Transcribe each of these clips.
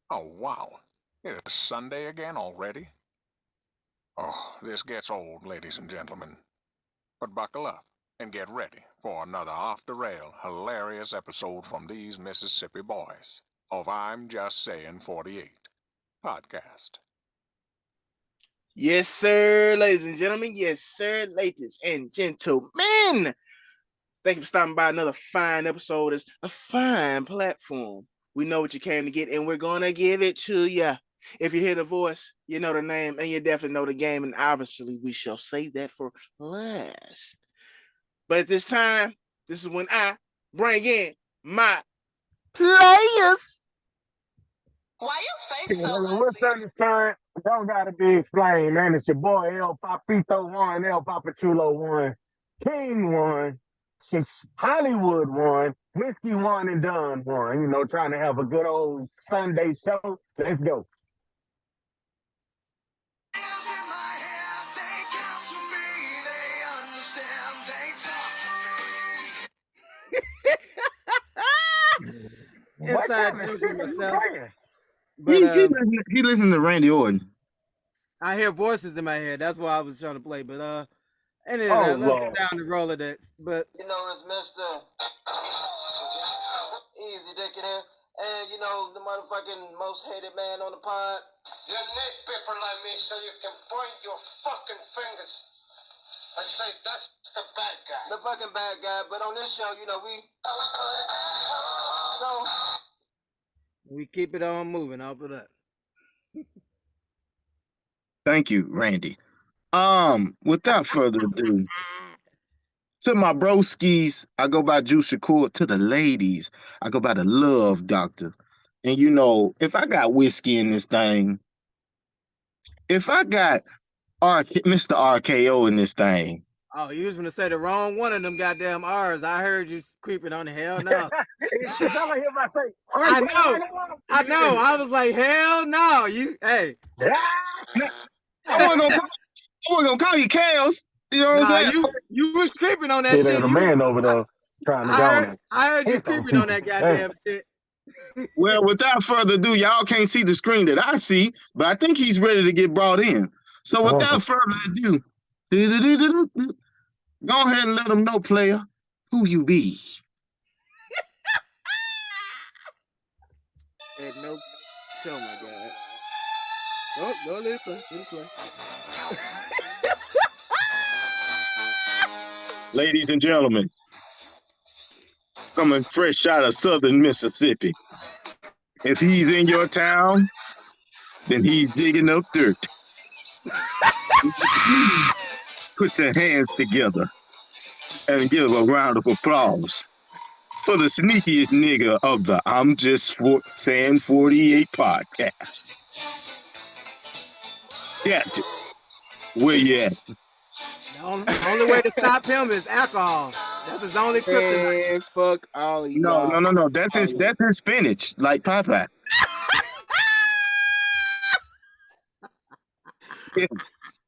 Oh, wow. It's Sunday again already? Oh, this gets old, ladies and gentlemen. But buckle up and get ready for another off-the-rail, hilarious episode from these Mississippi boys of I'm Just Saying 48 podcast. Yes, sir, ladies and gentlemen. Yes, sir, ladies and gentlemen. Thank you for stopping by another fine episode. It's a fine platform. We know what you came to get, and we're going to give it to you. If you hear the voice, you know the name, and you definitely know the game, and obviously we shall save that for last. But at this time, this is when I bring in my players. Why your face so What's ugly? on the current? Don't gotta be explained, man. It's your boy El Papito 1, El Papachulo 1, King 1, Hollywood 1, Whiskey 1, and Dunn 1. You know, trying to have a good old Sunday show. Let's go. Inside joking myself. He, But he listened to Randy Orton. I hear voices in my head. That's why I was trying to play. But anyway, Oh, let's Lord. get down the Rolodex. But You know, it's Mr. Easy Dick in here. And, you know, the motherfucking most hated man on the pod. You need people like me so you can point your fucking fingers and say that's the bad guy. The fucking bad guy. But on this show, you know, So, we keep it on moving. I'll put that. Thank you, Randy. Without further ado, to my broskies, I go by Juice Shakur. To the ladies, I go by the Love Doctor. And you know, if I got whiskey in this thing, if I got Mr. RKO in this thing. Oh, you was gonna say the wrong one of them goddamn R's. I heard you creeping on the hell no. I know. I was like, hell no. You, hey. I wasn't gonna call you Kales. You know what I'm saying? You was creeping on that See, shit. there's a man over there trying to go on it. I heard you creeping on that goddamn shit. Well, without further ado, y'all can't see the screen that I see, but I think he's ready to get brought in. So without further ado, go ahead and let them know, player, who you be. No, oh my god. Oh, go let it play. Let it play. Ladies and gentlemen, coming fresh out of southern Mississippi. If he's in your town, then he's digging up dirt. Put your hands together and give a round of applause for the sneakiest nigga of the I'm Just Saying 48 podcast. Gotcha. Where you at? The only way to stop him is alcohol. That's his only kryptonite. Fuck all y'all. No. That's his spinach, like Popeye.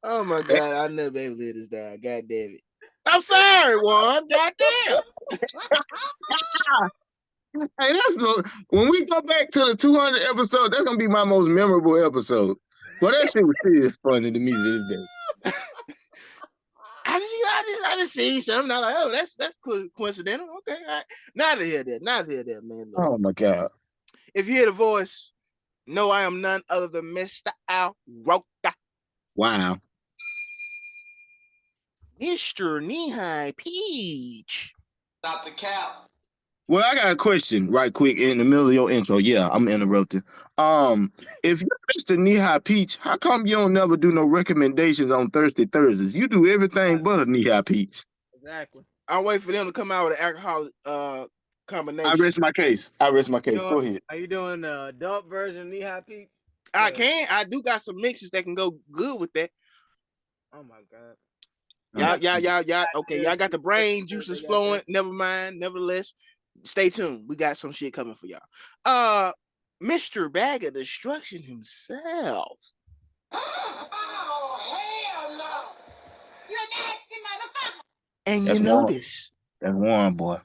Oh my god, I'll never be able to live this down. God damn it. I'm sorry, Juan. God damn. Hey, when we go back to the 200 episode, that's gonna be my most memorable episode. Well, that shit was serious funny to me to this day. I just see something. I'm like, oh, that's coincidental. Okay, all right. Not hear that, man. Look. Oh my god. If you hear the voice, no, I am none other than Mr. Al Roca. Wow. Mr. Knee-High Peach. Stop the cap. Well, I got a question right quick in the middle of your intro. Yeah, I'm interrupting. If you're Mr. Knee-High Peach, how come you don't never do no recommendations on Thirsty Thursdays? You do everything but a Knee-High Peach. Exactly. I'll wait for them to come out with an alcohol combination. I rest my case. Go ahead. Are you doing the adult version of Knee-High Peach? I can. I do got some mixes that can go good with that. Oh my god. Yeah. Okay, y'all got the brain juices flowing. Never mind. Nevertheless, stay tuned. We got some shit coming for y'all. Mr. Bag of Destruction himself. Oh, hell no. You nasty motherfucker. And you know this. That's one, boy.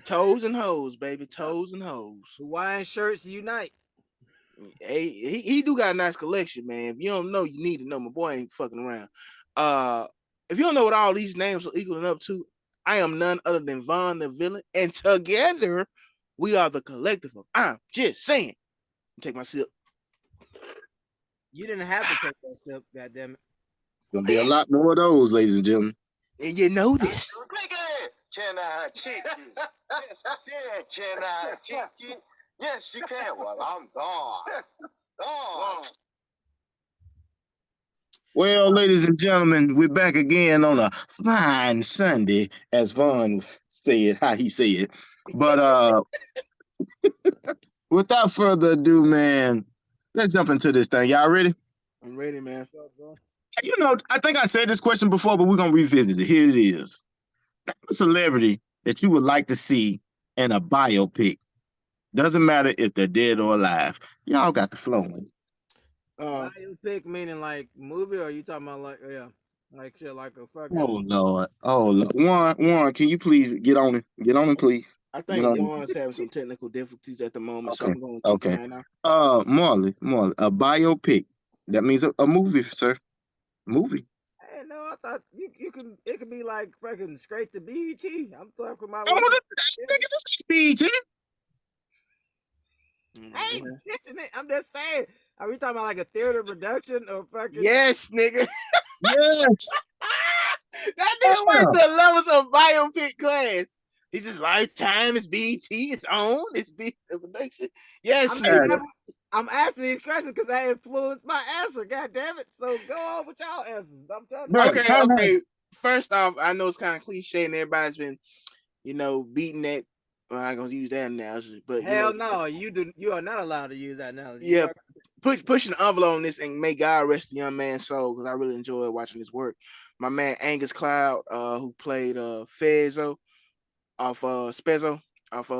Toes and hoes, baby. Toes and hoes. Hawaiian shirts unite. Hey, he do got a nice collection, man. If you don't know, you need to know. My boy ain't fucking around. If you don't know what all these names are equaling up to, I am none other than Von the Villain, and together we are the collective of I'm just saying. Take my sip. You didn't have to take that sip, goddammit. Gonna be a lot more of those, ladies and gentlemen. And you know this. Can I cheat you? Yes, you can. Can I cheat you? Yes, you can. Well, I'm gone. Gone. Well, ladies and gentlemen, we're back again on a fine Sunday, as Vaughn said, how he said. But without further ado, man, let's jump into this thing. Y'all ready? I'm ready, man. You know, I think I said this question before, but we're gonna revisit it. Here it is. A celebrity that you would like to see in a biopic. Doesn't matter if they're dead or alive. Y'all got the flow. Biopic meaning like movie, or you talking about like shit like a fucking. Oh Lord. Oh Lord. Warren, can you please get on it? Get on it, please. I Get think on it. Juan's having some technical difficulties at the moment, so Okay. I'm going to keep Okay. mine out. Marley, a biopic. That means a movie, sir. Movie. Hey, no, I thought it could be like fucking straight to BET. I'm talking about Oh, what nigga, this is BT. I ain't pitching it. I'm just saying. Are we talking about like a theater production or fucking? Yes, nigga. Yes. That nigga went to levels of biopic class. He just Lifetime is BT, it's on, it's the production. Yes, nigga. I'm asking these questions because they influenced my answer. God damn it! So go on with y'all answers. I'm trying to. Okay. First off, I know it's kind of cliche and everybody's been, beating that. Well, I'm gonna use that analogy, but Hell no, you are not allowed to use that analogy. Yeah, pushing the envelope on this, and may God rest the young man's soul, because I really enjoyed watching his work. My man Angus Cloud, who played Fezzo off Spezzo off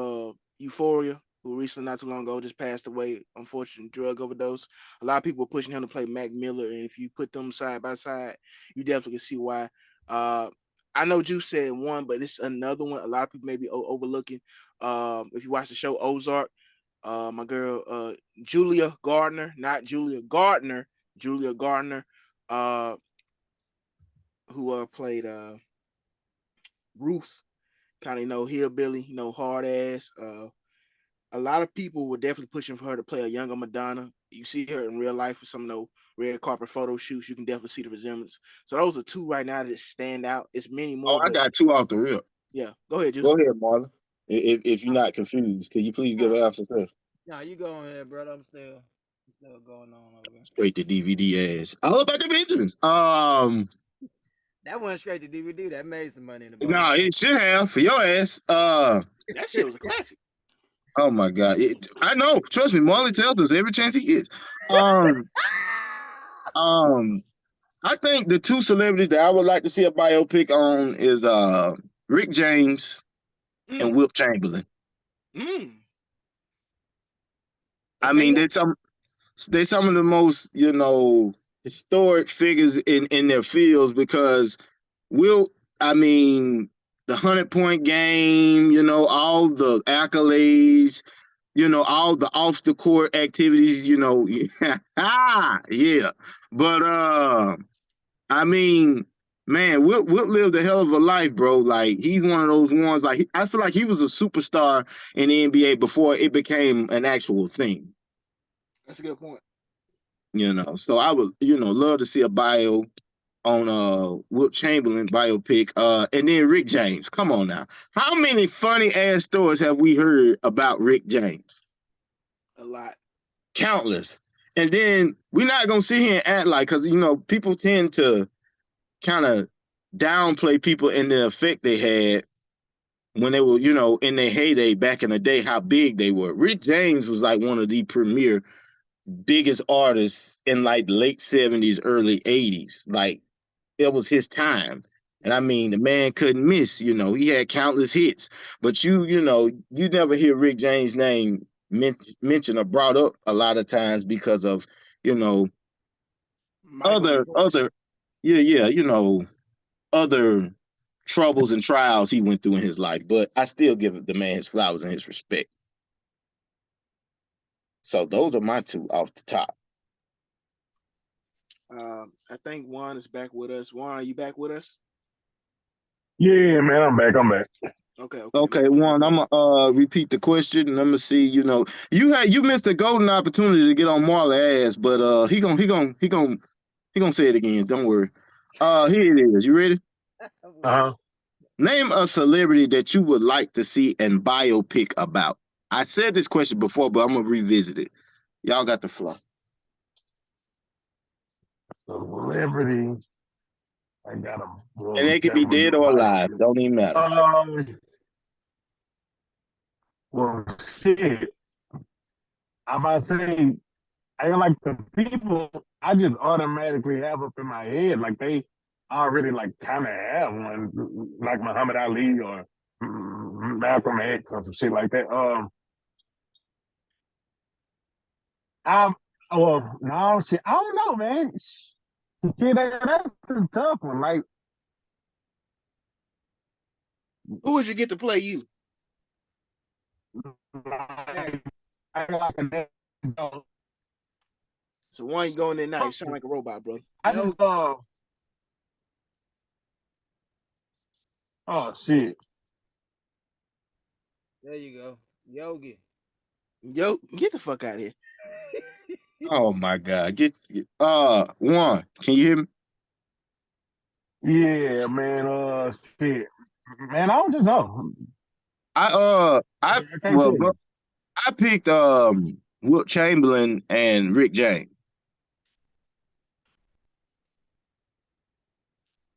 Euphoria, who recently not too long ago just passed away, unfortunate drug overdose. A lot of people were pushing him to play Mac Miller, and if you put them side by side, you definitely can see why. I know Juice said one, but it's another one a lot of people may be overlooking. If you watch the show Ozark, my girl Julia Gardner, not Julia Gardner, Julia Gardner, who played Ruth, kind of hillbilly, hard ass. A lot of people were definitely pushing for her to play a younger Madonna. You see her in real life with some of those red carpet photo shoots. You can definitely see the resemblance. So those are two right now that stand out. It's many more. I got two off the rip. Yeah, go ahead, Juice. Go ahead, Marlon. If you're not confused, can you please give an answer first? No, you go ahead, brother. I'm still going on over here. Straight to DVD ass. All about the Benjamins. That went straight to DVD. That made some money in the box. No, it should have for your ass. That shit was a classic. Oh my God. I know. Trust me, Marley tells us every chance he gets. I think the two celebrities that I would like to see a biopic on is Rick James and Wilt Chamberlain. I mean, they're some of the most, historic figures in their fields, because Wilt, I mean, the 100-point game, all the accolades, all the off the court activities, yeah. But I mean, man, Wilt lived a hell of a life, bro. Like, he's one of those ones. Like, I feel like he was a superstar in the NBA before it became an actual thing. That's a good point. So I would, love to see a bio on Wilt Chamberlain biopic. And then Rick James. Come on now. How many funny ass stories have we heard about Rick James? A lot. Countless. And then we're not gonna sit here and act like, because people tend to kind of downplay people and the effect they had when they were, in their heyday back in the day, how big they were. Rick James was like one of the premier biggest artists in like the late 70s, early 80s. Like, it was his time. And I mean, the man couldn't miss, he had countless hits. But you never hear Rick James' name mentioned or brought up a lot of times because of, other troubles and trials he went through in his life. But I still give the man his flowers and his respect. So those are my two off the top. I think Juan is back with us. Juan, are you back with us? Yeah, man, I'm back. Okay. Okay, one. I'm gonna repeat the question, and I'm gonna see. You missed a golden opportunity to get on Marley ass, but he gonna say it again. Don't worry. Here it is. You ready? Uh-huh. Name a celebrity that you would like to see an biopic about. I said this question before, but I'm gonna revisit it. Y'all got the flow. Celebrity. I got a And they could be dead or alive. Don't even matter. Well, shit. I'm about to say, I like the people I just automatically have up in my head, like they already like kind of have one, like Muhammad Ali or Malcolm X or some shit like that. I well, no shit. I don't know, man. Shit, that's a tough one. Like, Who would you get to play you? I like a So Juan, you going in now? You sound like a robot, bro. I just oh shit. There you go. Yogi. Yo, get the fuck out of here. Oh my God. One. Can you hear me? Yeah, man. Shit, man. I don't just know. I I can't tell you. I picked Wilt Chamberlain and Rick James.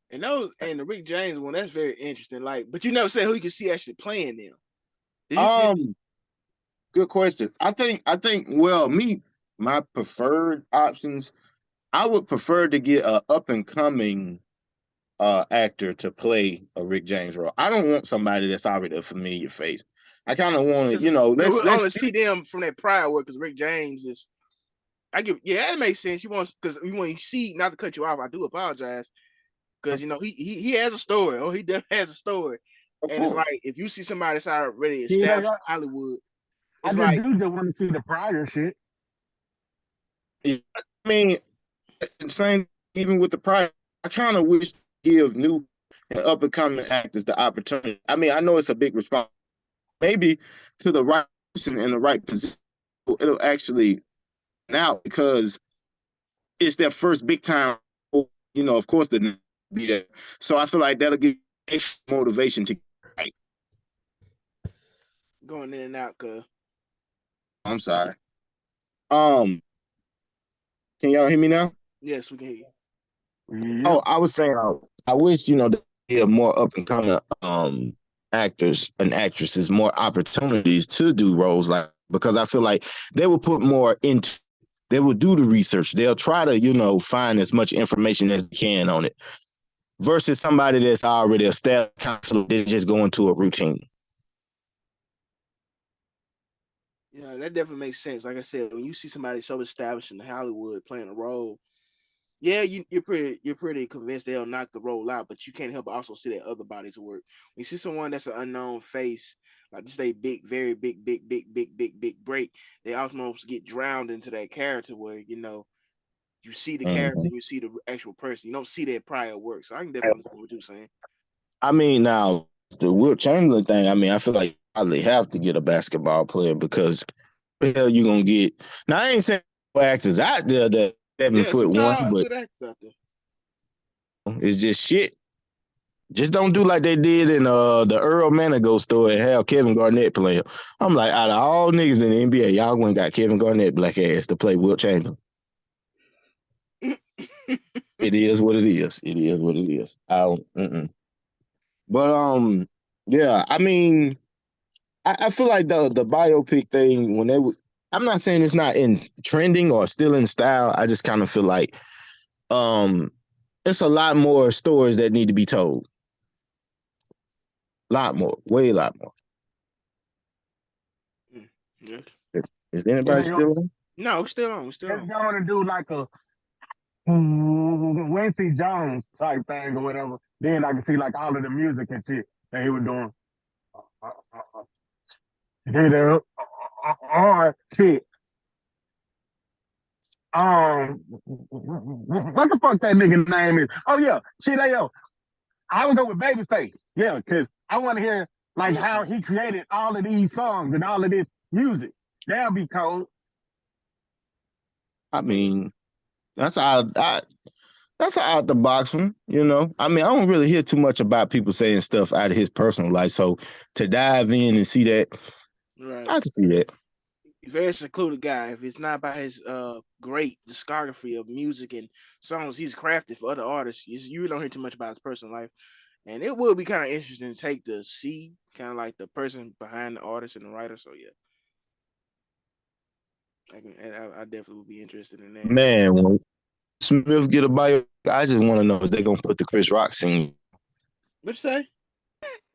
And the Rick James one, that's very interesting. Like, but you never said who you could see actually playing them. Good question. I think well, my preferred options, I would prefer to get a up and coming actor to play a Rick James role. I don't want somebody that's already a familiar face. I kind of want to, let's only see them from that prior work because Rick James is. That makes sense. You want because when you see, not to cut you off, I do apologize because he has a story. Oh, he definitely has a story, and it's like if you see somebody that's already established in Hollywood, I just want to see the prior shit. I mean, same even with the prior. I kind of wish to give new and up and coming actors the opportunity. I mean, I know it's a big response. Maybe to the right person in the right position, it'll actually now because it's their first big time. Of course, the be there. So I feel like that'll give extra motivation to right. Going in and out, cuz. I'm sorry. Can y'all hear me now? Yes, we can hear you. Oh, I was saying, I wish they give more up and coming actors and actresses more opportunities to do roles because I feel like they will put more into. They will do the research. They'll try to find as much information as they can on it, versus somebody that's already established. They just go into a routine. Yeah, that definitely makes sense. Like I said, when you see somebody so established in Hollywood playing a role, yeah, you're pretty convinced they'll knock the role out, but you can't help but also see that other bodies of work. When you see someone that's an unknown face, like this, they very big break, they almost get drowned into that character where you see the character, you see the actual person, you don't see their prior work. So I can definitely understand what you're saying. I mean, now the Wilt Chamberlain thing. I mean, I feel like you probably have to get a basketball player because the hell you gonna get? Now I ain't saying actors out there that 7'1", but good actors out there. it's just shit. Just don't do like they did in the Earl Manigault story and have Kevin Garnett play him. I'm like, out of all niggas in the NBA, y'all went and got Kevin Garnett black ass to play Wilt Chamberlain. It is what it is. It is what it is. But yeah, I mean, I feel like the biopic thing when I'm not saying it's not in trending or still in style. I just kind of feel like it's a lot more stories that need to be told. Lot more, way a lot more. Yeah. Is anybody still on? No, we're still on. They're going to do like a Quincy Jones type thing or whatever. Then I can see like all of the music and shit that he was doing. Or shit. what the fuck that nigga name is? Oh yeah, shit, yo, I would go with Babyface. Yeah, because I want to hear like how he created all of these songs and all of this music. That'll be cold. I mean, that's that's out the box one, you know. I mean, I don't really hear too much about people saying stuff out of his personal life. So to dive in and see that, Right. I can see that. He's a very secluded guy. If it's not by his great discography of music and songs he's crafted for other artists, you don't hear too much about his personal life. And it will be kind of interesting to take to see kind of like the person behind the artist and the writer. So yeah, I definitely would be interested in that. Man, when Smith get a bio, I just want to know if they're gonna put the Chris Rock scene. What you say?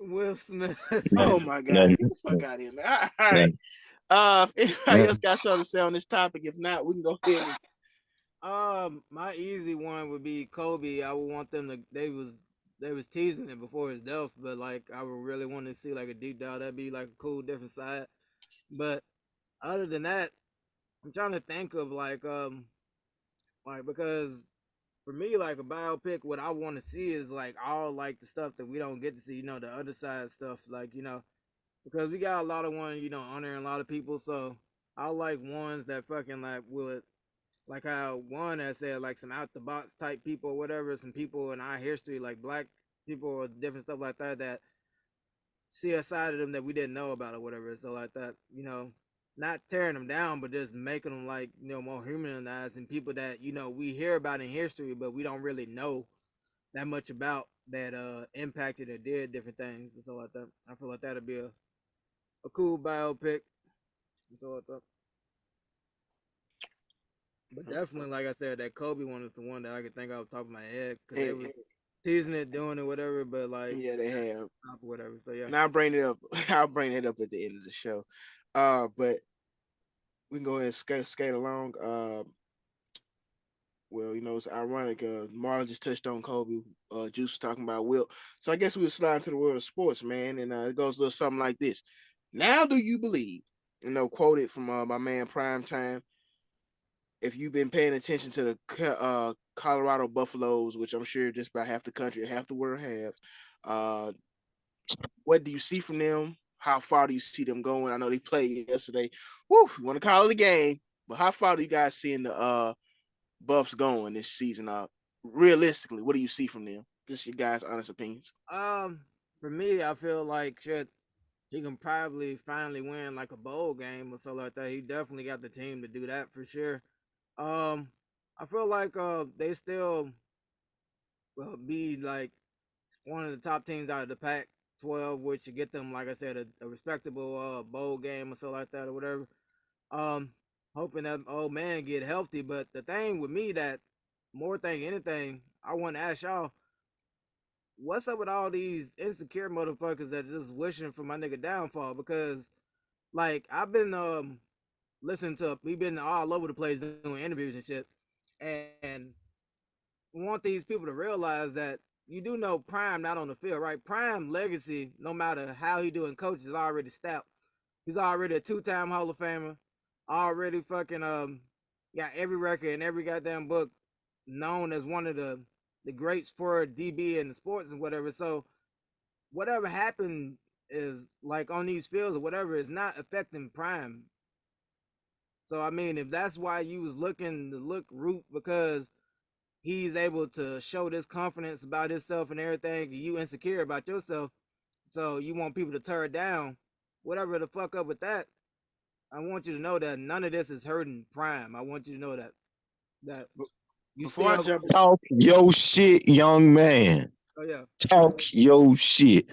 Will Smith. Oh my God, Nothing. get the fuck out of here, man. All right. If anybody else got something to say on this topic, if not, we can go ahead. My easy one would be Kobe. I would want them to. They was teasing it before his death, but like I would really want to see like a deep dive. That'd be like a cool different side. But other than that, I'm trying to think of like because for me like a biopic, what I want to see is like all like the stuff that we don't get to see. You know, the other side stuff. Like because we got a lot of one honoring a lot of people. So I like ones that fucking like would like how one has said like some out the box type people or whatever, some people in our history like black people or different stuff like that that see a side of them that we didn't know about or whatever. So like that, not tearing them down, but just making them like more humanized and people that we hear about in history, but we don't really know that much about that impacted or did different things and so like that. I feel like that'd be a cool biopic and so like that. But definitely, like I said, that Kobe one is the one that I could think off the top of my head because they was teasing it, doing it, whatever. But like, yeah, they have whatever. So yeah, and I'll bring it up. I'll bring it up at the end of the show. But we can go ahead and skate along. Well, it's ironic. Marlon just touched on Kobe. Juice was talking about Wilt. So I guess we would slide into the world of sports, man. And it goes a little something like this. Now, do you believe? Quoted from my man Primetime. If you've been paying attention to the Colorado Buffaloes, which I'm sure just about half the country, half the world have, what do you see from them? How far do you see them going? I know they played yesterday. Woo, you want to call it a game, but how far do you guys seeing the Buffs going this season? Realistically, what do you see from them? Just your guys' honest opinions. For me, I feel like shit. He can probably finally win like a bowl game or something like that. He definitely got the team to do that for sure. I feel like they still be like one of the top teams out of the Pac-12, which would get them, like I said, a respectable bowl game or something like that or whatever. Um, Hoping that old man get healthy. But the thing with me that more than anything, I want to ask y'all, what's up with all these insecure motherfuckers that just wishing for my nigga downfall? Because like I've been listening to, we've been all over the place doing interviews and shit, and want these people to realize that you do know Prime not on the field, right? Prime legacy, no matter how he doing coach, is already stout. He's already a 2-time Hall of Famer. Already fucking got every record and every goddamn book, known as one of the greats for DB in the sports and whatever. So whatever happened is like on these fields or whatever is not affecting Prime. So I mean, if that's why you was looking to look root because he's able to show this confidence about himself and everything, and you insecure about yourself, so you want people to tear it down, whatever the fuck up with that. I want you to know that none of this is hurting Prime. I want you to know that you Before I still jump, Talk your shit, young man. oh yeah. Talk your shit.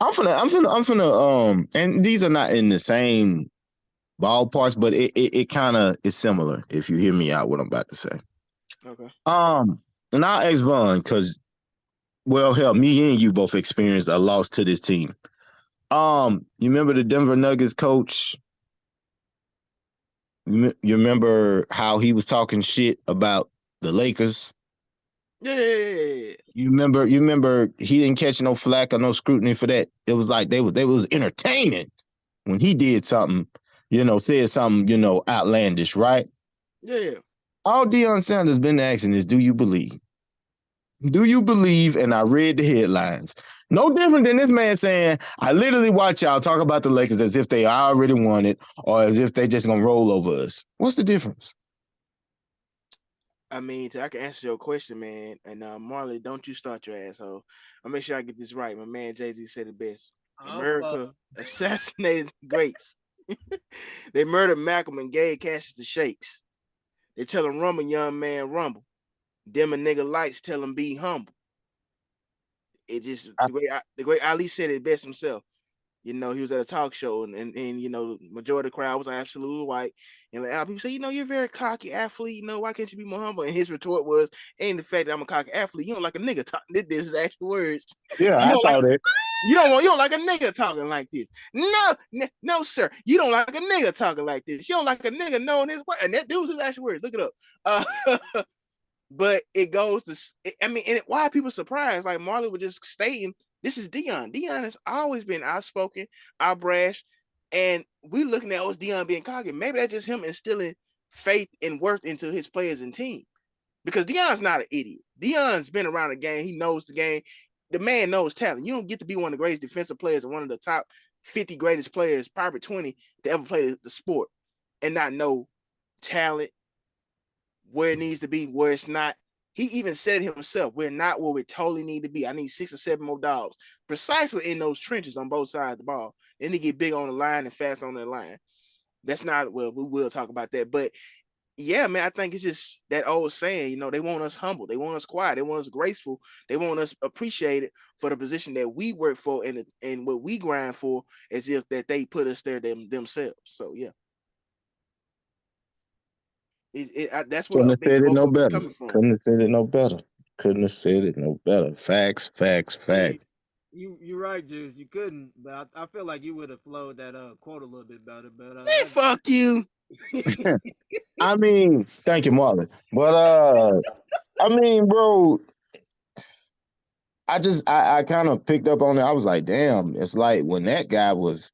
And these are not in the same ballparks, but it kind of is similar. If you hear me out, what I'm about to say. okay. And I'll ask Vaughn because, well, hell, me and you both experienced a loss to this team. You remember the Denver Nuggets coach? You remember how he was talking shit about the Lakers? Yeah. You remember he didn't catch no flack or no scrutiny for that. It was like they was entertaining when he did something, said something, outlandish, right? Yeah. All Deion Sanders been asking is, do you believe? Do you believe? And I read the headlines. No different than this man saying, I literally watch y'all talk about the Lakers as if they already won it or as if they just gonna roll over us. What's the difference? I mean, I can answer your question, man. And Marley, don't you start your asshole. I'll make sure I get this right. My man Jay-Z said it best. Oh fuck. America assassinated greats. They murdered Malcolm and gave Cassius the shakes. They tell him rumble, young man, rumble. Them a nigga lights tell him be humble. It just the great Ali said it best himself. You know, he was at a talk show and you know, majority of the crowd was absolutely white. And like, people say, you know, you're a very cocky athlete. You know, why can't you be more humble? And his retort was, ain't the fact that I'm a cocky athlete. You don't like a nigga talk. This is actual words. Yeah, You I don't like saw that. you don't like a nigga talking like this. No, sir. You don't like a nigga talking like this. You don't like a nigga knowing his word. And that dude was his actual words. Look it up. But it goes to, I mean, and why are people surprised? Like Marley was just stating, this is Dion. Dion has always been outspoken, out brash, and we looking at Dion being cocky. Maybe that's just him instilling faith and worth into his players and team. Because Dion's not an idiot. Dion's been around the game. He knows the game. The man knows talent. You don't get to be one of the greatest defensive players and one of the top 50 greatest players, probably 20, to ever play the sport and not know talent, where it needs to be, where it's not. He even said it himself. We're not where we totally need to be. I need 6 or 7 more dogs, precisely in those trenches on both sides of the ball. Then he get big on the line and fast on the line. That's not, well, we will talk about that. But yeah, man, I think it's just that old saying, you know, they want us humble, they want us quiet, they want us graceful, they want us appreciated for the position that we work for and what we grind for, as if that they put us there themselves. So yeah, that's where Couldn't a have big said it no Boko is better. coming from. Couldn't have said it no better. Couldn't have said it no better. Facts, facts, Hey, facts. you're right, Juice. You couldn't, but I feel like you would have flowed that quote a little bit better. But Man, fuck you. I mean, thank you, Marlon. But I mean, bro, I kind of picked up on it. I was like, damn, it's like when that guy was,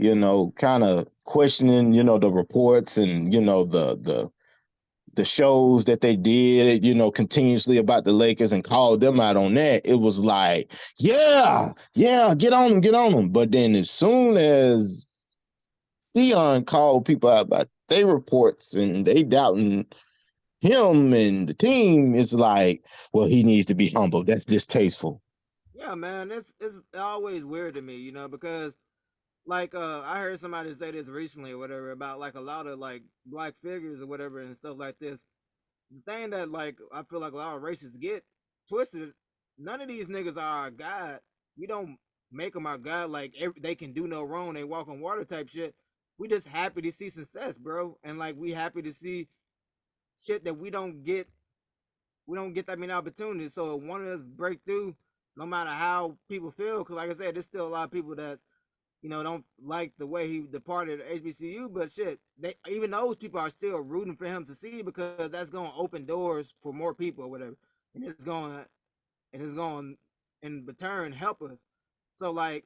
kind of questioning, the reports and the shows that they did, continuously about the Lakers and called them out on that. It was like, yeah, get on them, get on them. But then as soon as Dion called people out about their reports and they doubting him and the team, it's like, well, he needs to be humble. That's distasteful. yeah, man, it's always weird to me, because like I heard somebody say this recently or whatever about like a lot of like black figures or whatever and stuff like this. The thing that like I feel like a lot of racists get twisted, none of these niggas are our god. We don't make them our god like they can do no wrong, they walk on water type shit. We just happy to see success, bro, and like we happy to see shit that we don't get that many opportunities. So if one of us break through, no matter how people feel, because like I said, there's still a lot of people that don't like the way he departed HBCU, but shit, they even those people are still rooting for him to see because that's going to open doors for more people or whatever, and it's going in return help us. So like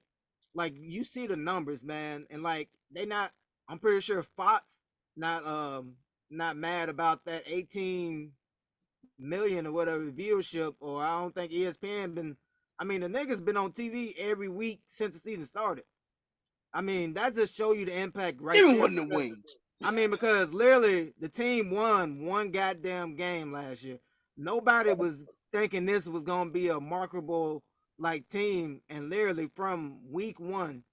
you see the numbers, man, and like they not. I'm pretty sure Fox not not mad about that 18 million or whatever viewership, or I don't think ESPN been. I mean, the niggas been on TV every week since the season started. I mean, that just show you the impact right Even there. with the wings. I mean, because literally the team won one goddamn game last year. Nobody was thinking this was gonna be a markable like team, and literally from week one,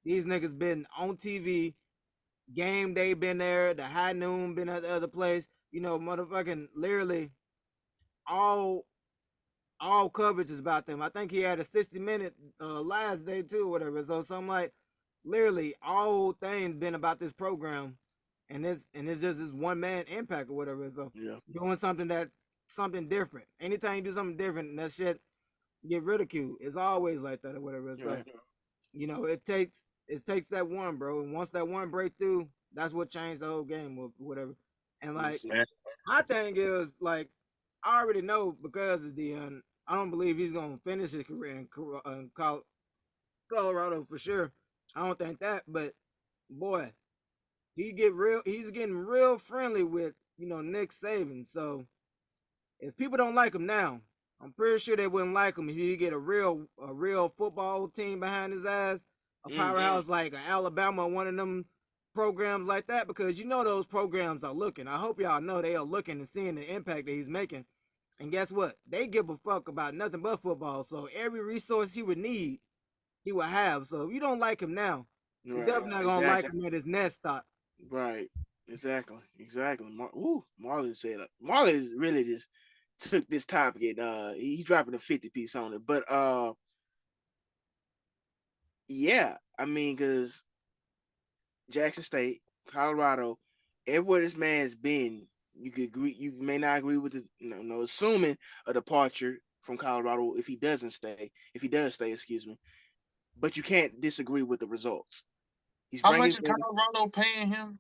these niggas been on TV. Game day been there. The high noon been at the other place. Motherfucking literally all all coverage is about them. I think he had a 60-minute last day too, or whatever. So I'm like, literally, all things been about this program, and it's just this one man impact or whatever. So Yeah. doing something different. Anytime you do something different, that shit get ridiculed. It's always like that or whatever. So Right. it takes that one, bro. And once that one break through, that's what changed the whole game or whatever. And like my thing is like I already know because of Dion. I don't believe he's gonna finish his career in Colorado for sure. I don't think that, but boy, he's getting real friendly with Nick Saban. So if people don't like him now, I'm pretty sure they wouldn't like him if he get a real football team behind his ass, a powerhouse like Alabama, one of them programs like that, because those programs are looking. I hope y'all know they are looking and seeing the impact that he's making. And guess what? They give a fuck about nothing but football. So every resource he would need, he would have. So if you don't like him now, you're definitely not gonna like him at his next stop. Right. Exactly. Marlon said Marlon really just took this topic and he's dropping a 50 piece on it. But yeah, I mean, because Jackson State, Colorado, everywhere this man's been, you could agree. You may not agree with it. No, assuming a departure from Colorado if he does stay, excuse me. But you can't disagree with the results. He's How bringing. much is Colorado paying him?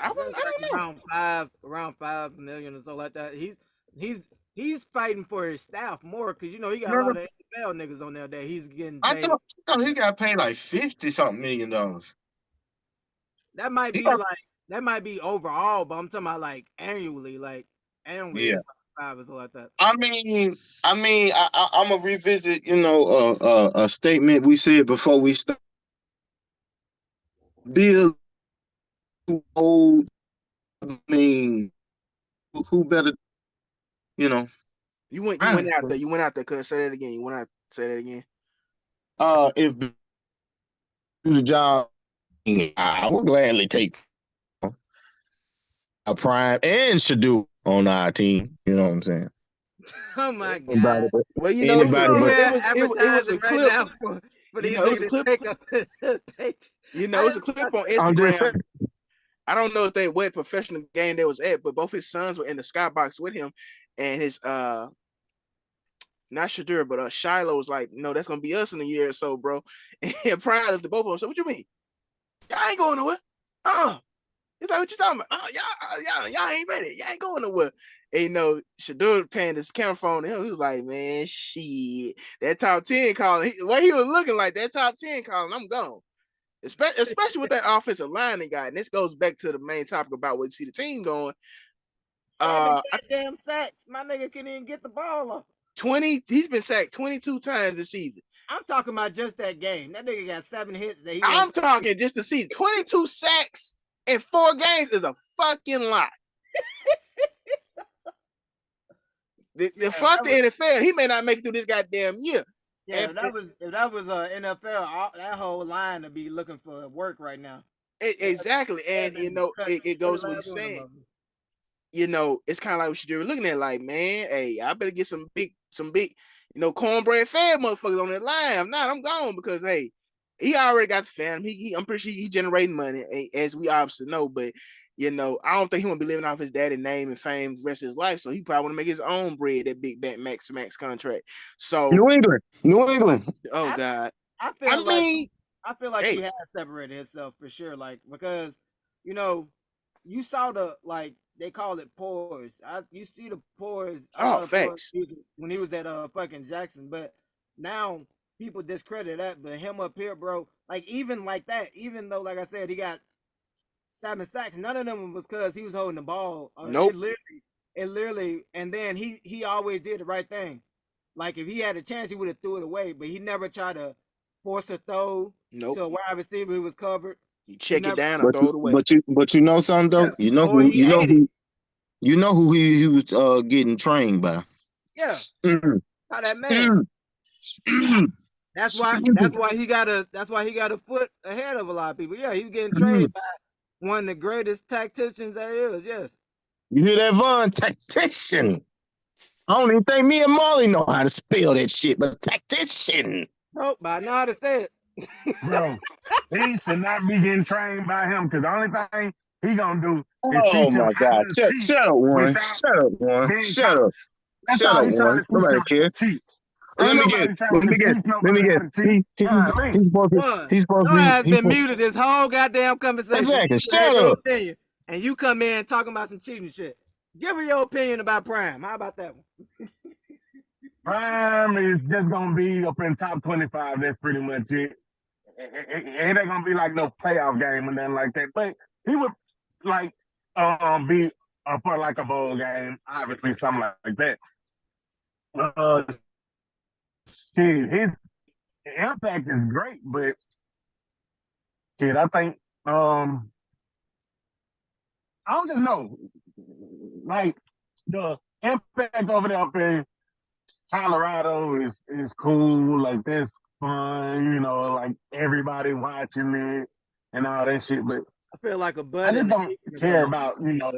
I don't know. Around 5 million or so like that. He's fighting for his staff more because he got a No, lot of NFL niggas on there that he's getting I paid. thought he got paid like 50-something million dollars. That might be overall, but I'm talking about like annually, Yeah. it's like 5 or so like that. I'm gonna revisit, a statement we said before we start. Bill too old. I mean, who better, You went out there. You went out there. Cause say that again. You went out. Say that again. If do the job, I would gladly take a Prime and Shadu on our team. You know what I'm saying? Oh my god! Well, Anybody but it was a clip. Right now for these niggas to take up. It's a clip on I'm just saying. Instagram. I don't know if they what professional game they was at, but both his sons were in the skybox with him, and his not Shadur, but Shiloh was like, "No, that's gonna be us in a year or so, bro." And Pride of the both of them. So what you mean? Y'all ain't going nowhere. It's like what you talking about? Y'all ain't ready. Y'all ain't going nowhere. And Shadur paying his camera phone to him. He was like, "Man, shit, that top 10 calling." What he was looking like, that top 10 calling, I'm gone. Especially with that offensive line they got. And this goes back to the main topic about where you see the team going. 7 goddamn sacks. My nigga can't even get the ball up. 20. He's been sacked 22 times this season. I'm talking about just that game. That nigga got 7 hits. I'm talking just the season. 22 sacks in 4 games is a fucking lot. Fuck the NFL. He may not make it through this goddamn year. Yeah, if that was NFL, that whole line would be looking for work right now. Exactly, and it goes what he's saying. It's kind of like what you're looking at. Like, man, hey, I better get some big, cornbread fed motherfuckers on that line. If not, I'm gone because hey, he already got the fam. I'm pretty sure he's generating money, as we obviously know. But I don't think he want to be living off his daddy's name and fame the rest of his life. So he probably want to make his own bread, that big max contract. So New England. Oh God. I feel like he has separated himself for sure. Like because you saw the they call it pores. You see the pores. Facts. When he was at fucking Jackson, but now people discredit that. But him up here, bro, even like that, even though like I said, he got 7 sacks. None of them was because he was holding the ball. Nope. It literally, and then he always did the right thing. Like if he had a chance, he would have threw it away, but he never tried to force a throw to a wide receiver who was covered. You check it down or throw it away. But you know something though? Yeah. You know who he was getting trained by. Yeah. How that man. That's why he got a foot ahead of a lot of people. Yeah, he was getting trained by one of the greatest tacticians there is. Yes. You hear that, Von? Tactician. I don't even think me and Molly know how to spell that shit, but tactician. Nope, but I know how to say it. Bro, he should not be getting trained by him because the only thing he gonna do is oh teach him my God! Shut up, one. Shut up, one. Shut up. Shut up, one. Nobody care. Let me get. He's supposed to. He's supposed to. Has been muted this whole goddamn conversation. Exactly. Shut up. And you come in talking about some cheating shit. Give her your opinion about Prime. How about that one? Prime is just gonna be up in top 25. That's pretty much it. It ain't gonna be like no playoff game or nothing like that. But he would like be a part like a bowl game, obviously something like that. Uh, shit, his impact is great, but shit, I think I don't just know, like the impact over there up in Colorado is cool, like that's fun, like everybody watching it and all that shit, but I feel like a I bud just in the don't can care come up. about,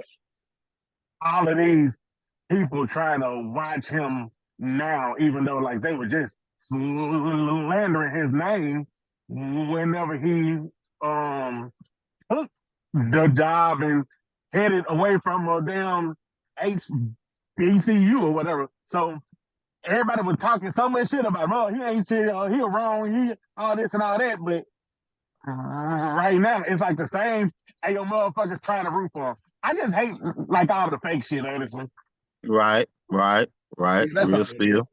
all of these people trying to watch him now, even though like they were just slandering his name whenever he took the job and headed away from a damn HBCU or whatever. So everybody was talking so much shit about, bro, he ain't shit, he wrong, he all this and all that, but right now it's like the same yo motherfuckers trying to root for him. I just hate like all the fake shit, honestly. Right, right, right. Yeah, that's Real all it is. spill.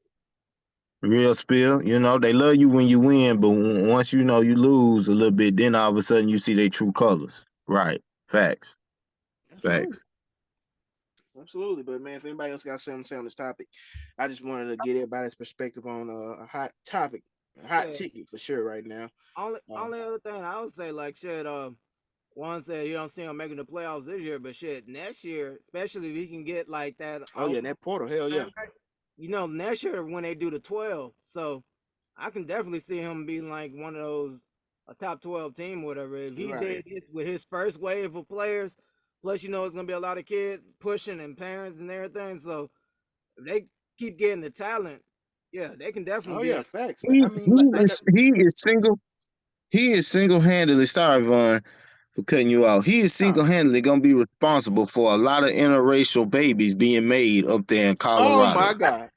Real spill. They love you when you win, but once you lose a little bit, then all of a sudden you see their true colors. Right. Facts. Absolutely. Facts. Absolutely. But man, if anybody else got something to say on this topic, I just wanted to get everybody's perspective on a hot topic, a hot ticket for sure right now. Only other thing I would say, like shit, one said you don't see him making the playoffs this year, but shit, next year, especially if he can get like that. Oh yeah, that portal, hell yeah. Next year when they do the 12, so I can definitely see him being like one of those a top 12 team, whatever. If he did it with his first wave of players, plus it's gonna be a lot of kids pushing and parents and everything. So if they keep getting the talent, yeah, they can definitely be. Facts, man. He I mean, like he is single-handedly, sorry, Vaughn, for cutting you out. He is single-handedly gonna be responsible for a lot of interracial babies being made up there in oh Colorado. my god.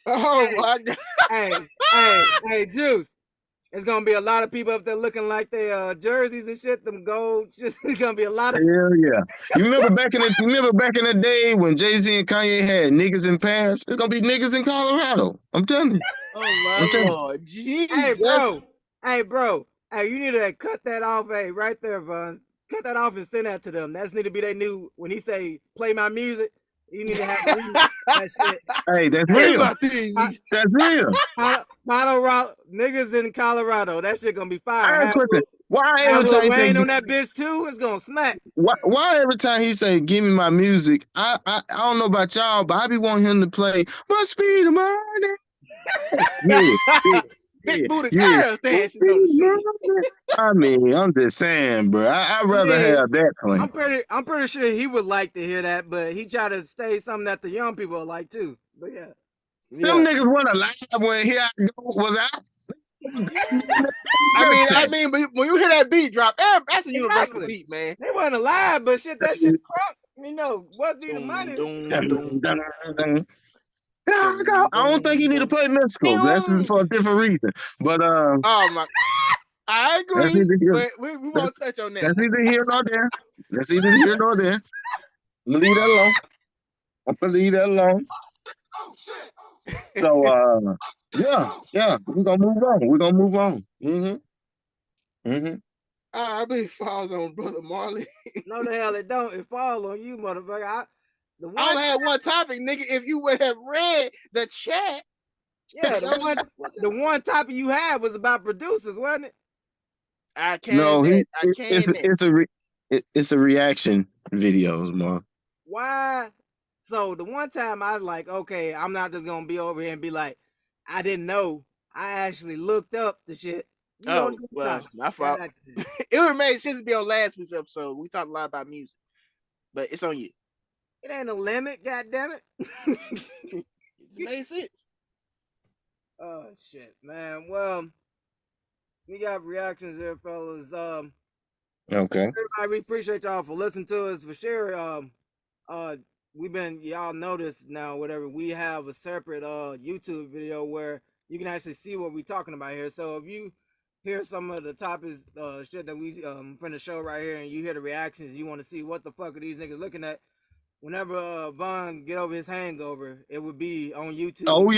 Oh my god. Hey, Juice. It's gonna be a lot of people up there looking like their jerseys and shit, them gold shit. It's gonna be a lot of. Hell yeah! You remember back in the day when Jay-Z and Kanye had niggas in Paris? It's gonna be niggas in Colorado. I'm telling you. Oh my lord, Jesus. Hey, bro. Hey, you need to cut that off. Hey, right there, Vaughn. Cut that off and send that to them. That's need to be their new. When he say play my music, you need to have that shit. Hey, that's Play real. my thing. That's real. Colorado niggas in Colorado. That shit gonna be fire. Have a question. Why every Lil time he Wayne say, on that bitch too? It's gonna smack. why every time he say, "Give me my music"? I don't know about y'all, but I be wanting him to play "Must Be the Money." Big booty yeah. girls dancing on the scene. I mean, I'm just saying, bro. I'd rather have that playing. I'm pretty sure he would like to hear that, but he try to say something that the young people like too. But yeah. Them niggas weren't alive when Here I Go was out. I mean, but when you hear that beat drop, that's a universal beat, man. They weren't alive, but shit, that shit crunk. What be the money? I don't think you need to play mystical. That's for a different reason. But oh my, I agree, but we won't touch on that. That's neither here nor there. That's either here nor there. Leave that alone. I'm gonna leave that alone. So yeah, we're gonna move on. I believe it falls on Brother Marley. No, the hell it don't. It falls on you, motherfucker. I only had one topic, nigga. If you would have read the chat. Yeah, the one topic you had was about producers, wasn't it? I can't. It's a reaction videos, Mark. Why? So the one time I was like, okay, I'm not just gonna be over here and be like, I didn't know. I actually looked up the shit. Well, my fault. It would have made sense to be on last week's episode. We talked a lot about music, but it's on you. It ain't a limit, goddammit. It made sense. Oh shit, man. Well, we got reactions there, fellas. Okay. Everybody, we appreciate y'all for listening to us for sure. We've been y'all notice now, whatever, we have a separate YouTube video where you can actually see what we're talking about here. So if you hear some of the topics, shit that we from the show right here, and you hear the reactions, you want to see what the fuck are these niggas looking at. Whenever Vaughn get over his hangover, it would be on YouTube. Oh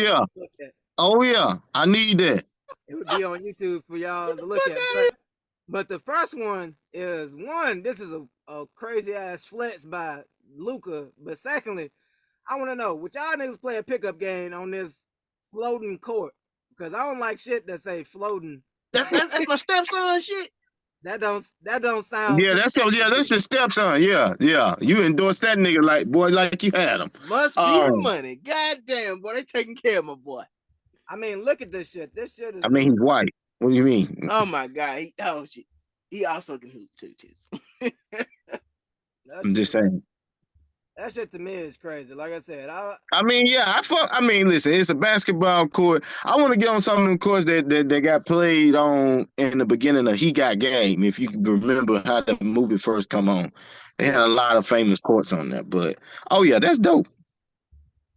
yeah, I need that. It would be on YouTube for y'all to look at. But the first one is one. This is a crazy ass flex by Luca. But secondly, I want to know would y'all niggas play a pickup game on this floating court? Because I don't like shit that say floating. That's my stepson shit. That don't sound. Yeah, that's your stepson. Yeah. You endorse that nigga like you had him. Must be the money. Goddamn, boy, they taking care of my boy. I mean, look at this shit. This shit is. I mean, he's white. What do you mean? Oh my god, shit. He also can hoop too. I'm just saying. That shit to me is crazy. Like I said, I mean, yeah, listen, it's a basketball court. I want to get on some of them courts that got played on in the beginning of He Got Game. If you can remember how the movie first come on, they had a lot of famous courts on there. But oh yeah, that's dope.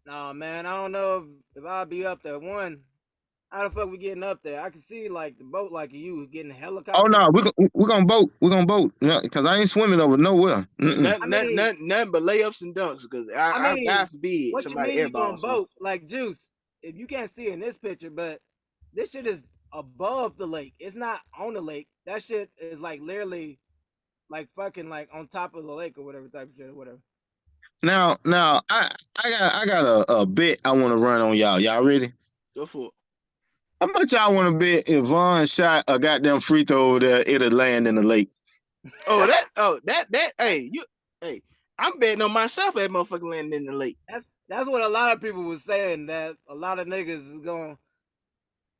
No man, I don't know if I'll be up there. One, how the fuck we getting up there? I can see like the boat like you getting a helicopter. Oh no, we're gonna boat. We're gonna boat. Yeah, because I ain't swimming over nowhere. Nothing but layups and dunks. Because I forbid what somebody you mean you gonna airballs boat like Juice? If you can't see in this picture, but this shit is above the lake. It's not on the lake. That shit is like literally like fucking like on top of the lake or whatever type of shit or whatever. Now, I got a bet I want to run on y'all. Y'all ready? Go for it. How much y'all want to bet if Vaughn shot a goddamn free throw over there, it'll land in the lake? Hey, I'm betting on myself that motherfucker landing in the lake. That's what a lot of people was saying, that a lot of niggas is going.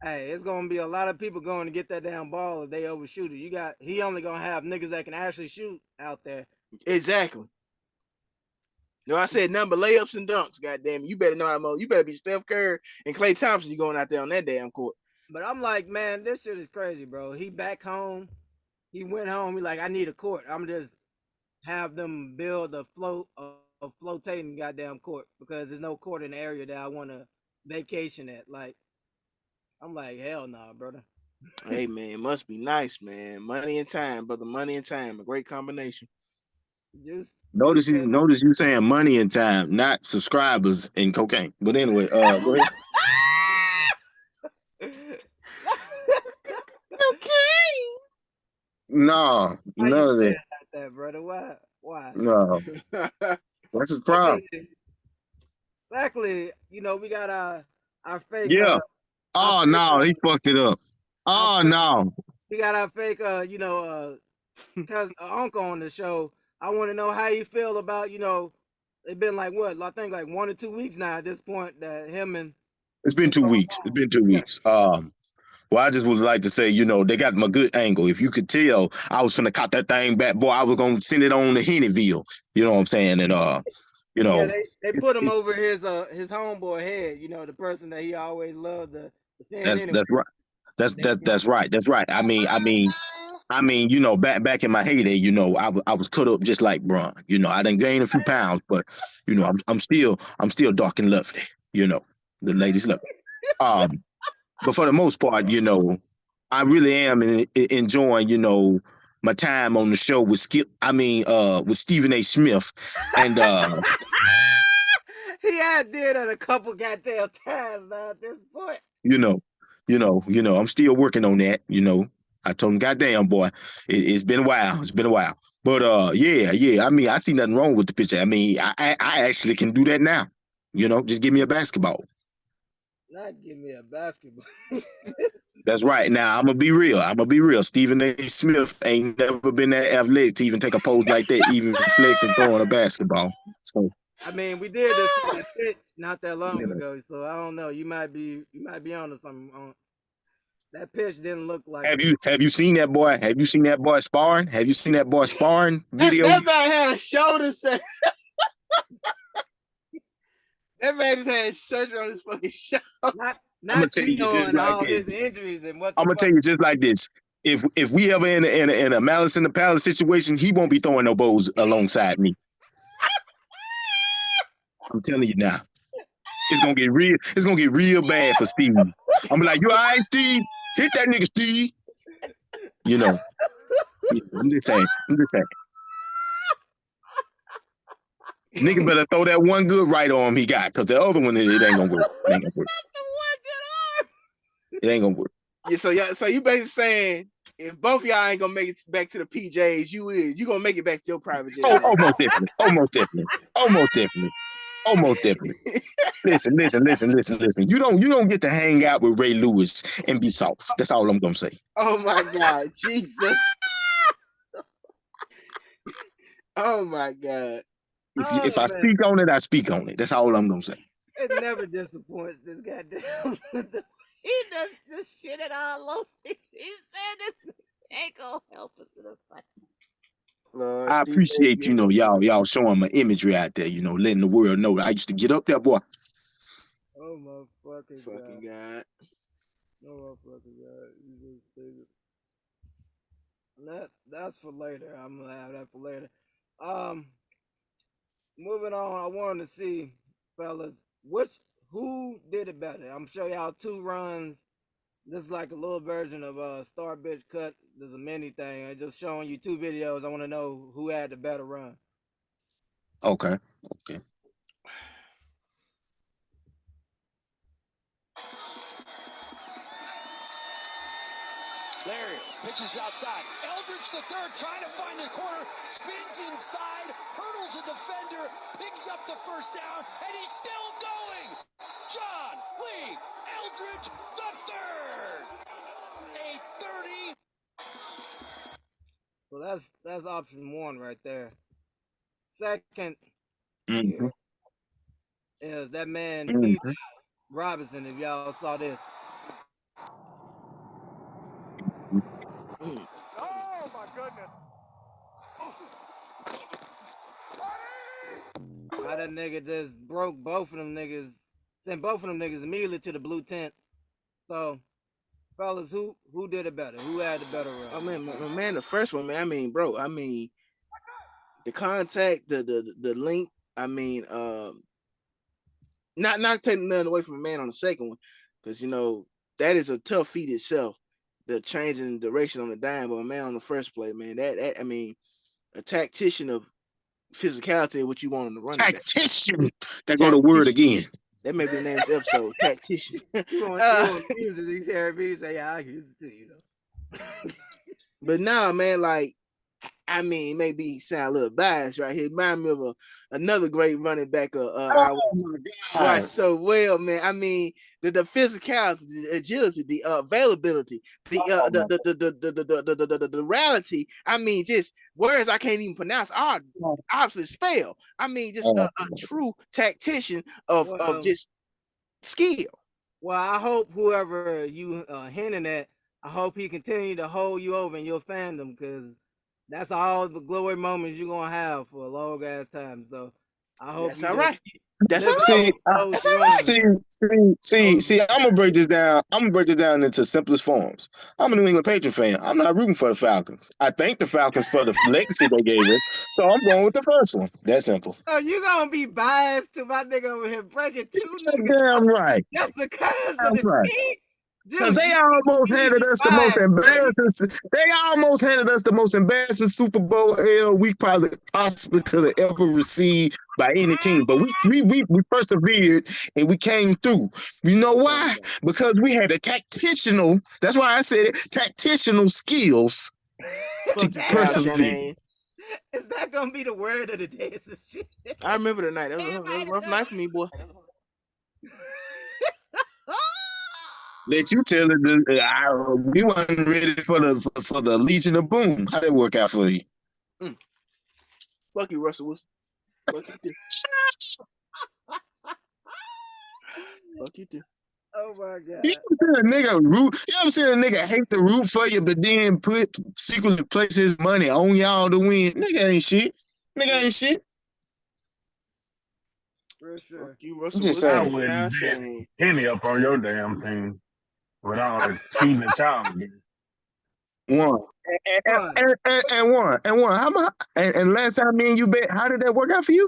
Hey, it's gonna be a lot of people going to get that damn ball if they overshoot it. He only gonna have niggas that can actually shoot out there. Exactly. No, I said number layups and dunks. Goddamn, you better know how to. You better be Steph Curry and Klay Thompson. You going out there on that damn court. But I'm like, man, this shit is crazy, bro. He back home. He went home. He like, I need a court. I'm just have them build a flotating goddamn court because there's no court in the area that I want to vacation at. Like, I'm like, hell no, brother. Hey man, must be nice, man. Money and time, brother. Money and time, a great combination. Notice you saying money and time, not subscribers and cocaine. But anyway, go ahead. Okay. No, none of that. Like that, brother. Why? No. That's his problem. Exactly. You know, we got our fake. Yeah. No, he fucked it up. Oh no. We got our fake. Cousin uncle on the show. I want to know how you feel about. It's been like what? I think like 1 or 2 weeks now at this point that him and. It's been 2 weeks. It's been 2 weeks. Well, I just would like to say, they got my good angle. If you could tell, I was finna cop that thing back, boy. I was gonna send it on to Hennyville. You know what I'm saying? And yeah, they put him over his homeboy head. The person that he always loved. That's right. That's right. That's right. I mean, back in my heyday, I was cut up just like Bron. I done gained a few pounds, but I'm still dark and lovely. The ladies love me. But for the most part, I really am enjoying, my time on the show with Stephen A. Smith, and he had did it a couple goddamn times now at this point. I'm still working on that. I told him, goddamn boy, it's been a while. It's been a while. But yeah. I mean, I see nothing wrong with the picture. I mean, I actually can do that now. Just give me a basketball. Not give me a basketball. That's right. Now I'm gonna be real. Stephen A. Smith ain't never been that athletic to even take a pose like that, even flexing throwing a basketball. So I mean, we did this shit not that long ago, so I don't know. You might be onto something. That pitch didn't look like. Have you seen that boy? Have you seen that boy sparring? Have you seen that boy sparring video? That man had a shoulder set. That man just had surgery on his fucking shoulder. Not knowing all his injuries and what. I'm gonna tell you just like this: if we ever in a Malice in the Palace situation, he won't be throwing no bows alongside me. I'm telling you now, it's gonna get real. It's gonna get real bad for Steve. I'm like, you all right, Steve? Hit that nigga, Steve. I'm just saying. Nigga better throw that one good right arm he got, because the other one, it ain't gonna work. It ain't gonna work. Yeah, so you basically saying If both of y'all ain't gonna make it back to the PJs, you is. You gonna make it back to your private jet. Almost definitely. Almost definitely. Almost definitely. Almost definitely. Listen. You don't get to hang out with Ray Lewis and be sauce. That's all I'm gonna say. Oh my God, Jesus. Oh my God. If I speak on it, I speak on it. That's all I'm gonna say. It never disappoints this goddamn. He does this shit at all low. He said this ain't gonna help us in the fight. Lord, I Steve appreciate, y'all showing my imagery out there, letting the world know that I used to get up there, boy. Oh my fucking God. Oh my fucking God. You just say it. That's for later. I'm gonna have that for later. Moving on, I wanted to see, fellas, who did it better? I'm showing y'all 2 runs. This is like a little version of Star Bitch Cut. There's a mini thing. I'm just showing you 2 videos. I want to know who had the better run. Okay. Larry pitches outside. Eldridge the third trying to find the corner, spins inside, hurdles a defender, picks up the first down, and he's still going. John Lee Eldridge the third. A 30. So that's option 1 right there. Second Mm-hmm. is that man Mm-hmm. P.J. Robinson. If y'all saw this. Oh my goodness. How that nigga just broke both of them niggas, sent both of them niggas immediately to the blue tent. So, fellas, who did it better? Who had the better run? Oh man, the first one, man. I mean, bro. I mean, the contact, the link. I mean, not taking nothing away from a man on the second one, because that is a tough feat itself. The changing the direction on the dime, but a man on the first play, man. That I mean, a tactician of physicality, what you want on the running back. Tactician. There go the word again. That may be the name of the episode. Tactician. You want to use it? These Harry say, "Yeah, I use it too," But now, man, like, I mean, maybe sound a little biased right here. Remind me of another great running back. I watch so well, man. I mean, the physicality, the agility, the availability, the reality. I mean, just words I can't even pronounce are obviously spell. I mean, just a true tactician of just skill. Well, I hope whoever you hinting at, I hope he continue to hold you over in your fandom, because that's all the glory moments you're gonna have for a long ass time. So I hope that's all right. That's See, I'm gonna break this down. I'm gonna break it down into simplest forms. I'm a New England Patriot fan. I'm not rooting for the Falcons. I thank the Falcons for the legacy they gave us, so I'm going with the first one. That simple. Oh, you gonna be biased to my nigga over here breaking 2 niggas Damn right. just because Damn of the right. team? Because they almost handed us the most embarrassing. They almost handed us the most embarrassing Super Bowl we possibly could have ever received by any team. But we persevered and we came through. You know why? Because we had a tacticianal. That's why I said it. Tacticianal skills to persevere. Is that gonna be the word of the day? Some shit. I remember the night. That was a rough night for me, boy. Let you tell it. We weren't ready for the Legion of Boom. How that work out for you? Fuck you, Russell Wilson. Fuck you too. Fuck you too. Oh my god! You ever seen a nigga hate to root for you, but then secretly place his money on y'all to win? Nigga ain't shit. Nigga ain't shit. For sure. Fuck you, Russell Just Wilson. I wouldn't bet Penny up on your damn team with all the cheating and child. One. And one. How much? And last time me and you bet, how did that work out for you?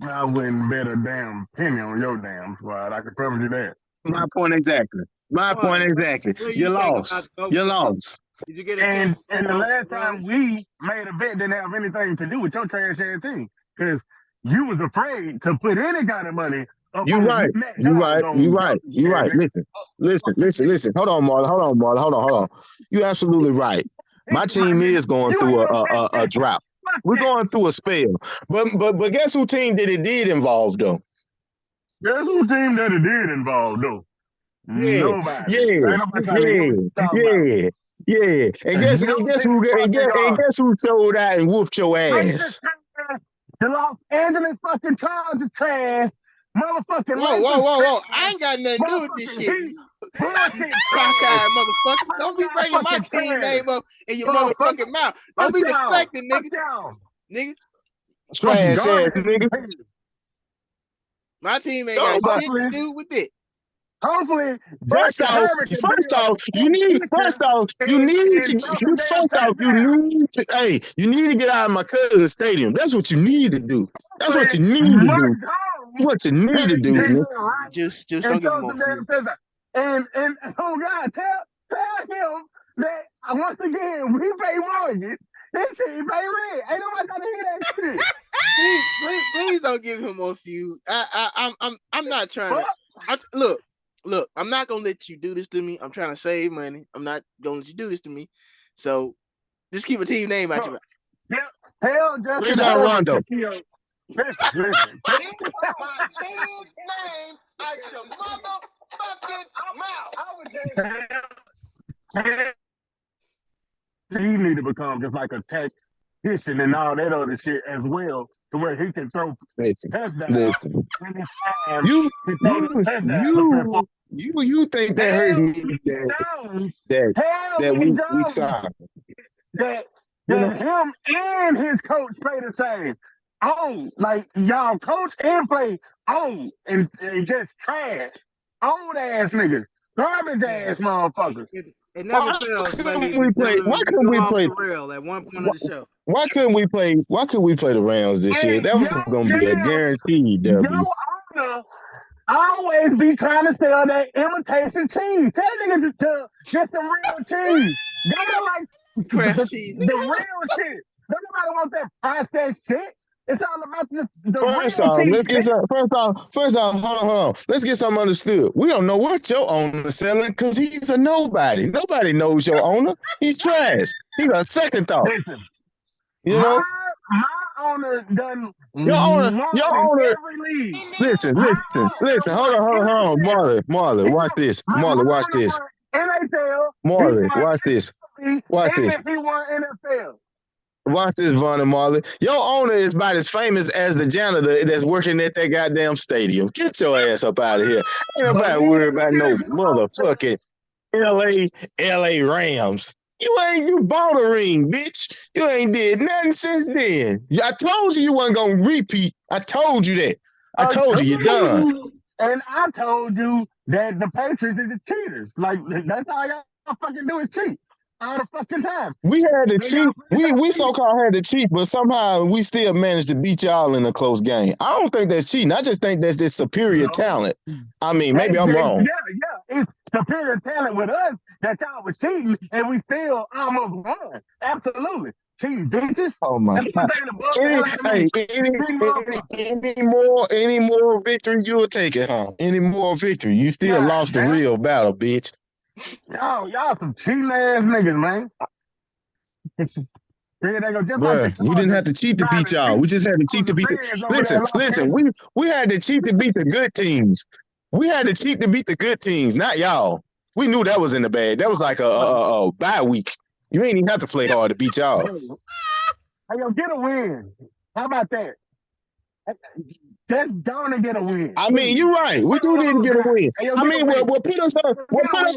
I wouldn't bet a damn penny on your damn squad. I can promise you that. My point exactly. You lost. You lost. Did you get and the last time we made a bet didn't have anything to do with your trash ass team, because you was afraid to put any kind of money up You on right. You right. Listen. Hold on, Marlon. Hold on. You absolutely right. My team is going You through ain't gonna take a that. drought. Fuck We're that. going through a spell. But guess who team that it did involve though? Guess who team that it did involve though? Yeah, Nobody. yeah, Ain't nobody trying to hear what yeah, you talking about. yeah, yeah. And guess Your and guess team who fucking guess who showed out and whooped your Racist ass? trash. The Los Angeles fucking Chargers trash. Motherfucking Whoa, whoa, Lakers whoa, whoa! I trash. ain't got nothing to do with this Motherfucking shit. Heat. Bullshit trash. Cockeyed motherfucker. Don't be bringing my Fucking team trash. name up in your Motherfucker. motherfucking mouth. Don't Fuck be y'all. deflecting, Fuck nigga. y'all. Nigga, Fucking Trash ass garbage. nigga. my team ain't got Nobody. shit to do with it. Hopefully, First Justin off, Herbert can be first a off, you need teacher and throw some damn first off, touchdowns. hey, you need to get out of my cousin's stadium. That's what you need to do. That's what you Hopefully, need to Mark do. Jones What you need to can do, get man. right Juice, and don't give him throw more some damn fuel. touchdowns. And oh God, tell him that once again we pay mortgage. This team pay rent. Ain't nobody trying to hear that shit. Please don't give him more fuel. I'm not trying to. Look, I'm not gonna let you do this to me. I'm trying to save money. I'm not gonna let you do this to me. So just keep a team name out your mouth. Tell Where's Justin our Herbert Rondo? to kill. Listen. Keep my team's name out your motherfucking mouth. He need to become just like a tactician and all that other shit as well, to where he can throw Listen, touchdowns listen. and it's time You, to throw the you, touchdowns. you think that hurts Tell me Lee Jones, that tell that Lee we Jones signed. that You know, him and his coach play the same. On like y'all coach and play on and just trash. Old ass niggas. Garbage ass motherfuckers. It never why fails, couldn't ladies we and play? Why gentlemen. We couldn't go we off play? the rail at one point Why, of the show. why couldn't we play? Why couldn't we play the Rams this year? And That was gonna be a guaranteed W. your owner always be trying to sell that imitation cheese. Tell niggas to get some real cheese. They don't like Craft cheese. the real shit. Nobody wants that processed shit. It's all about the First real off, cheese. let's get some. First off, hold on. Let's get something understood. We don't know what your owner's selling because he's a nobody. Nobody knows your owner. He's trash. He got a second thought. Listen, You know, my owner done your owner, won your in owner. every league. Listen, My listen, owner listen. won Hold on, NFL. Marley, watch this. My Marley, watch owner this. won NHL. He Marley, won watch this. MLB, Watch this. and he won NFL. Watch this, Von and Marley. Your owner is about as famous as the janitor that's working at that goddamn stadium. Get your ass up out of here. Ain't But nobody worried about no motherfucking LA Rams. You bought a ring, bitch. You ain't did nothing since then. I told you wasn't gonna repeat. I told you that. I told you you're done. And I told you that the Patriots is the cheaters. Like that's all y'all fucking do is cheat all the fucking time. We had to They cheat. y'all We cheat. so-called had to cheat, but somehow we still managed to beat y'all in a close game. I don't think that's cheating. I just think that's just superior talent. I mean, maybe I'm wrong. Yeah. It's superior talent with us that y'all was cheating and we still almost won. Absolutely. Cheating bitches. Oh my That's God. one thing above the hell out of me. Any more victory you'll take it, huh? Any more victory. You still God lost the damn. real battle, bitch. Y'all some cheating ass niggas, man. Bruh, we didn't have to cheat to beat y'all. We just had to cheat to beat the. Listen. We had to cheat to beat the good teams. We had to cheat to beat the good teams, not y'all. We knew that was in the bag. That was like a bye week. You ain't even have to play hard to beat y'all. Hey, yo, get a win. How about that? Just gonna get a win. I mean, you're right. We do need to get a win. Hey, yo, I mean, well, put us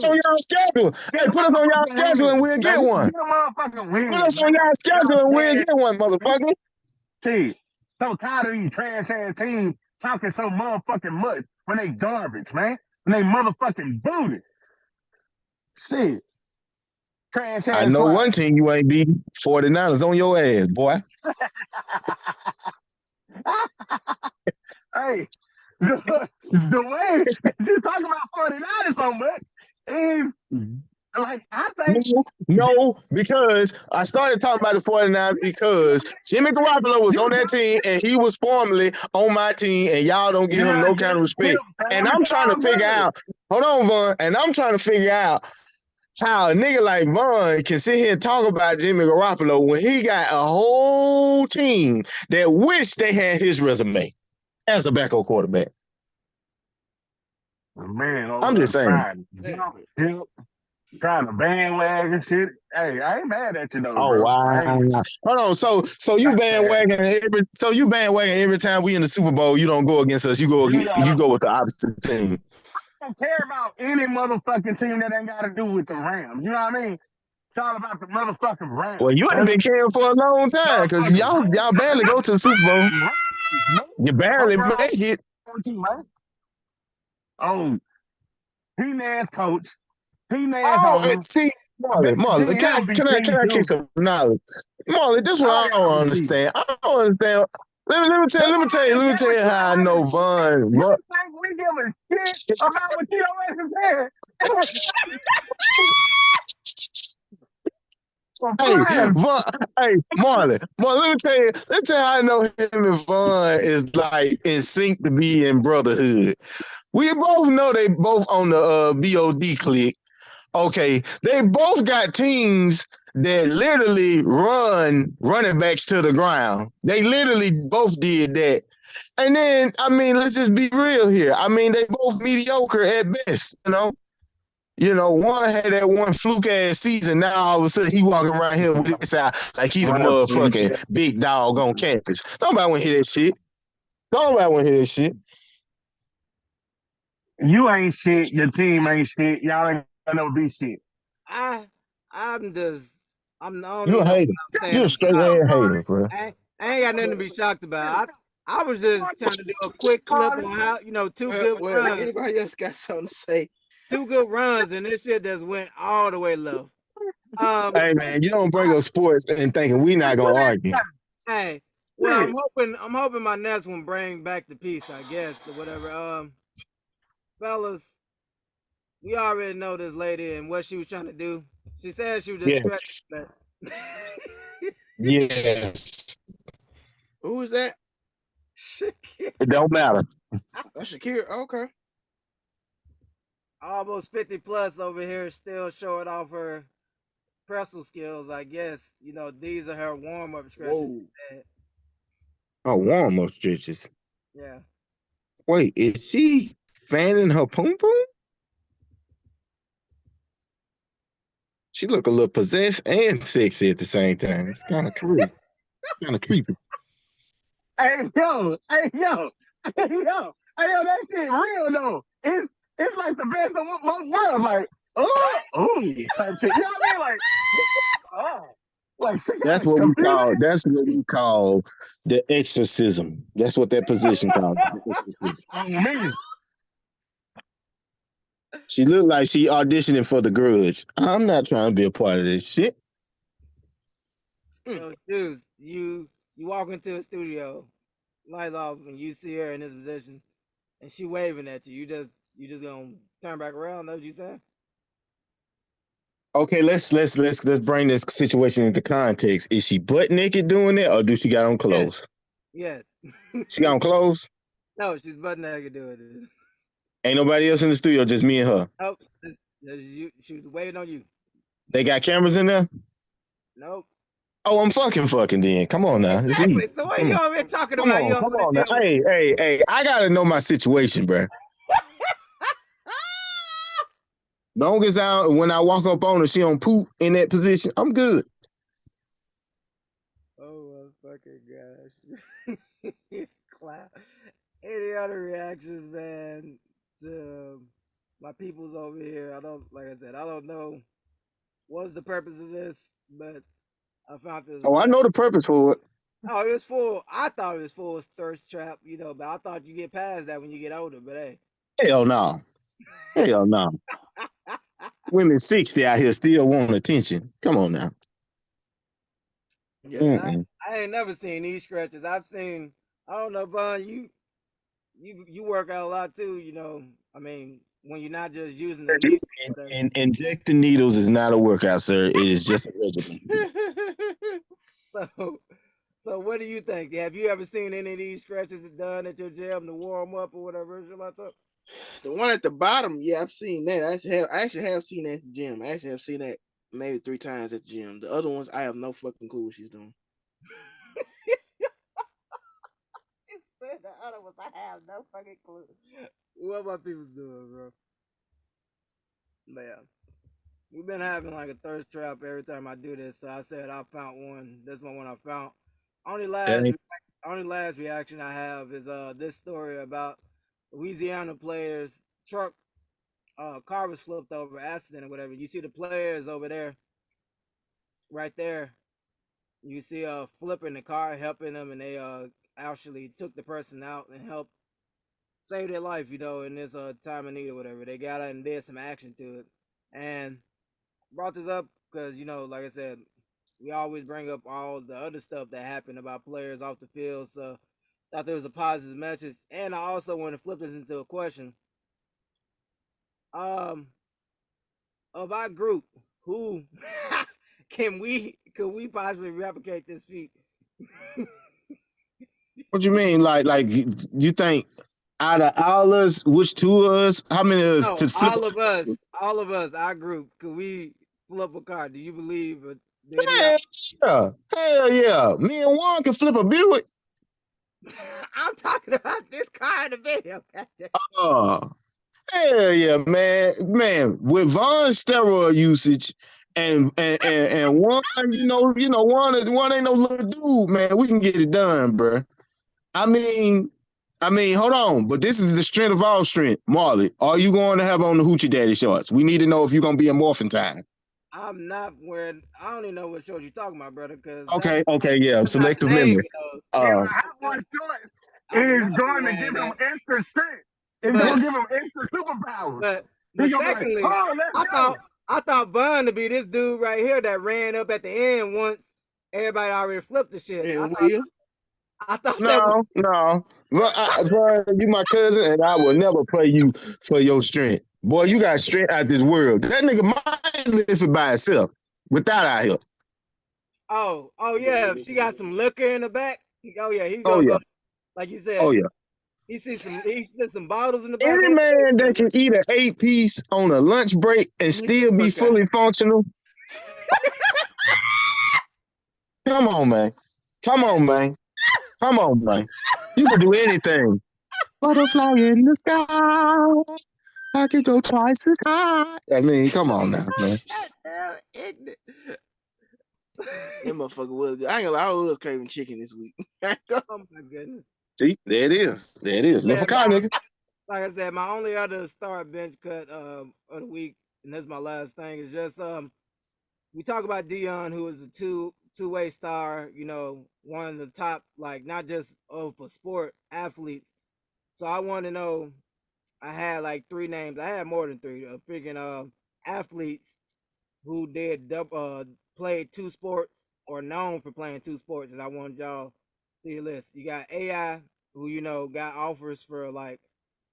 on y'all schedule. Hey, put us on y'all schedule and we'll get one. Get a motherfucking win. Put us on y'all schedule and we'll get one, motherfucker. See, so tired of these trash ass teams talking so motherfucking much when they garbage, man. When they motherfucking booty. Shit. Trash ass. I know one team you ain't beating. 49ers on your ass, boy. Hey, the way you talking about 49ers so much is like I think No, because I started talking about the 49ers because Jimmy Garoppolo was on that team and he was formerly on my team and y'all don't give him no kind of respect. And I'm trying to figure out, hold on, Vaughn, and I'm trying to figure out how a nigga like Vaughn can sit here and talk about Jimmy Garoppolo when he got a whole team that wish they had his resume as a backup quarterback. Man, I'm over just there saying. trying to bandwagon shit. Hey, I ain't mad at you though, Oh bro. wow! Hold on, so you bandwagon every time we in the Super Bowl. You don't go against us. You go with the opposite team. I don't care about any motherfucking team that ain't got to do with the Rams. You know what I mean? It's all about the motherfucking Rams. Well, you ain't been caring for a long time because y'all barely go to the Super Bowl. You barely make it. Oh, he ass coach. He ass Oh, owner. see, Marley, can I kick some knowledge? Marley, this is what I don't understand. I don't understand. Let me tell you how I know Von. You think we give a shit about what you always said? Hey, Von, hey, Marley, let me tell you how I know him and Von is like in sync to be in brotherhood. We both know they both on the BOD clique. Okay, they both got teams that literally running backs to the ground. They literally both did that. And then, I mean, let's just be real here. I mean, they both mediocre at best, you know? You know, one had that one fluke ass season. Now all of a sudden he walking around here with this out like he the motherfucking big dog on campus. Nobody want to hear that shit. Nobody want to hear that shit. You ain't shit. Your team ain't shit. Y'all ain't gonna never be shit. I'm You a hater. You a straight ass hater, bro. I ain't got nothing to be shocked about. I was just trying to do a quick clip on how, two good runs. Anybody else got something to say? 2 good runs, and this shit just went all the way left. Hey man, you don't bring up sports and thinking we not gonna argue. Hey, well, I'm hoping my next one bring back the peace, I guess, or whatever. Fellas, we already know this lady and what she was trying to do. She said she was just scratching. Yes. Who is that? Shakira. It don't matter. That's Shakira. Okay. Almost 50 plus over here, still showing off her pretzel skills. I guess these are her warm up stretches. Oh, warm up stretches. Yeah. Wait, is she fanning her poom poom? She look a little possessed and sexy at the same time. It's kind of creepy. Hey yo, that shit real though. It's like the best of both worlds. Like, type shit. You know what I mean? Like, That's what we call the exorcism. That's what that position called. Me. She looked like she auditioning for The Grudge. I'm not trying to be a part of this shit. So, Juice, you walk into a studio, lights off, and you see her in this position, and she waving at you. You just gonna turn back around? That's what you saying? Okay, let's bring this situation into context. Is she butt naked doing it, or do she got on clothes? Yes. She got on clothes? No, she's butt naked doing it. Ain't nobody else in the studio, just me and her. Nope. She was waiting on you. They got cameras in there? Nope. Oh, I'm fucking then. Come on now. Exactly. So what are you over here talking about? Come on now. Hey, I gotta know my situation, bro. Long as when I walk up on her, she don't poop in that position, I'm good. Oh my fucking gosh. Clap. Any other reactions, man, to my peoples over here? I don't know what's the purpose of this, but I found this. Oh, I know the purpose for it. Oh, it was full. I thought it was full of thirst trap, but I thought you get past that when you get older. But hey, hell no. Hell no. Women 60 out here still want attention. Come on now. Yeah, I ain't never seen these scratches. I've seen. I don't know, Bun. You work out a lot too. I mean, when you're not just using the needle. And injecting needles is not a workout, sir. It is just a regimen. So what do you think? Have you ever seen any of these scratches done at your gym to warm up or whatever like that? The one at the bottom, yeah, I've seen that. I actually have seen that at the gym. I actually have seen that maybe 3 times at the gym. The other ones, I have no fucking clue what she's doing. The other ones, I have no fucking clue. What my people's doing, bro? But yeah, we've been having like a thirst trap every time I do this. So I said I found one. That's my one I found. Only last reaction I have is this story about Louisiana players truck car was flipped over, accident or whatever. You see the players over there, right there. You see flipping the car, helping them, and they actually took the person out and helped save their life, you know, in this time of need or whatever. They got out and did some action to it, and brought this up because, you know, like I said, we always bring up all the other stuff that happened about players off the field. So thought there was a positive message, and I also want to flip this into a question. Um, of our group, who could we possibly replicate this feat? What you mean? Like you think out of all us, which two of us, how many of us No, to flip? all of us, our group, could we flip a car? Do you believe any Hell yeah. Hell yeah. Me and Juan can flip a Buick. I'm talking about this car in the video. Oh, hell yeah, man. Man, with Von's steroid usage and Juan, Juan ain't no little dude, man. We can get it done, bro. I mean, hold on, but this is the strength of all strength. Marley, are you going to have on the Hoochie Daddy shorts? We need to know if you're going to be in morphin' time. I'm not wearing. I don't even know what shorts you're talking about, brother. Because Okay, yeah, that's not the selective name. memory. If I have one choice, it I'm is not going to wearing give him that. extra strength. It's But going to give him extra superpowers. but He's going to be like, secondly, oh, let's go. I thought Bun to be this dude right here that ran up at the end once everybody already flipped the shit. And Will, I thought that was No. Bro, you my cousin, and I will never pray you for your strength. Boy, you got strength out this world. That nigga might live it by itself without our help. oh yeah. If she got some liquor in the back, oh yeah, he's Oh gonna yeah. go like you said. Oh yeah. He spent some bottles in the back Any of man that can eat an 8-piece on a lunch break and still be fully functional. Come on, man. You can do anything. Butterfly in the sky. I could go twice as high. I mean, come on now, man. that motherfucker was. I ain't gonna lie, I was craving chicken this week. Oh my goodness. See, there it is. Live for car, nigga. Like I said, my only other start bench cut of the week, and that's my last thing, is just we talk about Dion, who is a two-way star, you know, one of the top, like, not just for sport athletes. So I want to know, I had like 3 names. I had more than 3 freaking athletes who played 2 sports or known for playing 2 sports, and I want y'all to your list. You got AI, who, you know, got offers for like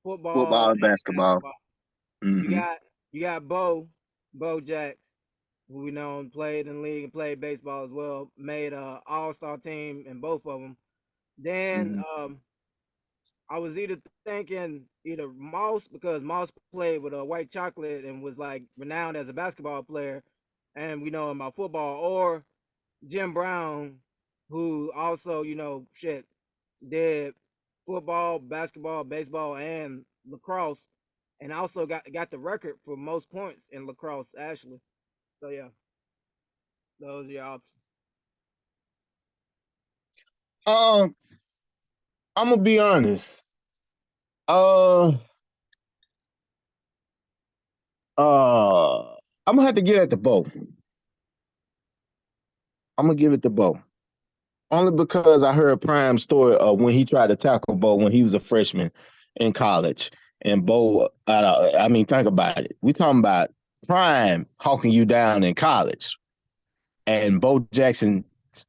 football and basketball. Mm-hmm. You got Bo Jacks, who we know played in the league and played baseball as well. Made a all-star team in both of them. Then I was thinking either Moss, because Moss played with a white chocolate and was like renowned as a basketball player, and we know him about football, or Jim Brown, who also, you know, did football, basketball, baseball, and lacrosse, and also got the record for most points in lacrosse, actually. So yeah, those are your options. I'm gonna be honest. I'm gonna have to get at the Bo. I'm gonna give it to Bo. Only because I heard Prime's story of when he tried to tackle Bo when he was a freshman in college. And Bo, I mean, think about it. We talking about Prime hawking you down in college. And Bo Jackson,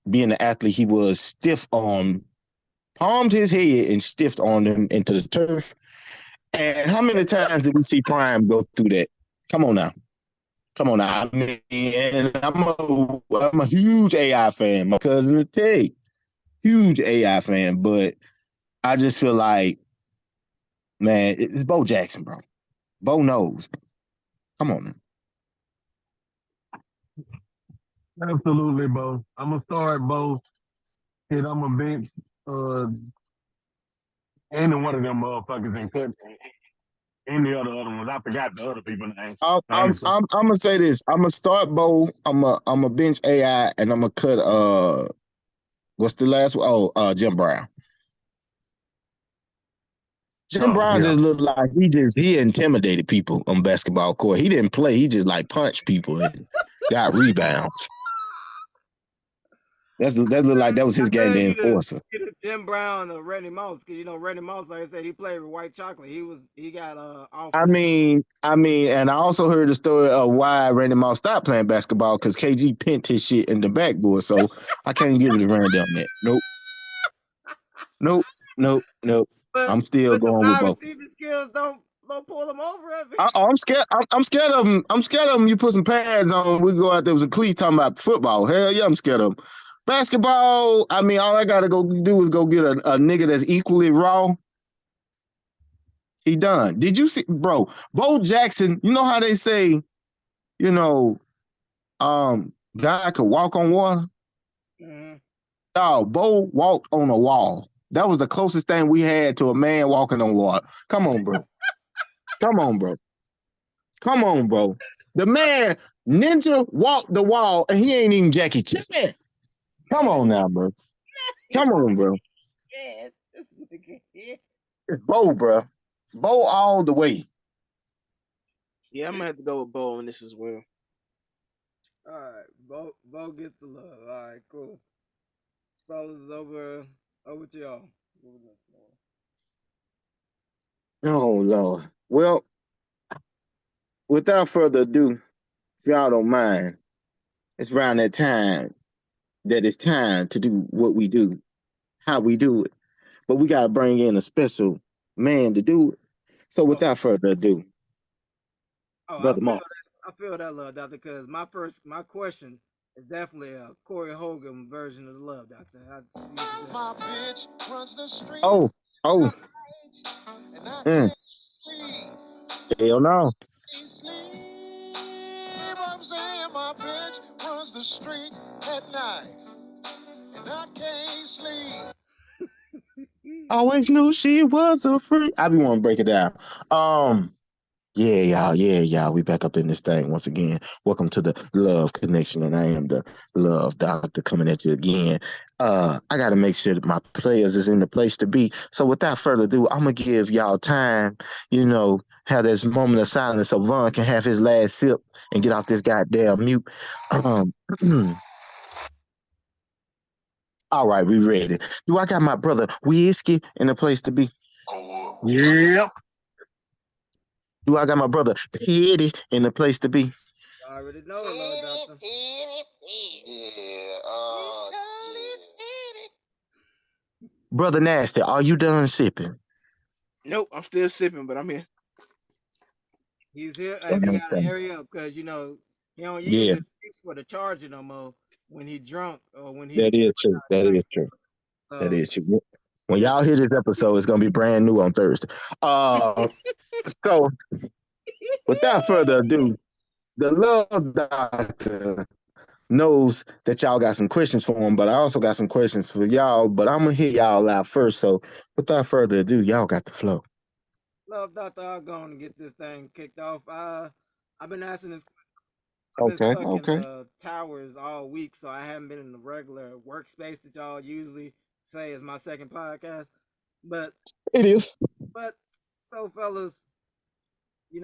being the athlete he was, stiff-armed, palmed his head and stiff-armed him into the turf. And how many times did we see Prime go through that? Come on now. I mean, and I'm a huge AI fan. My cousin will tell you, huge AI fan. But I just feel like Man, it's Bo Jackson, bro. Bo knows. Come on, man. Absolutely, Bo. I'm gonna start Bo. And I'm gonna bench any one of them motherfuckers and cut any other ones. I forgot the other people's names. Honestly. I'm gonna say this. I'm gonna start Bo. I'm a bench AI, and I'm gonna cut what's the last one? Oh, Jim Brown. Jim Oh Brown yeah. just looked like he intimidated people on basketball court. He didn't play. He just like punched people and got rebounds. That looked like that was his game, the enforcer. Either Jim Brown or Randy Moss, because Randy Moss, like I said, he played with White Chocolate. He got I offers. mean, and I also heard the story of why Randy Moss stopped playing basketball because KG pinned his shit in the backboard. So I can't give it to Randy on that. Nope, nope, nope, nope. I'm still But the going with wide Bo. receiving skills don't pull him over. I'm scared. I'm scared of him. I'm scared of him. You put some pads on. We go out there with a cleat talking about football. Hell yeah, I'm scared of him. Basketball. I mean, all I gotta go do is go get a nigga that's equally raw. He done. Did you see, bro? Bo Jackson. You know how they say, you know, guy could walk on water. Mm-hmm. Oh, Bo walked on a wall. That was the closest thing we had to a man walking on water. Come on, bro. Come on, bro. Come on, bro. The man ninja walked the wall and he ain't even Jackie Chan. Come on now, bro. Come on, bro. Yeah, this nigga here. It's Bo, bro. Bo all the way. Yeah, I'm gonna have to go with Bo on this as well. All right, Bo gets the love. All right, cool. Fellas, over to y'all. Oh Lord. Well, without further ado, if y'all don't mind, it's around that time that it's time to do what we do, how we do it. But we gotta bring in a special man to do it. So without further ado, Brother Mark. I feel that love, Doctor, because my question is definitely a Corey Hogan version of the love, Doctor. My bitch runs the street. Oh, And I mm, can't sleep. hell no. I'm saying my bitch runs the street at night. And I can't sleep. Always knew she was a freak. I be want to break it down. Yeah, y'all. We back up in this thing once again. Welcome to the Love Connection, and I am the Love Doctor coming at you again. I gotta make sure that my players is in the place to be. So without further ado, I'm gonna give y'all time, have this moment of silence so Vaughn can have his last sip and get off this goddamn mute. Um all right, we ready. Do I got my brother Whiskey in the place to be? Yep. Do I got my brother Petty in the place to be? I already know it, Lord Doctor. Brother Nasty, are you done sipping? Nope, I'm still sipping, but I'm here. He's here. Hey, we gotta hurry up because he don't use the excuse for the charger no more when he drunk or when he. That is true. So, That is true. When y'all hear this episode, it's gonna be brand new on Thursday. So without further ado, the Love Doctor knows that y'all got some questions for him, but I also got some questions for y'all. But I'm gonna hit y'all out first. So without further ado, y'all got the flow. Love Doctor, I'll go on and get this thing kicked off. I've been asking this. I've been Okay, stuck in okay. the towers all week, so I haven't been in the regular workspace that y'all usually say is my second podcast. But It is. But so, fellas,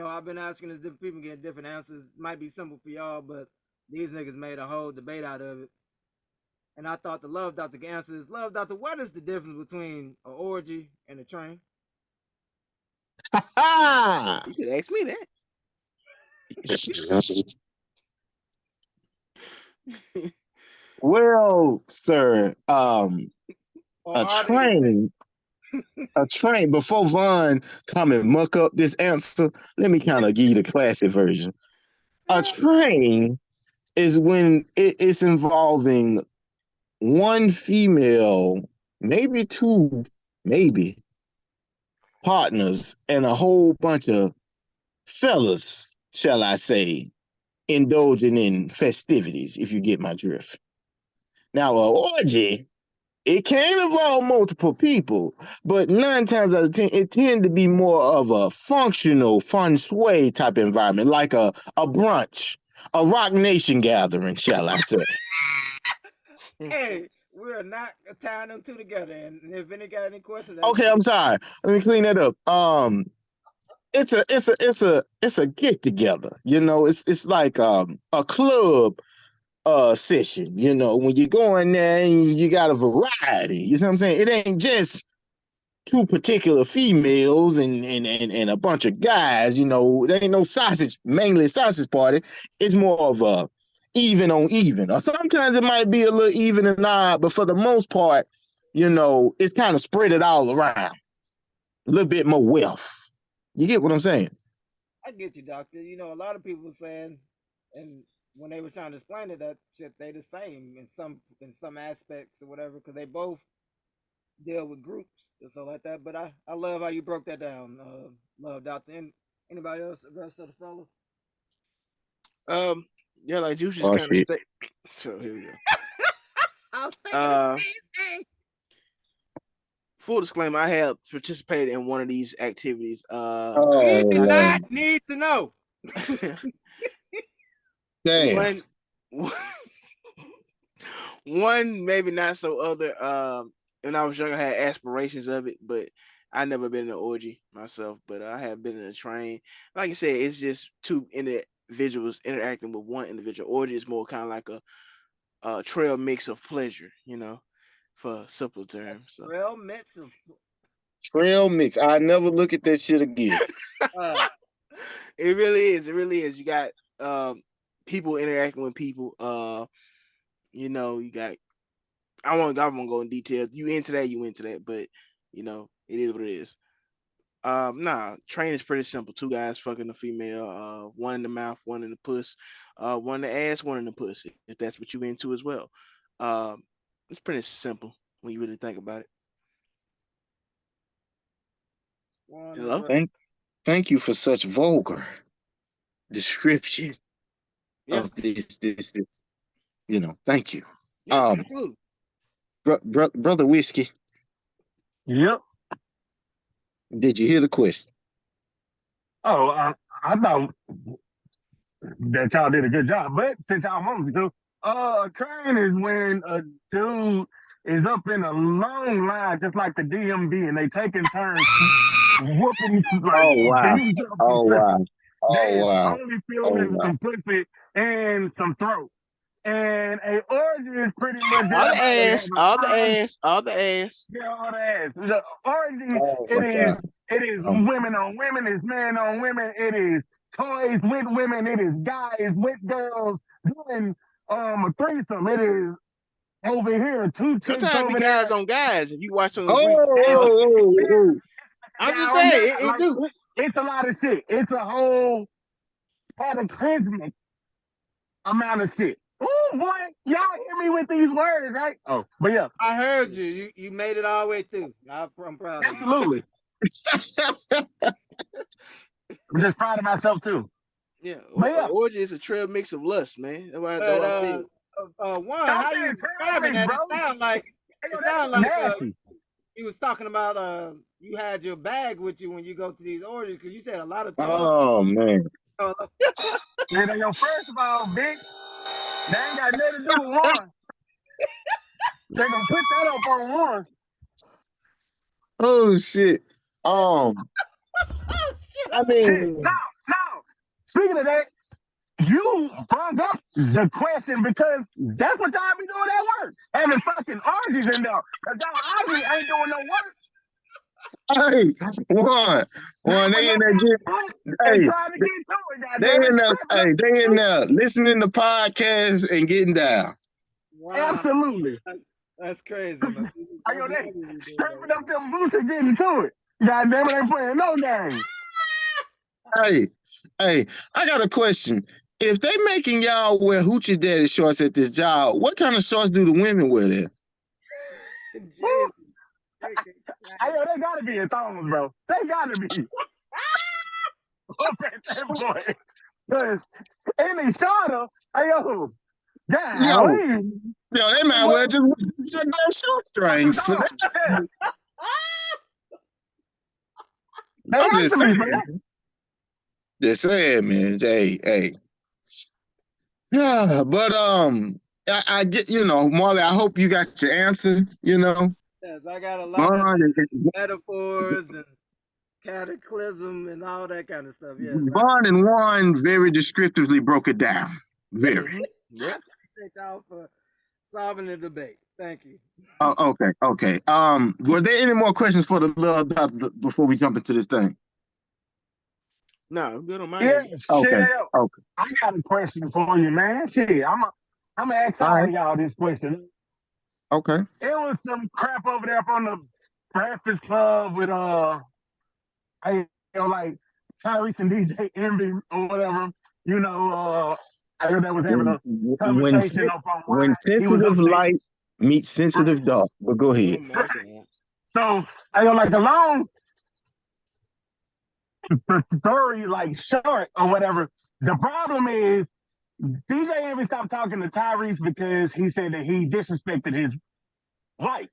I've been asking this different people, getting different answers. Might be simple for y'all, but these niggas made a whole debate out of it. And I thought the Love Doctor answer is, Love Doctor, what is the difference between an orgy and a train? You could ask me that. Well, sir, a train. Before Vaughn come and muck up this answer, let me kind of give you the classic version. A train is when it's involving one female, maybe two, maybe, partners and a whole bunch of fellas, shall I say, indulging in festivities, if you get my drift. Now, an orgy, it can involve multiple people, but 9 times out of 10, it tend to be more of a functional, feng shui type environment, like a brunch, a Rock Nation gathering, shall I say. Hey, we're not tying them two together. And if any got any questions, Okay, I'm sorry. Let me clean that up. It's a get together. You know, it's like a club session. You know, when you go in there and you got a variety. You know what I'm saying? It ain't just two particular females and a bunch of guys. You know, there ain't no mainly sausage party. It's more of a even on even. Or sometimes it might be a little even and odd, but for the most part, you know, it's kind of spread it all around. A little bit more wealth. You get what I'm saying? I get you, doctor. You know, a lot of people saying, and when they were trying to explain it, that shit they the same in some aspects or whatever, because they both deal with groups and stuff like that. But I love how you broke that down. Love, doctor. And anybody else, the rest of the fellas? Yeah, like you just Oh kind of shit. stay. So here we go. I was thinking the same thing. Full disclaimer: I have participated in one of these activities. We Oh did man. not need to know. Damn. one maybe not so other. When I was younger, I had aspirations of it, but I never been in an orgy myself. But I have been in a train. Like I said, it's just two individuals interacting with one individual. Orgy is more kind of like a trail mix of pleasure, you know, for simple terms. So. Real mix of Trail mix. I never look at that shit again. It really is. It really is. You got people interacting with people. You know, you got. I won't go in detail. You into that, but you know, it is what it is. Nah, train is pretty simple. Two guys fucking a female, one in the mouth, one in the puss, one in the ass, one in the pussy, if that's what you into as well. It's pretty simple when you really think about it. Hello? Thank you for such vulgar description Yeah. of this. You know, thank you. Yeah, absolutely. Brother Whiskey, Yep. did you hear the question? Oh, I thought that y'all did a good job, but since y'all want to, a train is when a dude is up in a long line, just like the DMV, and they taking turns whooping like Oh wow. beating up some Oh wow. pussy. Oh There's wow. only Oh feeling wow. some pussy and some throat. And a orgy is pretty much All the everybody ass, has a all the time. ass, all the ass. Yeah, all the ass. The orgy, Oh my God. it is women on women, it's men on women, it is toys with women, it is guys with girls doing a threesome. It is over here, two chicks Sometimes it be over guys there. on guys. If you watch on the Greek, Oh. I'm just Guy on saying guy. it Like do. it's a lot of shit. It's a whole cataclysmic amount of shit. Oh boy, y'all hear me with these words, right? Oh, but yeah. I heard you. You made it all the way through. I'm proud of you. Absolutely. I'm just proud of myself too. Yeah, But yeah. orgy is a trail mix of lust, man. That's why But I said. one, Stop how you saying describing trail that? mix, It bro. sound like Nasty. you was talking about you had your bag with you when you go to these orgies because you said a lot of toys. Oh man. And yo, first of all, bitch, they ain't got nothing to do with one. They gonna put that up on one. Oh shit. I Shit. mean, Now, speaking of that, you brought up the question because that's what y'all be doing at work. Having fucking orgies in there. Cause y'all obviously ain't doing no work. hey, one, they in there And hey, trying to get to it, they goddamn in it. there, they in there listening to podcasts and getting down. Wow, Absolutely. that's crazy, man. I go, they strapping up them boots and getting to it. Goddamn it, ain't playing no games. Hey, I got a question. If they making y'all wear hoochie daddy shorts at this job, what kind of shorts do the women wear there? They gotta be in thongs, bro. They gotta be up at that point. Because any shorter, Yo, golly, they might well just wear goddamn shoestrings for that. Yeah. They I'm have just to be, saying. man. Just saying, man. Hey. Yeah, but I get, Marley, I hope you got your answer, Yes, I got a lot of Bond, metaphors and cataclysm and all that kind of stuff. Yes, Bond and Warren very descriptively broke it down. Very. Mhm. I Yep. appreciate y'all for solving the debate. Thank you. Oh, okay. Were there any more questions for the little doctor before we jump into this thing? No, I'm good on my Yeah, end. Okay. shit. Okay. I got a question for you, man. Shit, I'm gonna ask All all right. of y'all this question. Okay. It was some crap over there on the Breakfast Club with like Tyrese and DJ Envy or whatever. I know that was having a When conversation up on why when he was sensitive upset. light meets sensitive dark. But go Oh ahead. my God. So like along the story like short or whatever. The problem is DJ Envy stopped talking to Tyrese because he said that he disrespected his wife.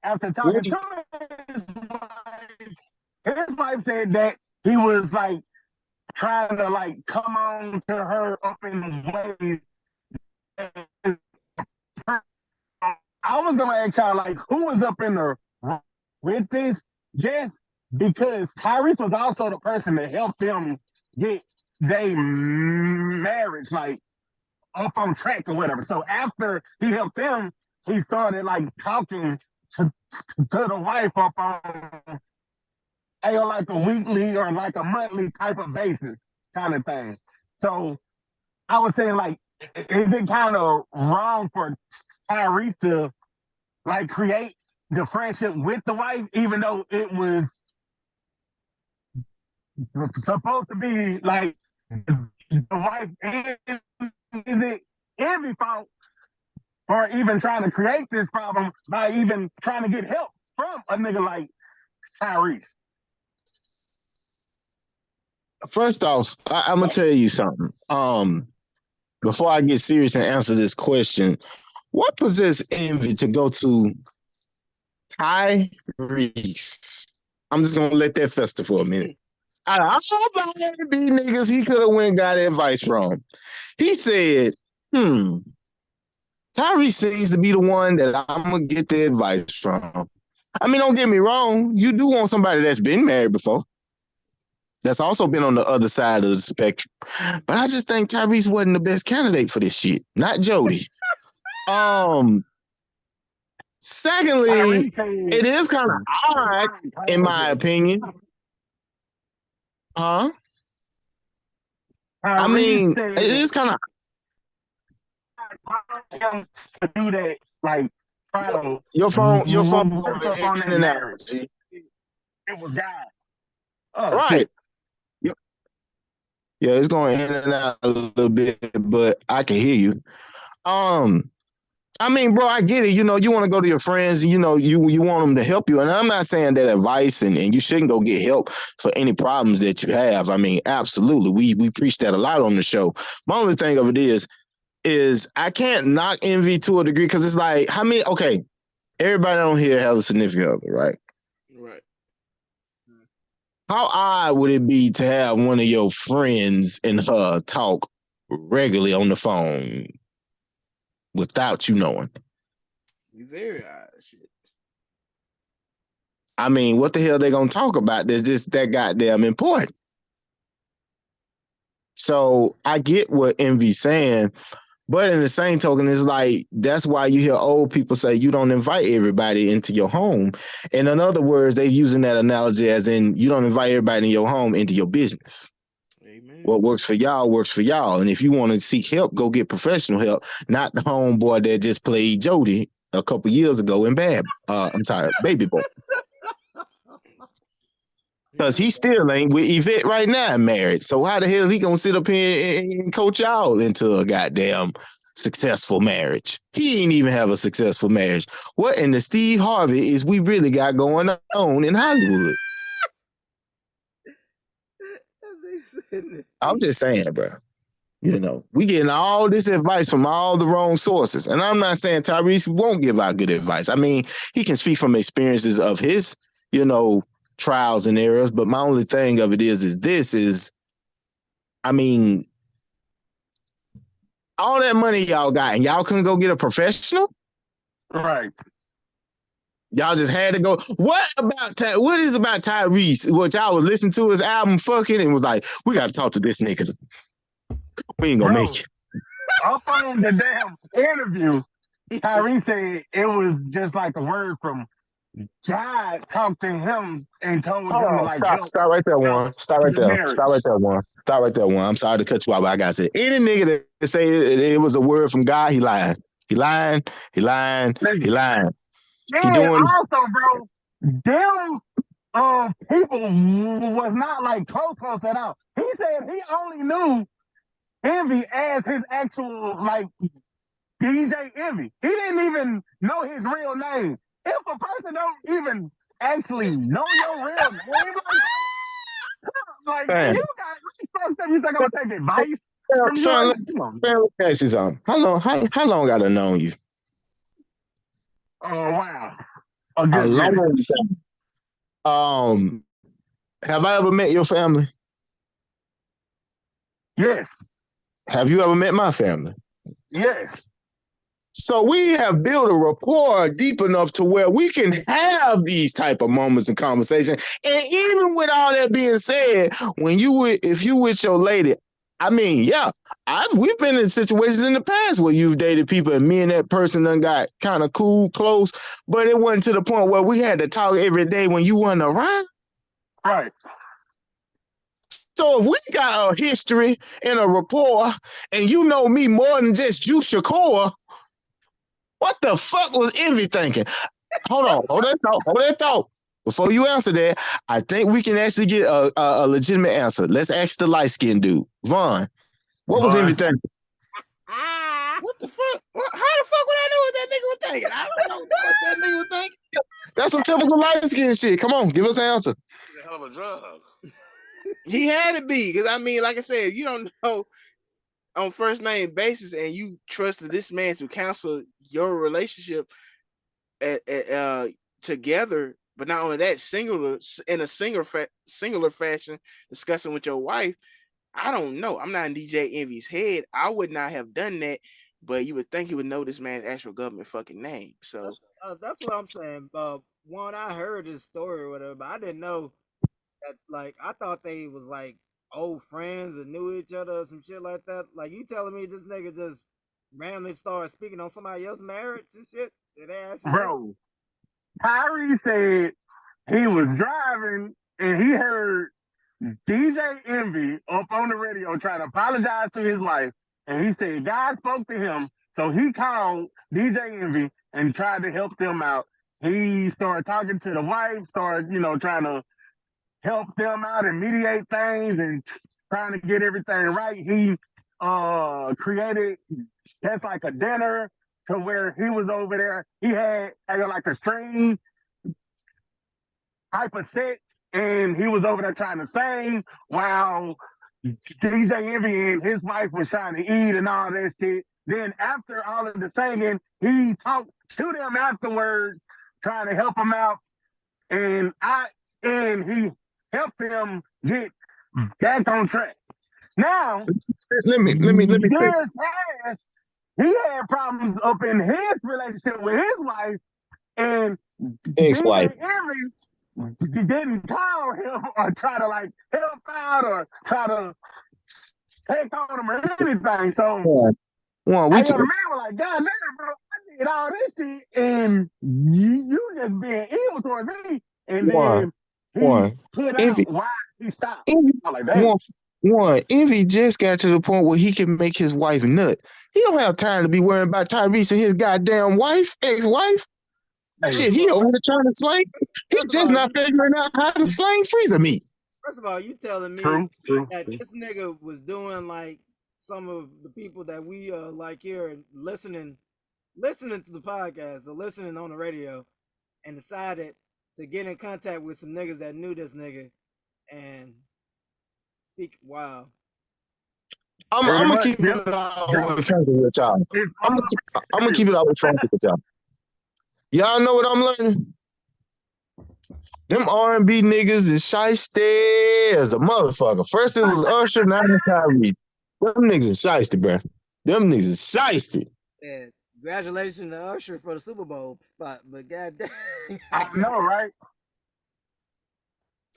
After talking to his wife said that he was like trying to like come on to her up in ways. I was gonna ask y'all like who was up in the with this just because Tyrese was also the person that helped them get their marriage like up on track or whatever. So after he helped them, he started like talking to the wife up on like a weekly or like a monthly type of basis kind of thing. So I was saying like, is it kind of wrong for Tyrese to like create the friendship with the wife, even though it was supposed to be like the wife? Is it Envy fault for even trying to create this problem by even trying to get help from a nigga like Tyrese? First off, I'm gonna tell you something. Before I get serious and answer this question, what possessed Envy to go to Tyrese? I'm just gonna let that fester for a minute. Out of all the B niggas he could have went and got advice from, he said, Tyrese seems to be the one that I'm gonna get the advice from. I mean, don't get me wrong, you do want somebody that's been married before. That's also been on the other side of the spectrum. But I just think Tyrese wasn't the best candidate for this shit. Not Jody. Secondly, it is kind of odd, in my opinion. Huh? I mean, it is kind of him to do that, like try to your phone work up on that in and out. marriage. It was God. Oh, Right. shit. Yeah, it's going in and out a little bit, but I can hear you. I mean, bro, I get it. You want to go to your friends, you want them to help you. And I'm not saying that advice and you shouldn't go get help for any problems that you have. I mean, absolutely. We preach that a lot on the show. My only thing of it is I can't knock envy to a degree because it's like, everybody on here has a significant other, right? Right. How odd would it be to have one of your friends and her talk regularly on the phone without you knowing? Very odd shit. I mean, what the hell they gonna talk about that's just that goddamn important? So I get what Envy's saying, but in the same token, it's like that's why you hear old people say you don't invite everybody into your home. And in other words, they're using that analogy as in you don't invite everybody in your home into your business. Amen. What works for y'all works for y'all. And if you want to seek help, go get professional help, not the homeboy that just played Jody a couple years ago in Baby Boy. Because he still ain't with Yvette right now married. So how the hell he gonna sit up here and coach y'all into a goddamn successful marriage. He ain't even have a successful marriage. What in the Steve Harvey is we really got going on in Hollywood? I'm just saying, bro. You know, we getting all this advice from all the wrong sources. And I'm not saying Tyrese won't give out good advice. I mean, he can speak from experiences of his, you know, trials and errors. But my only thing of it is, I mean, all that money y'all got and y'all couldn't go get a professional? Right. Y'all just had to go. What is about Tyrese? What y'all was listening to his album fucking and was like, we got to talk to this nigga. We ain't gonna make it. Up on the damn interview, Tyrese said it was just like a word from God talked to him and told him to like stop right there, one. Stop right there, one. I'm sorry to cut you off, but I gotta say, any nigga that say it was a word from God, he lying. He lying. He doing. And also, bro, them people was not like close at all. He said he only knew Envy as his actual like DJ Envy. He didn't even know his real name. If a person don't even actually know your real name, like man, you got fucked up. You think I'm gonna take advice from you? Let me ask you something. How long I done known you? Oh wow, a good long time. Have I ever met your family? Yes. Have you ever met my family? Yes. So we have built a rapport deep enough to where we can have these type of moments and conversation. And even with all that being said, if you with your lady, I mean, yeah, we've been in situations in the past where you've dated people and me and that person done got kind of cool, close, but it wasn't to the point where we had to talk every day when you wasn't around. Right. So if we got a history and a rapport and you know me more than just Juice Shakur, what the fuck was Envy thinking? Hold on, hold that thought. Before you answer that, I think we can actually get a legitimate answer. Let's ask the light-skinned dude. Vaughn, what was Envy thinking? What the fuck? How the fuck would I know what that nigga was thinking? I don't know what that nigga was thinking. That's some typical light-skinned shit. Come on, give us an answer. He's a hell of a drug. He had to be, because I mean, like I said, you don't know on first name basis and you trusted this man to counsel your relationship together, but not only that, singular fashion, discussing with your wife. I don't know. I'm not in DJ Envy's head. I would not have done that, but you would think he would know this man's actual government fucking name. So that's what I'm saying. One, I heard his story or whatever, but I didn't know that. Like, I thought they was like old friends and knew each other or some shit like that. Like, you telling me this nigga just randomly started speaking on somebody else's marriage and shit? Did they ask you? Bro, Tyree said he was driving and he heard DJ Envy up on the radio trying to apologize to his wife. And he said God spoke to him. So he called DJ Envy and tried to help them out. He started talking to the wife, started, trying to help them out and mediate things and trying to get everything right. He created just like a dinner to where he was over there. He had like a string type of set, and he was over there trying to sing while DJ Envy and his wife was trying to eat and all that shit. Then after all of the singing, he talked to them afterwards, trying to help them out, and he helped them get back on track. Now, let me years past, he had problems up in his relationship with his wife, and ex-wife didn't call him or try to like help out or try to take on him or anything. So I the man was like, God damn, bro, I did all this shit and you just being evil towards me. And then he put out why he stopped. Envy just got to the point where he can make his wife nut. He don't have time to be worrying about Tyrese and his goddamn wife, ex-wife. Shit, he over there trying to slang. He's just not figuring out how to slang freezer meat. First of all, you telling me that this nigga was doing like some of the people that we like here and listening to the podcast or listening on the radio, and decided to get in contact with some niggas that knew this nigga and speak. Wow. I'm Pretty gonna much, keep yep. it all with Frankie with y'all. It's I'm all gonna keep it all with Frankie with y'all. Y'all know what I'm learning? Them R&B niggas is shiesty as a motherfucker. First it was Usher, now it's Tyrese. Them niggas is shiesty, bro. Them niggas is shiesty. Yeah. Congratulations to Usher for the Super Bowl spot, but goddamn, I know, right?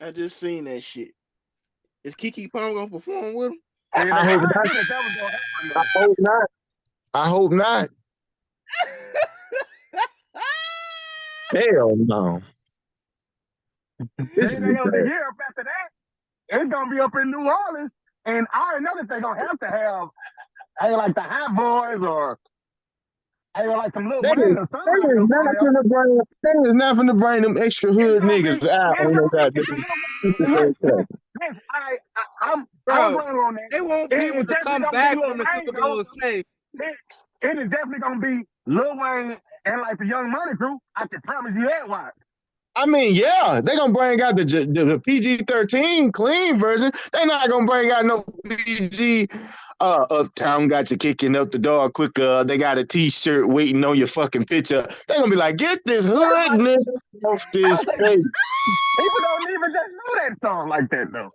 I just seen that shit. Is Kiki Palmer gonna perform with him? And I I hope heard not. that was gonna happen I though. hope not. I hope not. Hell no. This is Anything else to bad. hear up after that, it's gonna be up in New Orleans. And I already know that they're gonna have to have like the Hot Boys or like some Lil They Wayne is, or somebody up on there. they is not finna bring them extra It's hood gonna be niggas out it's on gonna no be goddamn Super yes, Bowl track. yes. I'm bro. going on that. They want people It's to definitely come gonna be back Lil from the Wayne Super though. Bowl safe. It is definitely gonna be Lil Wayne and like the Young Money crew. I can promise you that. Why? I mean, yeah, they gonna bring out the PG-13 clean version. They not gonna bring out no PG. Uptown got you kicking up the door quicker. They got a T-shirt waiting on your fucking picture. They gonna be like, get this hood nigga off this stage. People don't even just know that song like that though.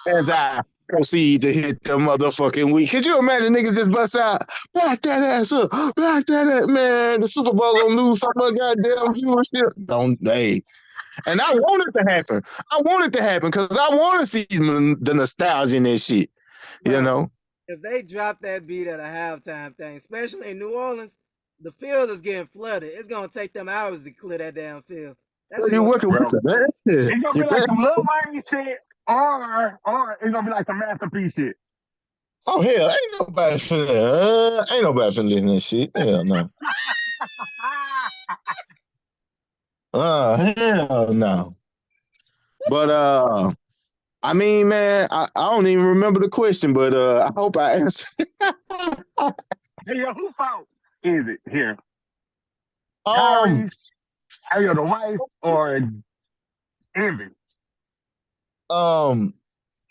As I proceed to hit the motherfucking week. Could you imagine niggas just bust out, back that ass up, back that ass, man. The Super Bowl gonna lose some of goddamn viewership. Don't they? And I want it to happen. I want it to happen because I want to see the nostalgia in this shit. Bro, You know? if they drop that beat at a halftime thing, especially in New Orleans, the field is getting flooded. It's gonna take them hours to clear that damn field. That's You gonna working with Bro, man. it's gonna You be like bet. some Lil Wayne shit, or it's gonna be like some masterpiece shit. Oh hell, ain't nobody finna listen to this shit. Hell no. Hell no. But I mean, man, I don't even remember the question, but I hope I answered. Hey, yo, who fault is it here? um, Tyrese, hey, yo, the wife, or Envy? um,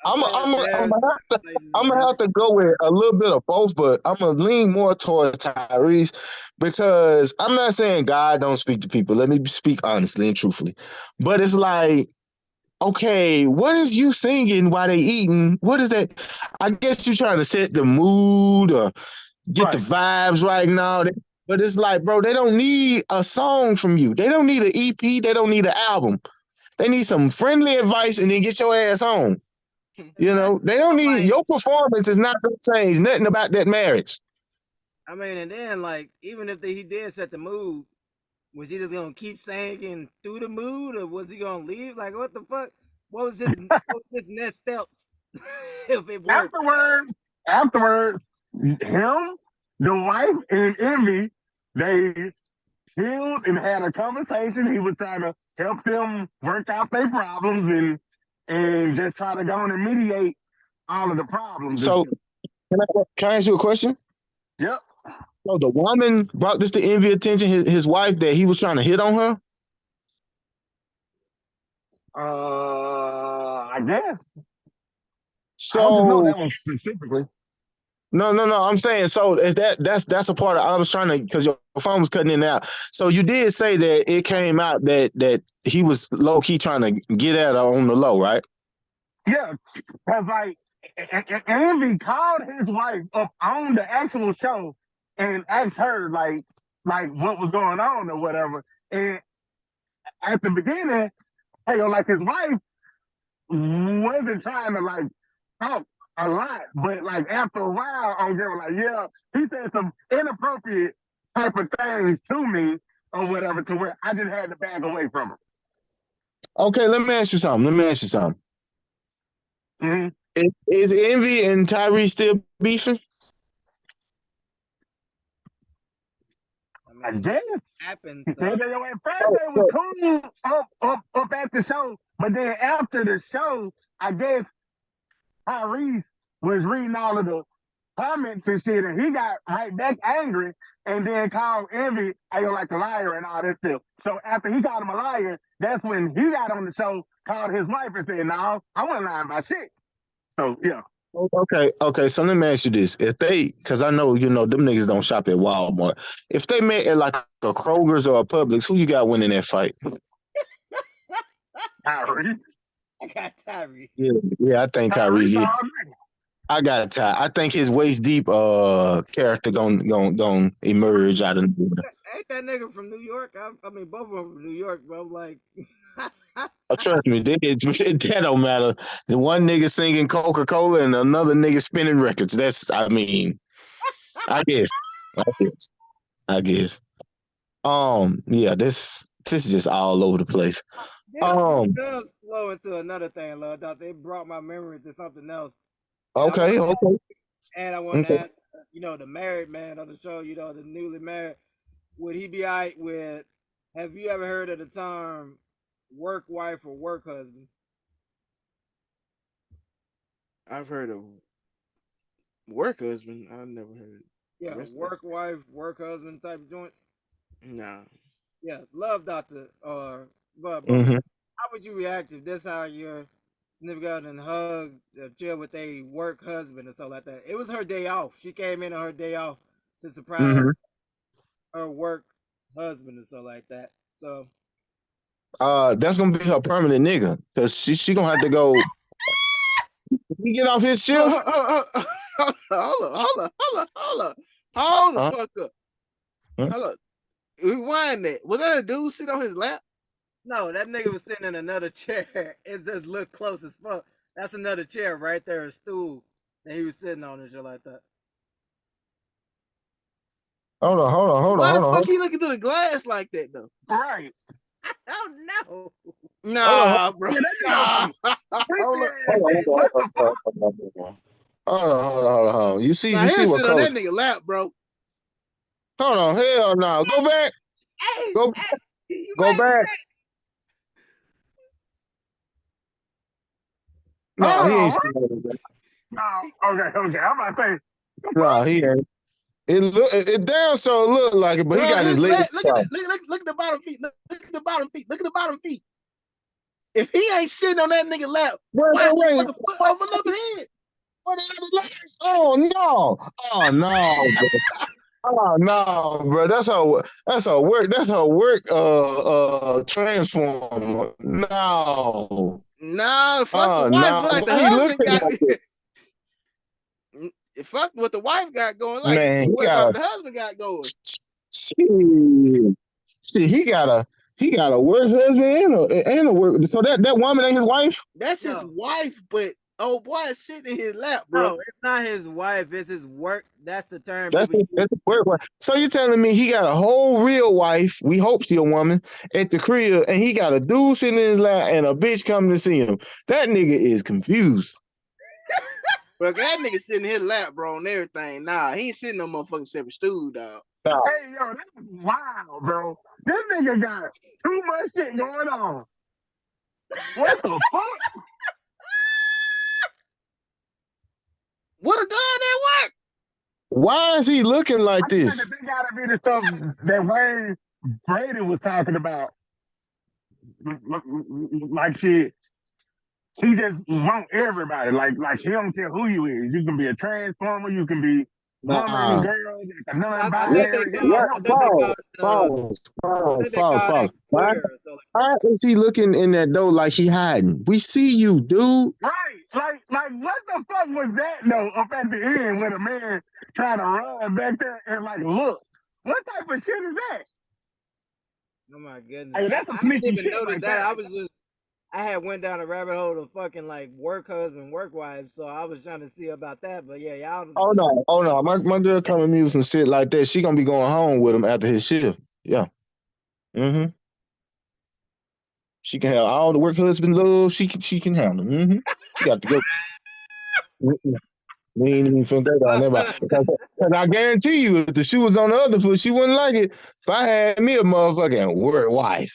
I I'm say the Bears. I'm gonna have to go with a little bit of both, but I'm gonna lean more towards Tyrese because I'm not saying God don't speak to people. Let me speak honestly and truthfully, but it's like, okay, what is you singing while they eating? What is that? I guess you're trying to set the mood or get the Right. vibes right now. But it's like, bro, they don't need a song from you. They don't need an EP. They don't need an album. They need some friendly advice and then get your ass on. You know, they don't need Like, your performance is not gonna change nothing about that marriage. I mean, and then like, even if he did set the mood, was he just gonna keep singing through the mood, or was he gonna leave? Like, what the fuck? What was his next steps if it worked? Afterwards, him, the wife, and Envy, they chilled and had a conversation. He was trying to help them work out their problems and just try to go on and mediate all of the problems. So can I ask you a question? Yep. So the woman brought this to Envy attention, his wife, that he was trying to hit on her. I guess. I don't just know So that one specifically. no. I'm saying so is that's a part of I was trying to because your phone was cutting in and out. So you did say that it came out that he was low key trying to get at her on the low, right? Yeah, because like Envy called his wife up on the actual show and asked her like what was going on or whatever. And at the beginning, hey, like his wife wasn't trying to like talk a lot, but like after a while, I'm getting like, yeah, he said some inappropriate type of things to me or whatever, to where I just had to back away from him. Okay, let me ask you something. Mm-hmm. Is Envy and Tyrese still beefing? I guess. Happened. He So. said that at first they was cool up at the show, but then after the show, I guess Tyrese was reading all of the comments and shit, and he got right back angry and then called Envy, like a liar and all that stuff. So after he called him a liar, that's when he got on the show, called his wife and said, "No, I wasn't lying about shit." So yeah. Okay. So let me ask you this: if they, because I know them niggas don't shop at Walmart. If they met at like a Kroger's or a Publix, who you got winning that fight? Tyree. I got Tyree. Yeah, I think Tyree. Yeah. I got Ty. I think his waist deep character gonna emerge out of nowhere. Ain't that nigga from New York? I mean, both of them from New York, bro. Like, Trust me, that don't matter. The one nigga singing Coca-Cola and another nigga spinning records. That's, I mean, I guess. I guess. Yeah, this is just all over the place. this does flow into another thing, love. They brought my memory to something else. Okay. And I want to ask, the married man on the show, the newly married, would he be all right with? Have you ever heard of the term work wife or work husband? I've heard of work husband. I've never heard. Yeah, work wife, work husband type of joints. Nah. Yeah, love doctor. But how would you react if this how your significant and hugged, chill with a work husband and stuff like that? It was her day off. She came in on her day off to surprise her work husband and stuff like that. So that's gonna be her permanent nigga, because she gonna have to go. He get off his shift. Hold the fuck up. Hold up. Rewind that. Was that a dude sitting on his lap? No, that nigga was sitting in another chair. It just looked close as fuck. That's another chair right there, a stool that he was sitting on and shit like that. Hold on. Why the fuck he looking through the glass like that though? Right. I don't know. Nah, bro. Nah. Hold on. You see what color? That nigga lap, bro. Hold on, hell no. Go back. Go back. No, he ain't seen that. No, okay. I'm about to say. No, he ain't. It damn so look like it, but he got his legs. Look at the bottom feet. Look at the bottom feet. Look at the bottom feet. If he ain't sitting on that nigga lap, why is he put the foot over the head? Oh no! Oh no, bro! That's her work. That's her work. Transformer. No. Nah, fuck the wife. Like the husband got. Fuck what the wife got going. Like what the husband got going. See, he got a work husband and a work. So that woman ain't his wife. That's his wife, but oh boy, is sitting in his lap, bro. No, it's not his wife. It's his work. That's the term. That's his work wife. So you telling me he got a whole real wife? We hope she a woman at the crib, and he got a dude sitting in his lap and a bitch coming to see him. That nigga is confused. But that nigga sitting in his lap, bro, and everything. Nah, he ain't sitting no motherfucking separate stool, dog. Hey, yo, that's wild, bro. This nigga got too much shit going on. What the fuck? What a gun at work? Why is he looking like this? That gotta be the stuff that Wayne Brady was talking about. Like shit. He just want everybody. Like he don't care who you is. You can be a transformer. You can be woman, girl, non-binary. Pause. Why is he looking in that door like he hiding? We see you, dude. Right. Like what the fuck was that though? Up at the end when a man trying to run back there and like look. What type of shit is that? Oh my goodness! Hey, that's a sneaky shit like that. I had went down a rabbit hole of fucking like work husband, work wife, so I was trying to see about that. But yeah, y'all. Oh no! My girl telling me some shit like that. She gonna be going home with him after his shift. Yeah. She can have all the work husband love. She can handle. She got to go. We ain't even finna that on that. Because I guarantee you, if the shoe was on the other foot, she wouldn't like it. If I had me a motherfucking work wife.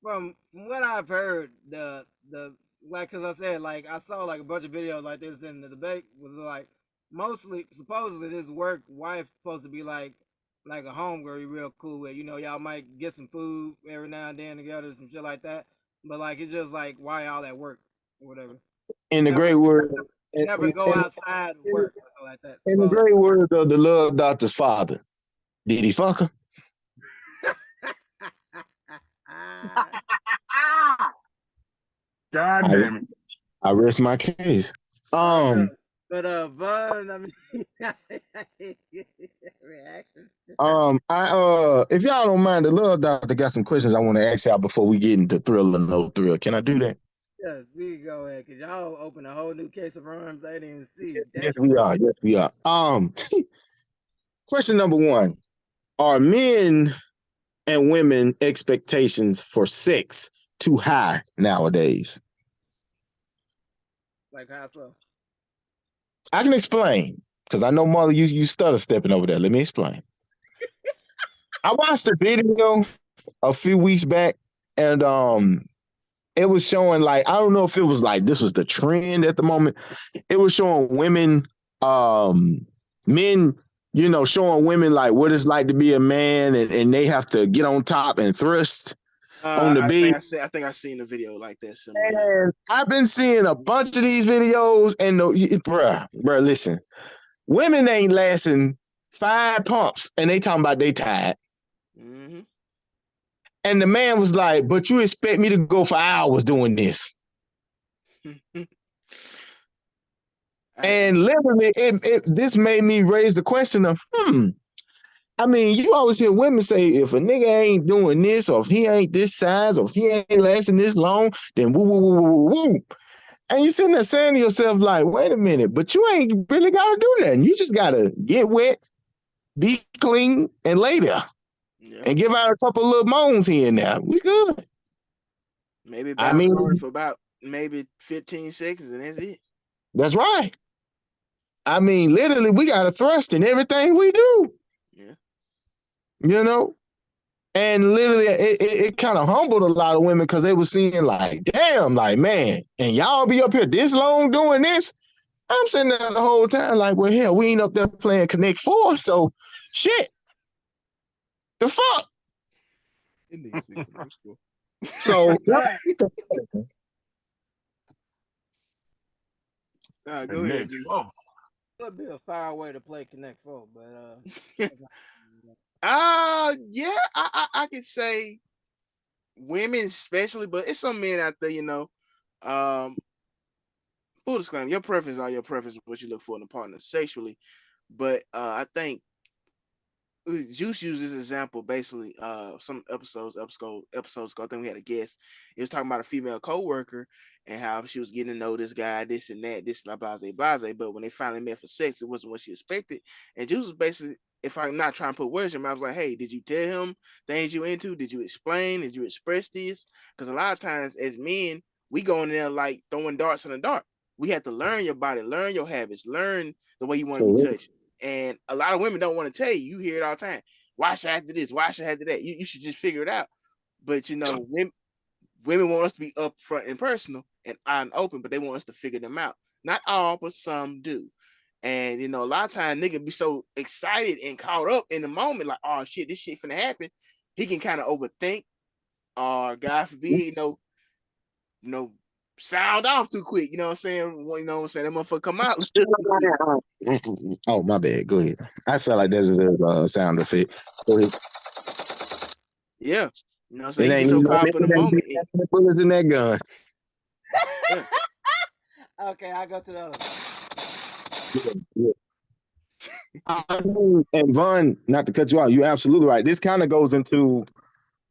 From what I've heard, the like, cause I said, like, I saw like a bunch of videos like this, and the debate was like, mostly, supposedly, this work wife supposed to be like a homegirl you real cool with. You know, y'all might get some food every now and then together, some shit like that. But like, it's just like, why y'all at work or whatever. In the Never, great word, in, never in, go in, outside of work or something like that. in the Supposedly. great words of the love doctor's father, did he fuck her? God I, damn it. I rest my case. Bun, I mean, reaction. If y'all don't mind, the love doctor got some questions I want to ask y'all before we get into thrill or no thrill. Can I do that? Yes, we can go ahead, cause y'all open a whole new case of arms I didn't even see. Yes, we are. Yes, we are. Question number one: are men and women expectations for sex too high nowadays? Like how so? I can explain because I know Marley, you stutter stepping over there. Let me explain. I watched a video a few weeks back, and it was showing like I don't know if it was like this was the trend at the moment. It was showing women, men, showing women like what it's like to be a man, and they have to get on top and thrust on the bed. I think I seen a video like that similar. Yeah. And I've been seeing a bunch of these videos, and bruh, listen, women ain't lasting 5 pumps, and they talking about they tired. Mm-hmm. And the man was like, "But you expect me to go for hours doing this?" And literally, this made me raise the question of, I mean, you always hear women say, if a nigga ain't doing this, or if he ain't this size, or if he ain't lasting this long, then woo, woo, woo, woo, woo. And you sitting there saying to yourself, like, wait a minute, but you ain't really got to do nothing. You just got to get wet, be clean, and lay there. Yeah. And give out a couple of little moans here and there. We good. Maybe hard for about maybe 15 seconds, and that's it. That's right. I mean, literally, we got a thrust in everything we do. Yeah. You know? And literally, it kind of humbled a lot of women because they were seeing like, damn, like, man, and y'all be up here this long doing this? I'm sitting there the whole time like, well, hell, we ain't up there playing Connect 4, so shit. The fuck? So, go ahead, G. Would be a fire way to play Connect 4, but yeah, I could say women especially, but it's some men out there, full disclaimer, your preference are your preference, what you look for in a partner sexually. But I think Juice used this example basically some episodes ago. I think we had a guest. He was talking about a female co-worker and how she was getting to know this guy, this and that, this blah blah blah. But when they finally met for sex, it wasn't what she expected. And Juice was basically, if I'm not trying to put words in him, I was like, hey, did you tell him things you into? Did you explain? Did you express this? Because a lot of times as men, we go in there like throwing darts in the dark. We have to learn your body, learn your habits, learn the way you want to be touched. And a lot of women don't want to tell you. You hear it all the time. Why should I have to this? Why should I have to that? You should just figure it out. But women want us to be upfront and personal and open, but they want us to figure them out. Not all, but some do. And a lot of times niggas be so excited and caught up in the moment, like, oh shit, this shit finna happen. He can kind of overthink, or God forbid, sound off too quick. You know what I'm saying? That motherfucker come out. Oh, my bad. Go ahead. I sound like there's a sound effect. Go ahead. Yeah. You know what I'm saying? He be so caught up in the moment. Bullets in that gun. Yeah. Okay, I go to the other one. And Vaughn, not to cut you out, you're absolutely right. This kind of goes into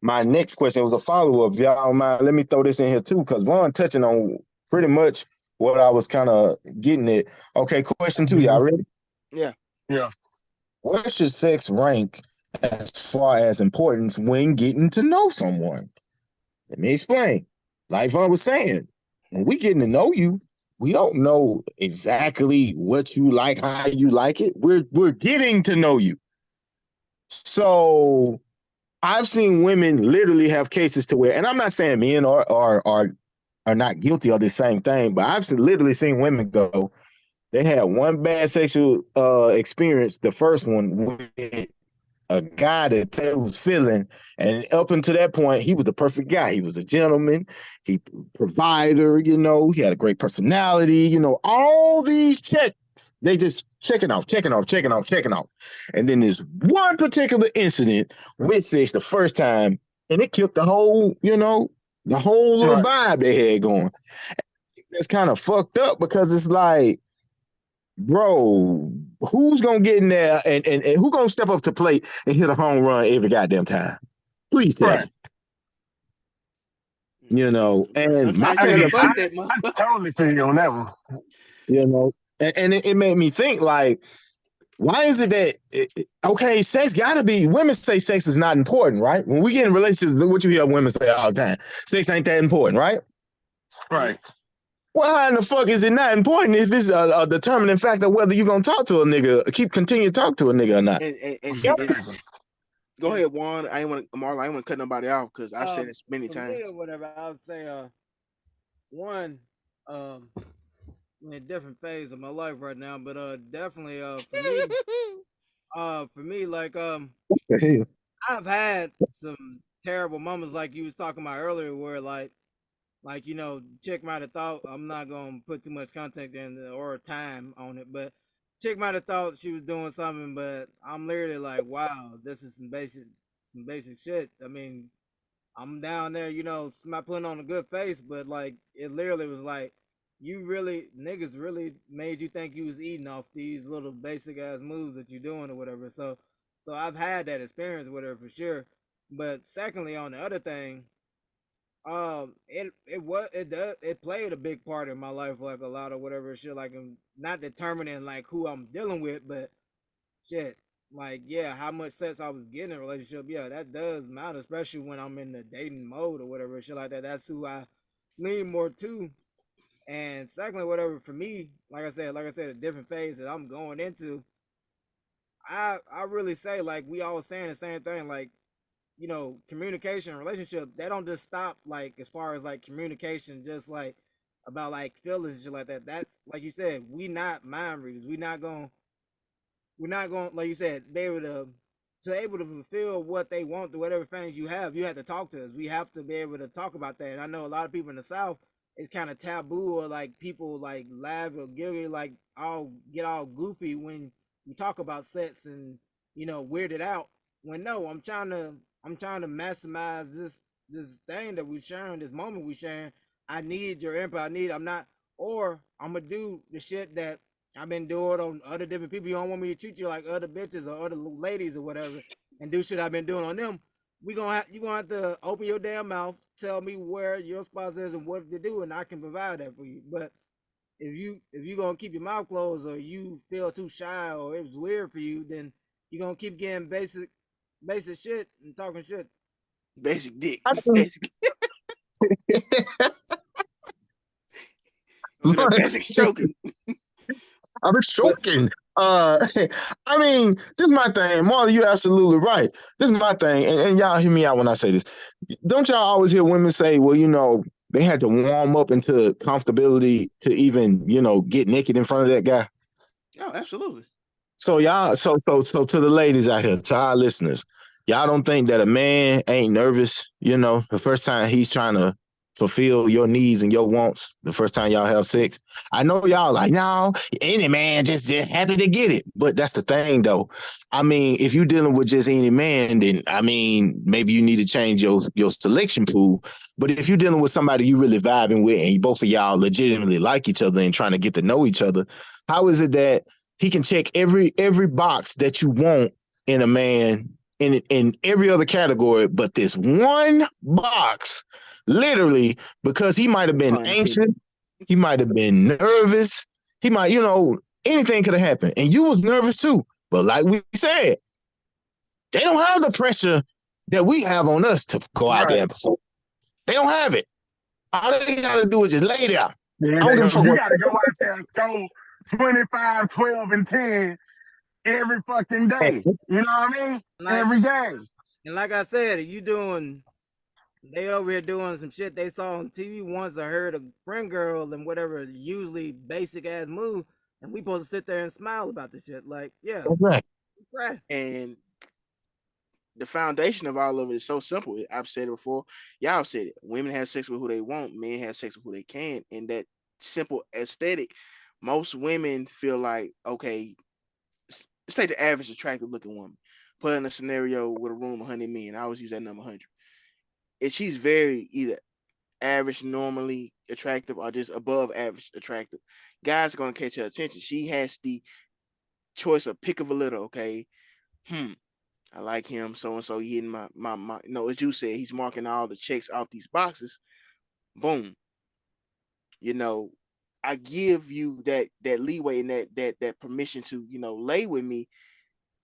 my next question. It was a follow-up. If y'all don't mind, let me throw this in here too, because Vaughn touching on pretty much what I was kind of getting at. Okay, question 2, y'all ready? Yeah. Where should sex rank as far as importance when getting to know someone? Let me explain. Like Vaughn was saying, when we getting to know you, we don't know exactly what you like, how you like it. We're getting to know you. So I've seen women literally have cases to where, and I'm not saying men are are not guilty of the same thing. But I've literally seen women go. They had one bad sexual experience, the first one with a guy that they was feeling, and up until that point, he was the perfect guy. He was a gentleman, he provider, he had a great personality, all these checks. They just checking off, checking off, checking off, checking off. And then there's one particular incident with sex the first time, and it killed the whole, the whole little vibe they had going. That's kind of fucked up because it's like, bro, who's gonna get in there and who gonna step up to plate and hit a home run every goddamn time? Please tell me. And my sometimes you thing gotta about buck that I totally feel you on that one. and it made me think like, why is it that okay, sex gotta be, women say sex is not important, right? When we get in relationships, what you hear women say all the time, sex ain't that important, right? Right. Well, how in the fuck is it not important if it's a determining factor whether you gonna talk to a nigga, continue to talk to a nigga or not? and see, go ahead, Juan. I ain't want to, Marlon. I ain't want to cut nobody off because I've said this many for times. me or whatever, I would say, one, in a different phase of my life right now, but definitely, for me, like, I've had some terrible moments, like you was talking about earlier, where like chick might have thought, I'm not gonna put too much context in or time on it, but chick might have thought she was doing something, but I'm literally like, wow, this is some basic shit. I mean, I'm down there, not putting on a good face, but like it literally was like, niggas really made you think you was eating off these little basic ass moves that you're doing or whatever. So I've had that experience with her for sure. But secondly, on the other thing, it played a big part in my life, like a lot of whatever shit, like I'm not determining like who I'm dealing with, but shit, like yeah, how much sex I was getting in a relationship, yeah, that does matter, especially when I'm in the dating mode or whatever shit like that. That's who I lean more to. And secondly, whatever for me, like I said, a different phase that I'm going into. I really say like we all saying the same thing, like communication, relationship, they don't just stop like as far as like communication, just like about like feelings and shit like that. That's like you said, we not mind readers. We're not going like you said, be able to fulfill what they want through whatever fantasy you have. You have to talk to us. We have to be able to talk about that. And I know a lot of people in the South, it's kind of taboo, or like people like laugh or giggle, like get all goofy when you talk about sex and weird it out. When no, I'm trying to maximize this thing that we sharing, this moment we sharing. I need your input. I'm not, or I'm gonna do the shit that I've been doing on other different people. You don't want me to treat you like other bitches or other ladies or whatever, and do shit I've been doing on them. You gonna have to open your damn mouth, tell me where your spot is and what to do, and I can provide that for you. But if you gonna keep your mouth closed, or you feel too shy, or it was weird for you, then you gonna keep getting basic shit and talking shit. Basic dick. mean, Basic. With a basic stroking. I'm choking. I mean, this is my thing. Marley, you're absolutely right. This is my thing, and y'all hear me out when I say this. Don't y'all always hear women say, well, they had to warm up into comfortability to even, get naked in front of that guy? Oh, absolutely. So y'all, so to the ladies out here, to our listeners, y'all don't think that a man ain't nervous, the first time he's trying to fulfill your needs and your wants, the first time y'all have sex? I know y'all like, no, any man just happy to get it. But that's the thing though. I mean, if you're dealing with just any man, then I mean, maybe you need to change your selection pool. But if you're dealing with somebody you really vibing with and both of y'all legitimately like each other and trying to get to know each other, how is it that he can check every box that you want in a man in every other category, but this one box, literally, because he might have been anxious, he might have been nervous, he might, anything could have happened, and you was nervous too. But like we said, they don't have the pressure that we have on us to go out there and perform. They don't have it. All they gotta do is just lay there. Yeah, I don't give a fuck. you got to go out there and go 25, 12, and 10 every fucking day. You know what I mean? Like, Every day. and like I said, you doing They over here doing some shit they saw on TV once or heard a friend girl and whatever usually basic ass move, and we supposed to sit there and smile about the shit. Like, yeah, Right. trash. And the foundation of all of it is so simple. I've said it before. Y'all have said it. Women have sex with who they want. Men have sex with who they can. And that simple aesthetic, most women feel like, okay, let's take the average attractive looking woman. Put in a scenario with a room of 100 men. I always use that number 100. If she's very either average, normally attractive, or just above average attractive, guys are going to catch her attention. She has the choice of pick of a litter, okay? I like him, so and so. He hitting my. No, as you said, he's marking all the checks off these boxes. Boom. I give you that leeway and that permission to lay with me.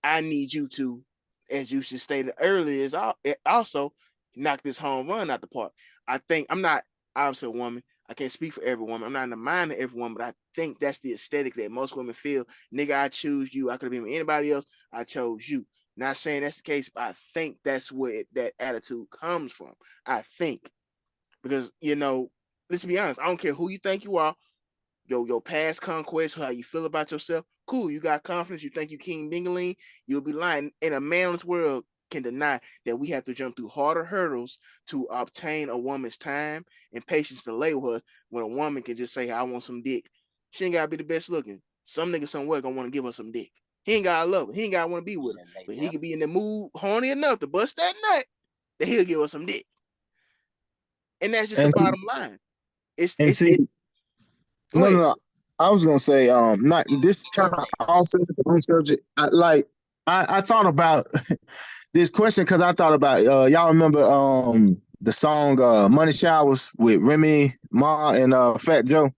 I need you to, as you should stated earlier, is also knock this home run out the park. I think I'm not obviously a woman. I can't speak for every woman. I'm not in the mind of every woman, but I think that's the aesthetic that most women feel. Nigga, I choose you. I could have been with anybody else. I chose you. Not saying that's the case, but I think that's where that attitude comes from. I think because let's be honest. I don't care who you think you are, your past conquest, how you feel about yourself. Cool, you got confidence. You think you King Dingaling. You'll be lying. In a manless world, can deny that we have to jump through harder hurdles to obtain a woman's time and patience to lay with her. When a woman can just say, "I want some dick." She ain't gotta be the best looking. Some nigga somewhere gonna want to give her some dick. He ain't gotta love her. He ain't gotta want to be with her. But he could be in the mood, horny enough to bust that nut that he'll give her some dick. And that's just the And bottom line. and see, Go ahead. no. I was gonna say, not this kind of all subject. I thought about this question because I thought about y'all remember the song Money Showers with Remy Ma and Fat Joe?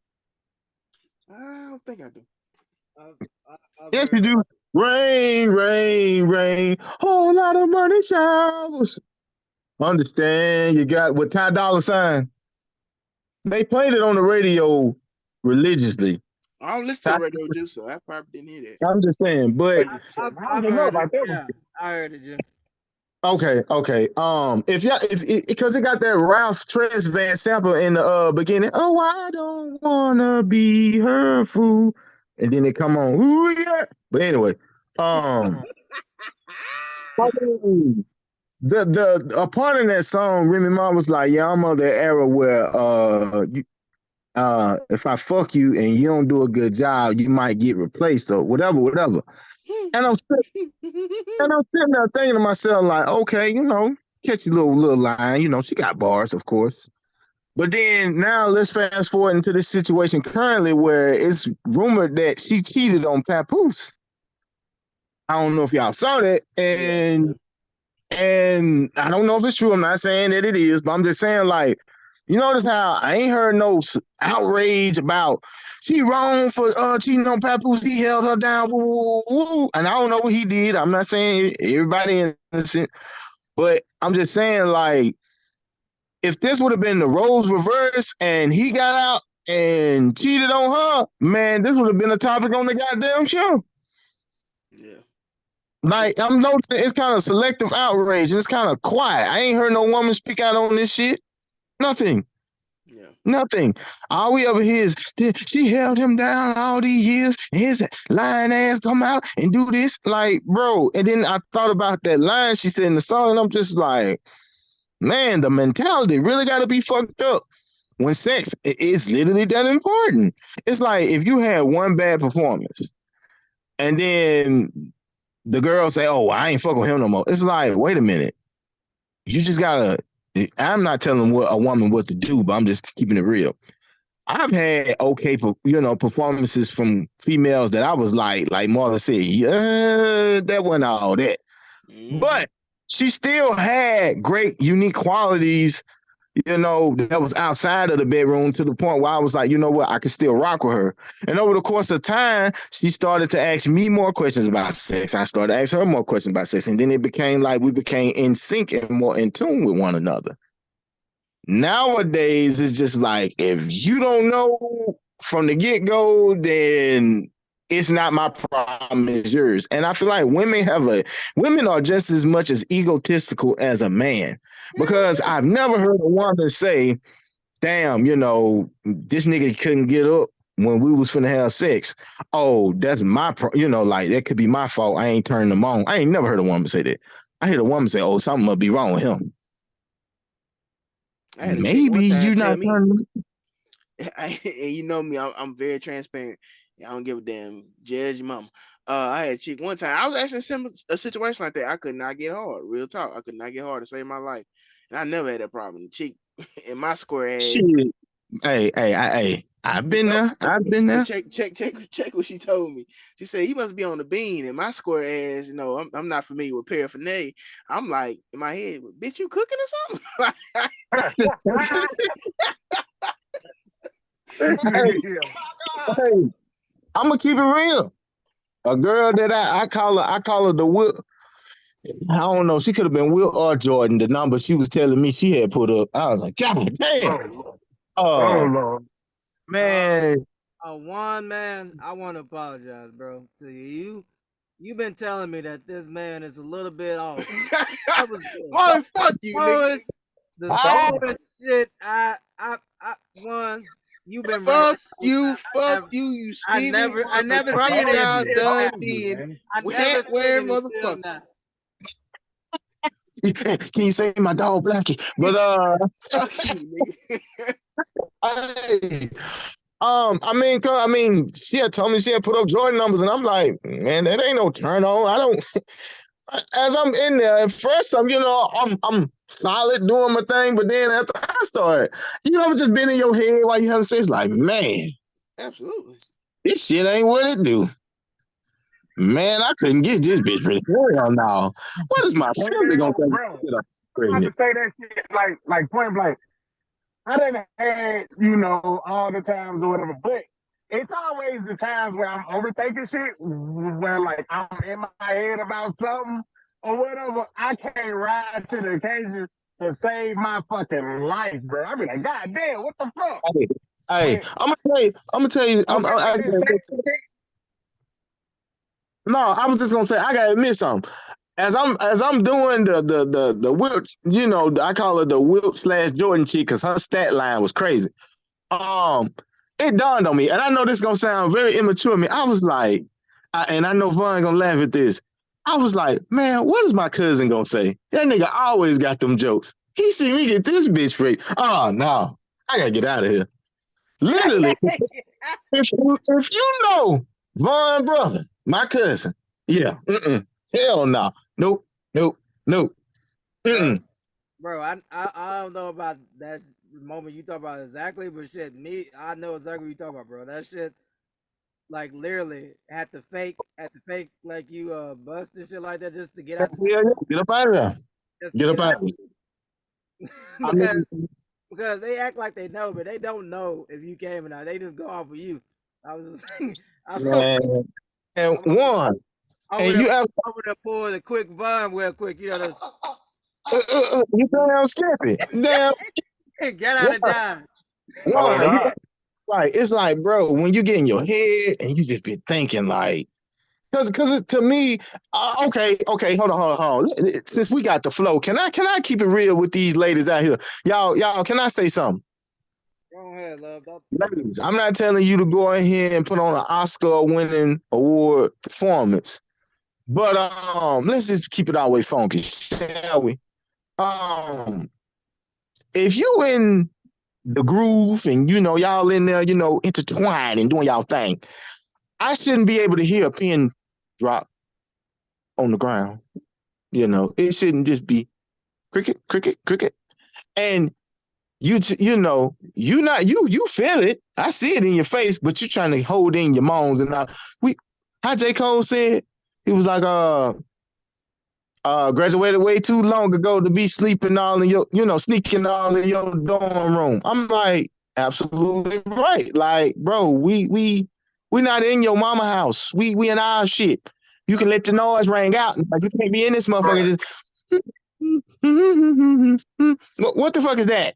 I don't think I do. I've Yes, heard you it. do. Rain, rain, rain, whole lot of money showers. Understand you got with Ty.Dolla.CIAN. They played it on the radio religiously. I don't listen to the radio, Juice, so I probably didn't hear that. I'm just saying, but I I've don't know heard it. about that one. Yeah, I heard it, Jim. okay. If y'all, if because it got that Ralph Tresvant sample in the beginning. Oh, I don't wanna be her fool, and then it come on. Ooh yeah. But anyway, the a part in that song, Remy Ma was like, "Yeah, I'm of the era where if I fuck you and you don't do a good job, you might get replaced or whatever." And I'm sitting there thinking to myself, like, okay, catch your little line. She got bars, of course. But then now let's fast forward into this situation currently where it's rumored that she cheated on Papoose. I don't know if y'all saw that, and I don't know if it's true. I'm not saying that it is, but I'm just saying, like, you notice how I ain't heard no outrage about she wrong for cheating on Papoose. He held her down, woo, woo, woo. And I don't know what he did. I'm not saying everybody innocent, but I'm just saying, like, if this would have been the roles reversed and he got out and cheated on her, man, this would have been a topic on the goddamn show. Yeah. Like, I'm noticing it's kind of selective outrage and it's kind of quiet. I ain't heard no woman speak out on this shit. Nothing. Yeah. Nothing. All we ever hear is she held him down all these years and his lying ass come out and do this. Like, bro. And then I thought about that line she said in the song, and I'm just like, man, the mentality really got to be fucked up when sex is literally that important. It's like if you had one bad performance and then the girl say, oh, I ain't fucking with him no more. It's like, wait a minute. You just gotta, I'm not telling a woman what to do, but I'm just keeping it real. I've had okay, performances from females that I was like Marla said, yeah, that wasn't all that. Mm-hmm. But she still had great, unique qualities, that was outside of the bedroom to the point where I was like, you know what, I could still rock with her. And over the course of time, she started to ask me more questions about sex. I started to ask her more questions about sex. And then it became like we became in sync and more in tune with one another. Nowadays, it's just like, if you don't know from the get-go, then it's not my problem, it's yours. And I feel like women are just as much as egotistical as a man. Because I've never heard a woman say, damn, this nigga couldn't get up when we was finna have sex. Oh, that's like that could be my fault. I ain't turning them on. I ain't never heard a woman say that. I heard a woman say, oh, something must be wrong with him. I had a chick Maybe one time you tell not me, turning. and you know me, I'm very transparent. I don't give a damn. Judge your mama. I had a chick one time. I was actually in a situation like that. I could not get hard. Real talk. I could not get hard to save my life, and I never had that problem. The chick in my square ass. Shit. Hey. I've been there. I've been there. Check what she told me. She said, "You must be on the bean." And my square ass, I'm not familiar with paraphernalia. I'm like in my head, bitch, you cooking or something? Hey, I'm gonna keep it real. A girl that I call her the Will. I don't know. She could have been Will or Jordan. The number she was telling me she had put up. I was like, God damn. Oh Lord. Man. One man, I want to apologize, bro, to you. You've been telling me that this man is a little bit off. Why fuck you, nigga? The slowest shit you've been fuck right. You, you Stevie. I never Crocodile seen Dundee and hat wearing motherfucker. Can you say my dog Blackie? But fuck you, nigga. I mean, she had told me she had put up Jordan numbers, and I'm like, man, that ain't no turn on. I don't. As I'm in there, at first I'm solid doing my thing, but then after I start, just been in your head while you have sex, like, man, absolutely, this shit ain't what it do. Man, I couldn't get this bitch pretty. Hell no. What is my family gonna say? I have to say that shit like point blank. I didn't had, all the times or whatever, but it's always the times where I'm overthinking shit, where like I'm in my head about something or whatever. I can't rise to the occasion to save my fucking life, bro. I be like, God damn, what the fuck? Hey, I'm gonna tell you. No, I was just gonna say I gotta admit something. As I'm doing the Wilt, I call her the Wilt / Jordan chick because her stat line was crazy. It dawned on me, and I know this is gonna sound very immature of me. I was like, and I know Vaughn gonna laugh at this. I was like, man, what is my cousin gonna say? That nigga always got them jokes. He see me get this bitch free. Oh no, I gotta get out of here. Literally, if you know Vaughn brother, my cousin, yeah, hell no, nope. Bro, I don't know about that moment you talk about exactly, but shit, I know exactly what you talk about, bro. That shit, like literally, had to fake like you bust and shit like that just to get out. Get up out of there. Get up out of there. because they act like they know, but they don't know if you came or not. They just go off of you. I was just and one. And you have to pull the quick Vaughn real quick, you damn skippy. Damn get out of time. Like it's like, bro, when you get in your head and you just be thinking like, because to me, okay, hold on. Since we got the flow, can I keep it real with these ladies out here? Y'all, can I say something? Go ahead, love. Ladies, I'm not telling you to go ahead and put on an Oscar-winning award performance, but let's just keep it always funky, shall we? If you in the groove and y'all in there, intertwined and doing y'all thing, I shouldn't be able to hear a pin drop on the ground. It shouldn't just be cricket. And you feel it. I see it in your face, but you're trying to hold in your moans. And how J. Cole said, he was like, graduated way too long ago to be sleeping all in your, sneaking all in your dorm room. I'm like, absolutely right. Like, bro, we not in your mama house. We in our shit. You can let the noise ring out. Like, you can't be in this motherfucker just. What the fuck is that?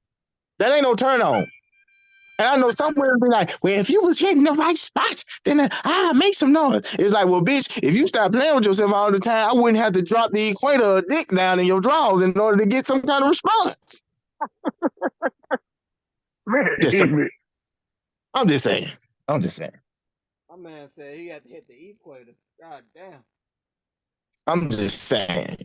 That ain't no turn on. And I know some women be like, well, if you was hitting the right spots, then I make some noise. It's like, well, bitch, if you stop playing with yourself all the time, I wouldn't have to drop the equator of dick down in your drawers in order to get some kind of response. Just saying. Man, I'm just saying. I'm just saying. My man said he had to hit the equator. God damn. I'm just saying,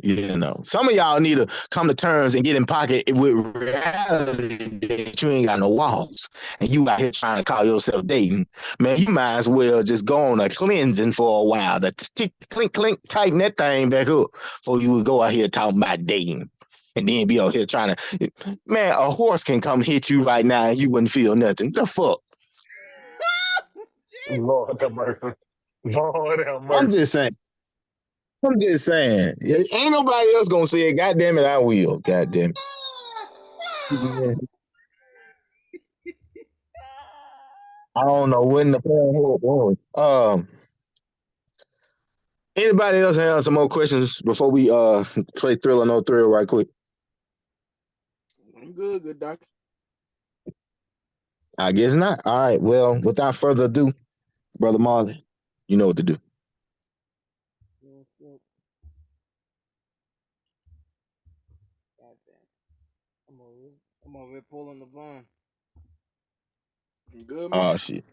some of y'all need to come to terms and get in pocket with reality that you ain't got no walls and you out here trying to call yourself dating. Man, you might as well just go on a cleansing for a while. The clink, clink, tighten that thing back up before you would go out here talking about dating. And then be out here trying to, man, a horse can come hit you right now and you wouldn't feel nothing. The fuck? Lord have mercy. Lord have I'm mercy. just saying. I'm just saying. Ain't nobody else gonna say it. God damn it, I will. God damn it. I don't know when the plan was. Anybody else have some more questions before we play Thrill or No Thrill right quick? I'm good, doctor. I guess not. All right. Well, without further ado, Brother Marley, you know what to do. Oh, shit. God damn. I'm over here pulling the vine. You good, man? Oh shit.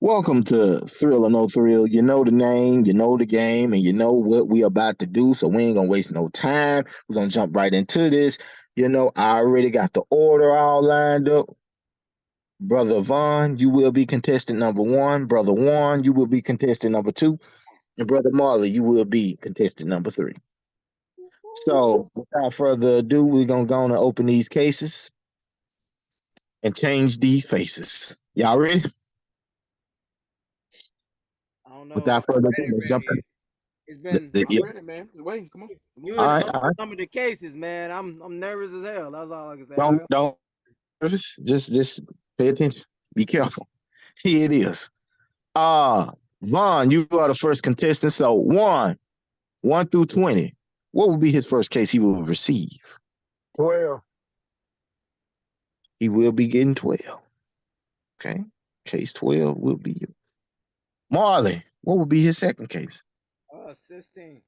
Welcome to Thrill or No Thrill. You know the name, you know the game, and you know what we about to do. So we ain't gonna waste no time. We're gonna jump right into this. I already got the order all lined up. Brother Vaughn, you will be contestant number one. Brother Warren, you will be contestant number two. And Brother Marley, you will be contestant number three. So without further ado, we're gonna go on and open these cases and change these faces. Y'all ready? I don't know if Without I'm further ado, ready, let's jump ready. It's been I'm ready, man. Just waiting. Come on. you All and right, all right. some of the cases, man. I'm nervous as hell. That's all I can say. Don't just pay attention. Be careful. Here it is. Vaughn, you are the first contestant. So 1 through 20. What would be his first case he will receive? 12. He will be getting 12. Okay. Case 12 will be you. Marley, what would be his second case? 16.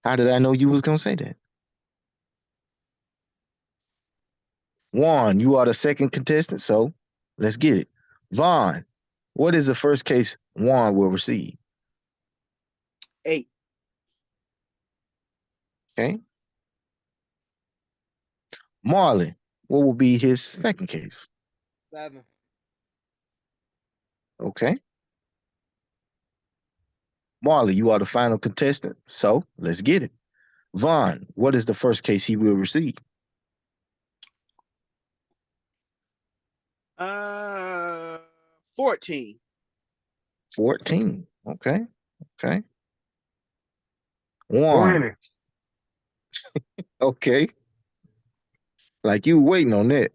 How did I know you was gonna say that? Juan, you are the second contestant, so let's get it. Vaughn, what is the first case Juan will receive? 8. Okay. Marley, what will be his second case? 7. Okay. Marley, you are the final contestant, so let's get it. Vaughn, what is the first case he will receive? 14. 14. Okay. Okay. Juan, 20. okay. Like you waiting on that.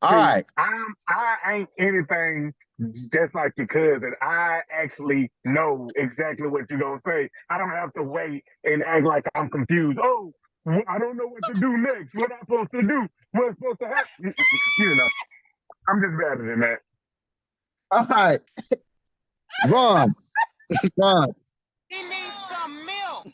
All See, right. I ain't anything just like your cousin. I actually know exactly what you're gonna say. I don't have to wait and act like I'm confused. Oh, I don't know what to do next. What I'm supposed to do? What's supposed to happen? I'm just better than that. All right. Vaughn, Vaughn, He needs some milk.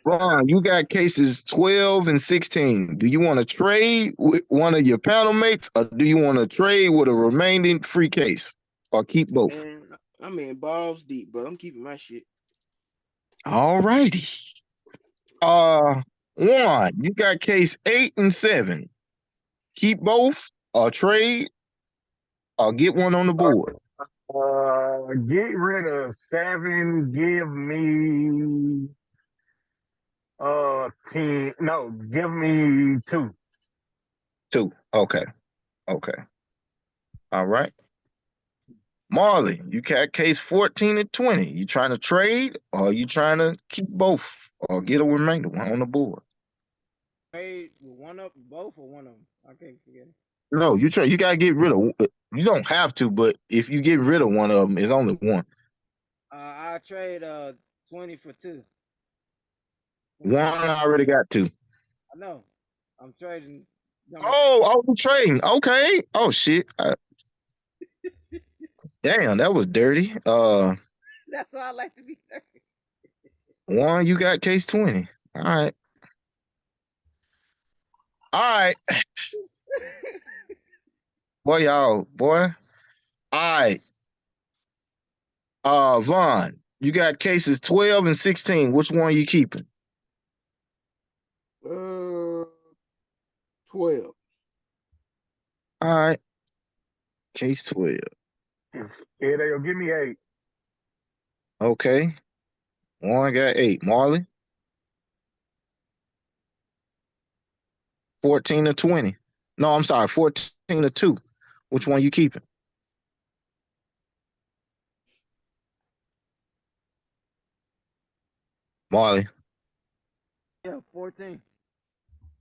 Ron, you got cases 12 and 16. Do you want to trade with one of your panel mates or do you want to trade with a remaining free case or keep both? Man, I'm in balls deep, bro. I'm keeping my shit. All righty. One, you got case 8 and 7. Keep both or trade or get one on the board. Get rid of 7. Give me 10. No, give me 2. 2. Okay. Okay. All right. Marley, you got case 14 and 20. You trying to trade or you trying to keep both or get a remainder one on the board? Trade with one of both or one of them. I can't forget. No, you try. You gotta get rid of. You don't have to, but if you get rid of one of them, it's only one. I trade 20 for 2. One I already got two. I know. I'm trading. Oh, you trading? Okay. Oh shit. Damn, that was dirty. That's why I like to be 30. One, you got case 20. All right. All right. Boy, y'all, boy. All right. Vaughn, you got cases 12 and 16. Which one you keeping? 12. All right. Case 12. Yeah, they'll give me 8. Okay. One got 8. Marley? 14 to 20. No, I'm sorry, 14 to 2. Which one you keeping? Marley, Yeah, 14.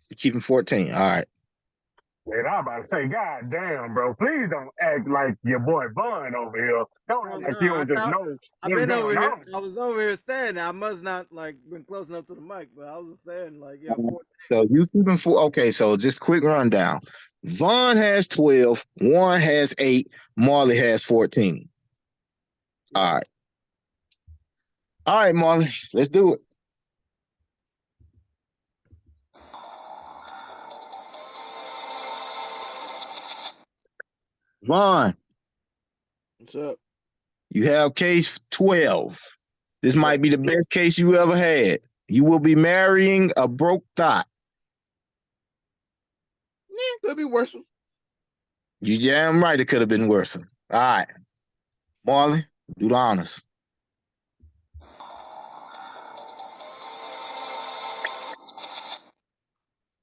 you keeping 14. All right. And I'm about to say, God damn, bro, please don't act like your boy Vaughn over here. Don't act like you I don't just thought know I've what's been over going here. on. I was over here standing. I must not like been close enough to the mic, but I was saying like, yeah, 14. So you keeping 4. Okay, so just quick rundown. Vaughn has 12, Warren has 8, Marley has 14. All right. All right, Marley, let's do it. Vaughn, What's up? you have case 12. This might be the best case you ever had. You will be marrying a broke thought. Yeah, could be worse. You damn right it could have been worse. All right. Marley, do the honors.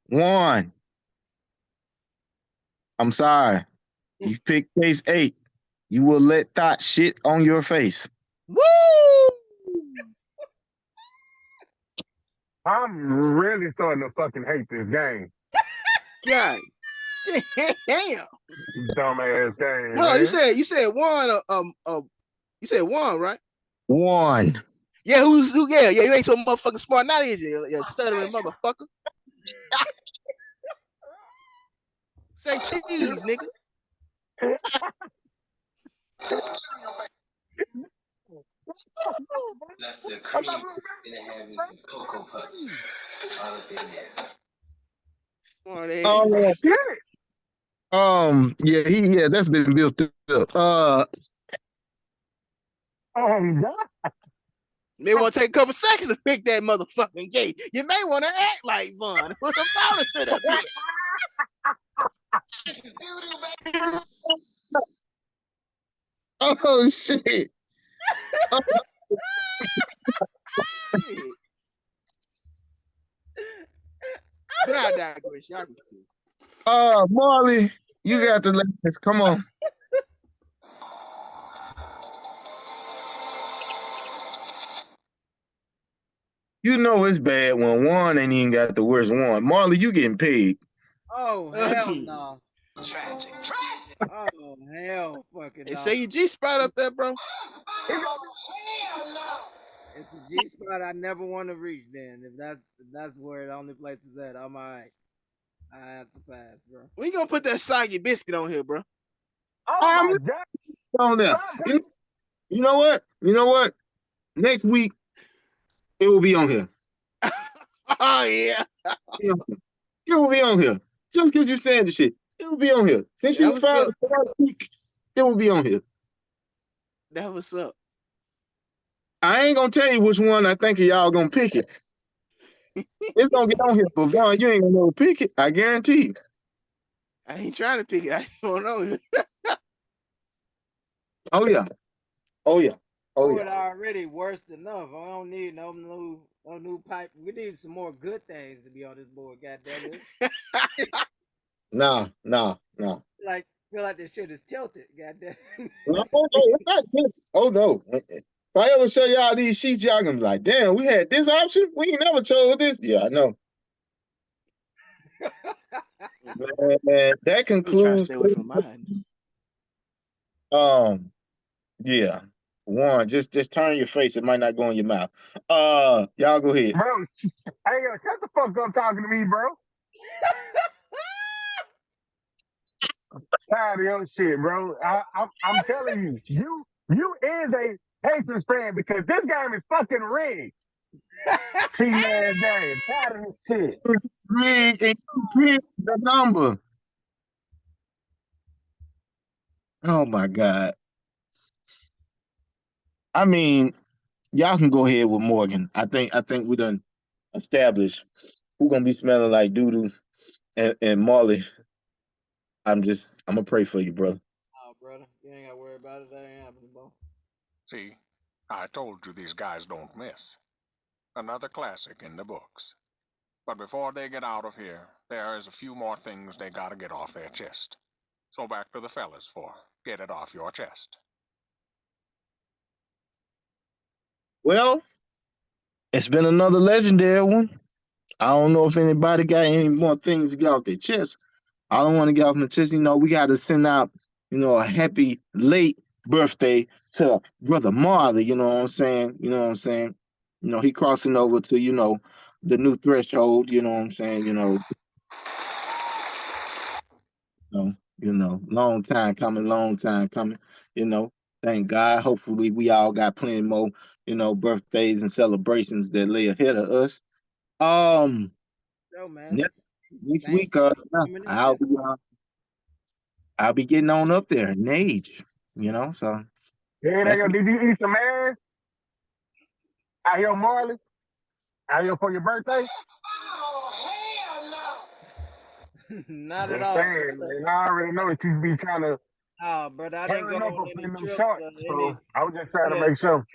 One. I'm sorry. You picked case 8. You will let thought shit on your face. Woo! I'm really starting to fucking hate this game. God damn. Dumbass game, Hold on, man. you said one you said one, right? One. Yeah, who yeah, you ain't so motherfucking smart now, is you stuttering motherfucker. Say cheese, nigga. Left the cream and having some Cocoa Puffs all up in there. Oh, yeah, that's been built up. Oh God. You may want to take a couple seconds to pick that motherfucking gate. You may want to act like Vaughn. Put some powder to the bit. Oh shit. But I digress. Y'all can speak. Marley, you got the last. Come on. You know it's bad when one ain't even got the worst one. Marley, you getting paid. Oh hell no. Tragic. Oh hell fucking They no. say you G spot up there, bro. It's a G spot I never want to reach. Then if that's where the only place is at, I'm alright. I have to pass, bro. We gonna put that soggy biscuit on here, bro. Oh my God. On there. You know what? You know what? Next week it will be on here. Oh yeah. It will be on here. Just because you saying the shit, it will be on here. Since That you was found up. it, it will be on here. That was up. I ain't gonna tell you which one I think y'all gonna pick it. It's gonna get on here, but Vaughn, you ain't gonna know pick it. I guarantee you. I ain't trying to pick it. I just don't know. Oh yeah. Oh yeah. Oh Oh, yeah. it already worse enough. I don't need no new pipe. We need some more good things to be on this board. Goddamn it! Nah. Like feel like this shit is tilted. Goddamn. No, it's not good. Oh no. If I ever show y'all these sheets, y'all gonna be like, damn, we had this option? We ain't never chose this. Yeah, I know. Man, that We try to concludes. stay away from mine. Yeah. Warren, just turn your face. It might not go in your mouth. Y'all go ahead. Bro, hey, yo, shut the fuck up talking to me, bro. Tired of your shit, bro. I'm telling you is a Pacers fan because this game is fucking rigged. Cheating ass game. Tired of this shit. Read and you pick the number. Oh my God. I mean, y'all can go ahead with Morgan. I think we done established who gonna be smelling like doo doo and Marley. I'm gonna pray for you, brother. Oh, brother, you ain't gotta worry about it. That ain't happening, bro. See, I told you these guys don't miss. Another classic in the books. But before they get out of here, there is a few more things they gotta get off their chest. So back to the fellas for get it off your chest. Well, it's been another legendary one. I don't know if anybody got any more things to get off their chest. I don't want to get off my chest. We got to send out, a happy late birthday to brother Marley. You know what I'm saying? He crossing over to, the new threshold. You know what I'm saying? Long time coming, long time coming. You know, thank God. Hopefully, we all got plenty more, birthdays and celebrations that lay ahead of us. Um, Yo, man, next, next same week, I'll reminiscing. be I'll be getting on up there in age. So Yeah, they next go. week. Did you eat some ass out here, Marley? Out here for your birthday? Not at I'm all, saying, brother. man. I already know that you be trying to Nah, brother, I didn't go hurry on up any in them trips shorts. or So any. I was just trying to Yeah, make sure.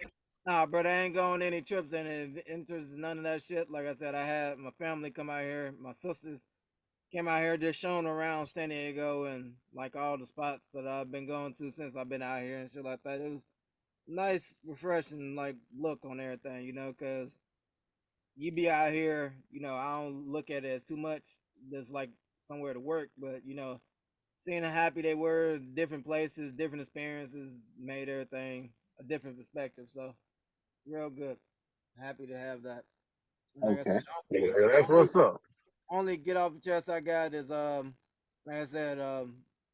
nah, brother, I ain't going any trips and interests, none of that shit. Like I said, I had my family come out here. My sisters came out here just showing around San Diego and like all the spots that I've been going to since I've been out here and shit like that. It was nice, refreshing, like look on everything, because you be out here, I don't look at it as too much. There's like somewhere to work, but seeing how happy they were, different places, different experiences made everything a different perspective. So real good. Happy to have that. And like I Okay. said, Yeah, that's only what's up. only get off the chest I got is like I said,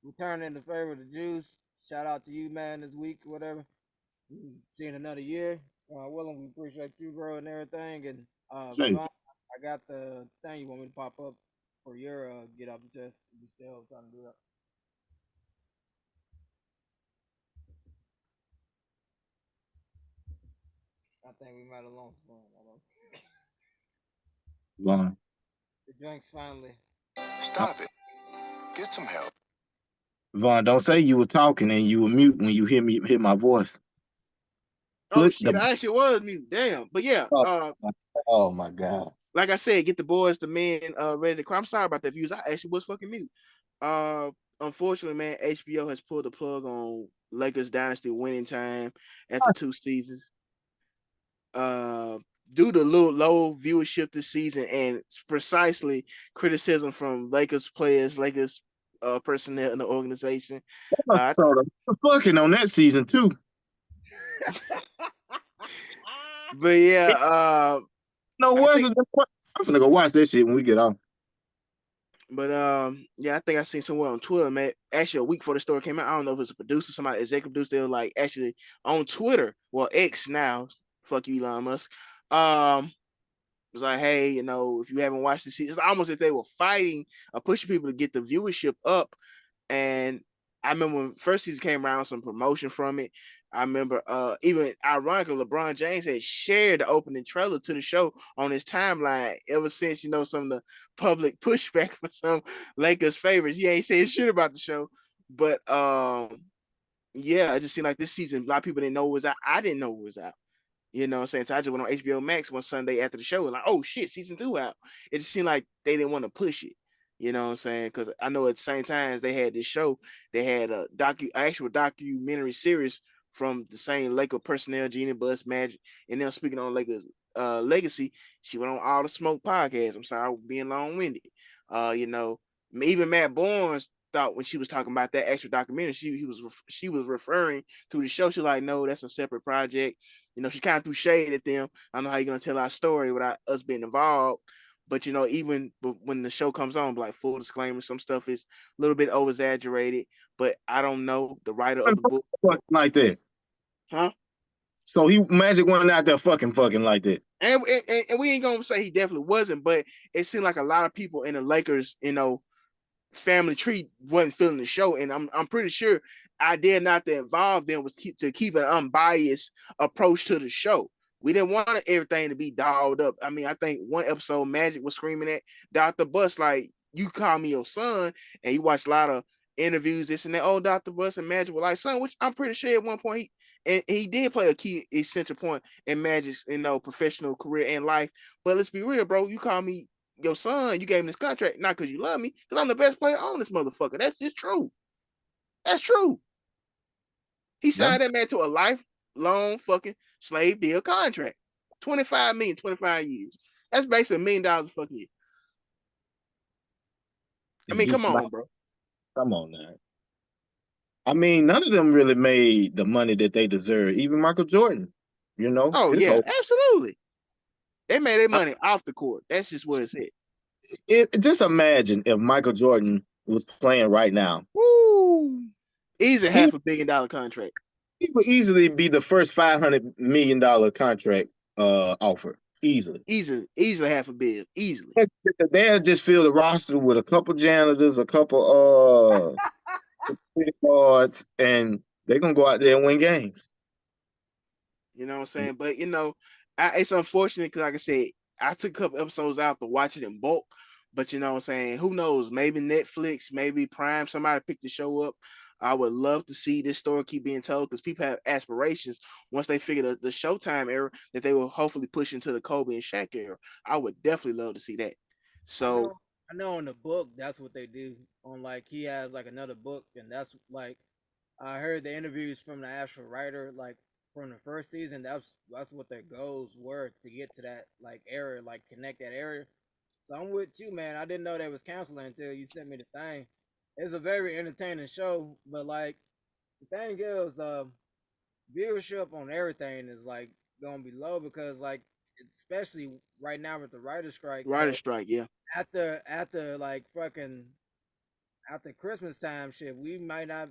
returning the favor to Juice. Shout out to you, man, this week, whatever. Seeing another year. Willem, we appreciate you, bro, and everything. And Thank Vaughn, I got the thing you want me to pop up for your get off the chest. You still trying to do that? I think we might have lost one. you, Vaughn. The drinks finally. Uh, Stop it. Get some help. Vaughn, don't say you were talking and you were mute when you hear my voice. Oh Put shit, the I actually was mute. Damn. But yeah, oh, oh my God. like I said, get the boys, the men, ready to cry. I'm sorry about that views. I actually was fucking mute. Uh, Unfortunately, man, HBO has pulled the plug on Lakers dynasty winning time after 2 seasons. Uh, Due to low viewership this season and precisely criticism from Lakers players, Lakers personnel in the organization. Uh, So the fucking on that season too. but yeah, No, I where's think it? I'm gonna go watch that shit when we get off. But yeah, I think I seen somewhere on Twitter, man. Actually, a week before the story came out, I don't know if it's a producer, somebody executive producer. They were like actually on Twitter, well X now. Fuck you, Elon Musk. It was like, hey, if you haven't watched the season, it's almost as if they were fighting or pushing people to get the viewership up. And I remember when first season came around, some promotion from it. I remember even ironically, LeBron James had shared the opening trailer to the show on his timeline ever since, some of the public pushback for some Lakers favorites. He ain't saying shit about the show. But yeah, it just seemed like this season, a lot of people didn't know it was out. I didn't know it was out. You know what I'm saying? So I just went on HBO Max one Sunday after the show and like, oh shit, season 2 out. It just seemed like they didn't want to push it. You know what I'm saying? Because I know at the same time they had this show, they had a actual documentary series from the same Laker personnel, Genie Bus, Magic, and them speaking on Lakers legacy. She went on all the smoke podcasts. I'm sorry, being long winded. You know, Even Matt Barnes thought when she was talking about that extra documentary, she was referring to the show. She's like, no, that's a separate project. You know, she kind of threw shade at them. I don't know how you're gonna tell our story without us being involved. But you know, even when the show comes on, like full disclaimer, some stuff is a little bit over exaggerated. But I don't know the writer of the book, like that. huh? So Magic wasn't out there fucking like that. And we ain't gonna say he definitely wasn't, but it seemed like a lot of people in the Lakers, you know, family tree wasn't feeling the show, and I'm pretty sure idea not to involve them was to keep an unbiased approach to the show. We didn't want everything to be dolled up. I mean, I think one episode Magic was screaming at Dr. Bus like, "You call me your son," and you watch a lot of interviews, this and that. Oh, Dr. Bus and Magic were like son, which I'm pretty sure at one point he did play a key essential point in Magic's professional career and life. But let's be real, bro. You call me your son, you gave him this contract not because you love me, because I'm the best player on this motherfucker. That's just true. That's true. He signed that man to a lifelong fucking slave deal contract. 25 million, 25 years. That's basically $1 million a fucking year. I mean, come on, bro. Come on now. I mean, none of them really made the money that they deserve. Even Michael Jordan, you know. Oh, yeah, absolutely. They made their money off the court. That's just what it's just imagine if Michael Jordan was playing right now. Woo! Easy $500 million contract. He would easily be the first $500 million contract offer. Easily $500 million. Easily. They'll just fill the roster with a couple janitors, a couple guards, and they're gonna go out there and win games. You know what I'm saying? But you know, it's unfortunate because, like I said, I took a couple episodes out to watch it in bulk. But you know what I'm saying? Who knows? Maybe Netflix, maybe Prime, somebody picked the show up. I would love to see this story keep being told because people have aspirations once they figure the Showtime era that they will hopefully push into the Kobe and Shaq era. I would definitely love to see that. So I know in the book that's what they do. On like he has like another book, and that's like I heard the interviews from the actual writer, like from the first season. That's what their goals were to get to that like area, like connect that area. So I'm with you, man. I didn't know they was canceling until you sent me the thing. It's a very entertaining show, but like the thing is, viewership on everything is like gonna be low because like especially right now with the writer's strike. Yeah. After like fucking after Christmas time shit, we might not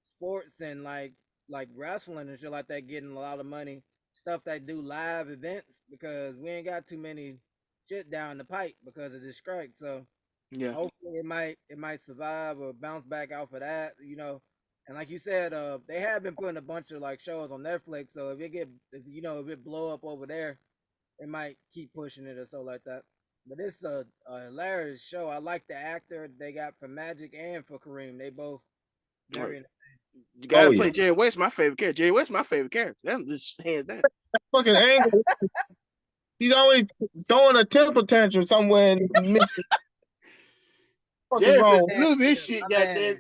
sports and like wrestling and shit like that getting a lot of money. Stuff that do live events because we ain't got too many shit down the pipe because of this strike. So yeah, hopefully it might survive or bounce back off of that, you know. And like you said, they have been putting a bunch of like shows on Netflix. So if it blow up over there, it might keep pushing it or so like that. But it's a hilarious show. I like the actor they got for Magic and for Kareem. They both very. You gotta play Jerry West, my favorite character. Jerry West, my favorite character. That's just hands down. Fucking angle. He's always throwing a temper tantrum somewhere in the middle. Jerry lose this shit, goddamn.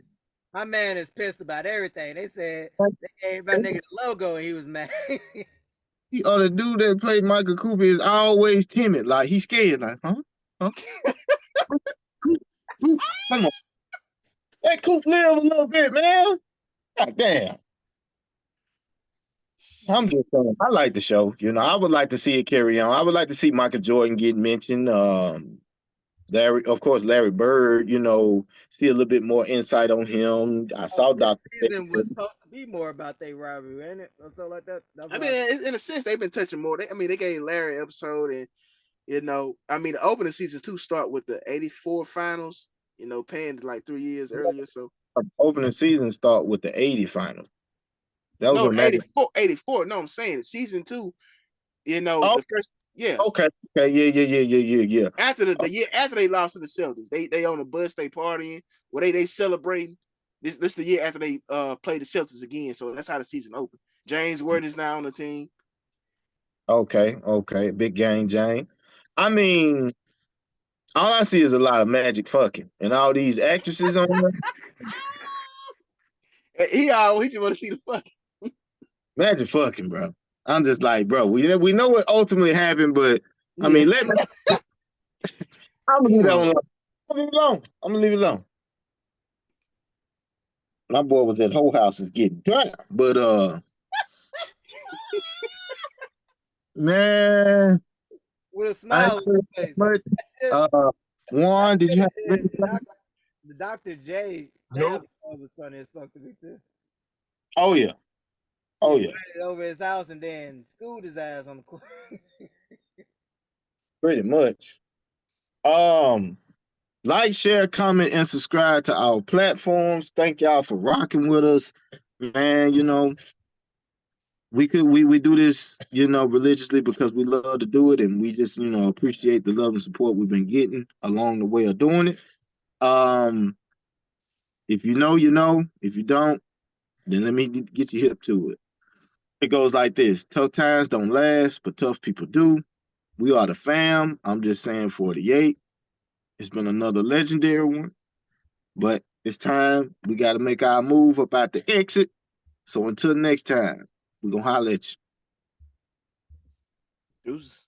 My man is pissed about everything. They said they gave my nigga the logo and he was mad. The dude that played Michael Cooper is always timid, like he's scared, like, huh? Coop, come on. Let Coop live a little bit, man. God damn. I'm just saying, I like the show. You know, I would like to see it carry on. I would like to see Michael Jordan get mentioned. Larry Bird, you know, see a little bit more insight on him. I saw Dr. Season was supposed to be more about their rivalry, ain't it? Or something like that. I mean, in a sense, they've been touching more. They gave Larry episode, and you know, I mean, the opening seasons too start with the '84 finals. You know, paying like 3 years earlier. So opening season start with the '80 finals. That was 84. No, I'm saying season 2. You know, the first. Yeah. Okay. Yeah. After the year after they lost to the Celtics, they on the bus, they partying. Well, they celebrating. This the year after they played the Celtics again. So that's how the season opened. James Ward is now on the team. Okay. Big game, James. I mean, all I see is a lot of magic fucking and all these actresses on there. He just want to see the fucking. Magic fucking, bro. I'm just like, bro, we know what ultimately happened, but I mean, I'm gonna gonna leave it alone. I'm gonna leave it alone. My boy was at whole houses getting down, but man, With a I smile ain't on saying his face. much. Shit, Juan, did you have and anything? the Dr. J that Nope. episode was funny as fuck to me too. Oh yeah, He oh yeah, invited over his house and then schooled his ass on the court. pretty much. Um, like, share, comment, and subscribe to our platforms. Thank y'all for rocking with us, man. You know, we do this, you know, religiously because we love to do it, and we just, you know, appreciate the love and support we've been getting along the way of doing it. Um, if you know, you know. If you don't, then let me get you hip to it. It goes like this: tough times don't last, but tough people do. We are the fam. I'm just saying 48. It's been another legendary one, but it's time. We got to make our move up out the exit. So until next time, we're going to holler at you. Deuces.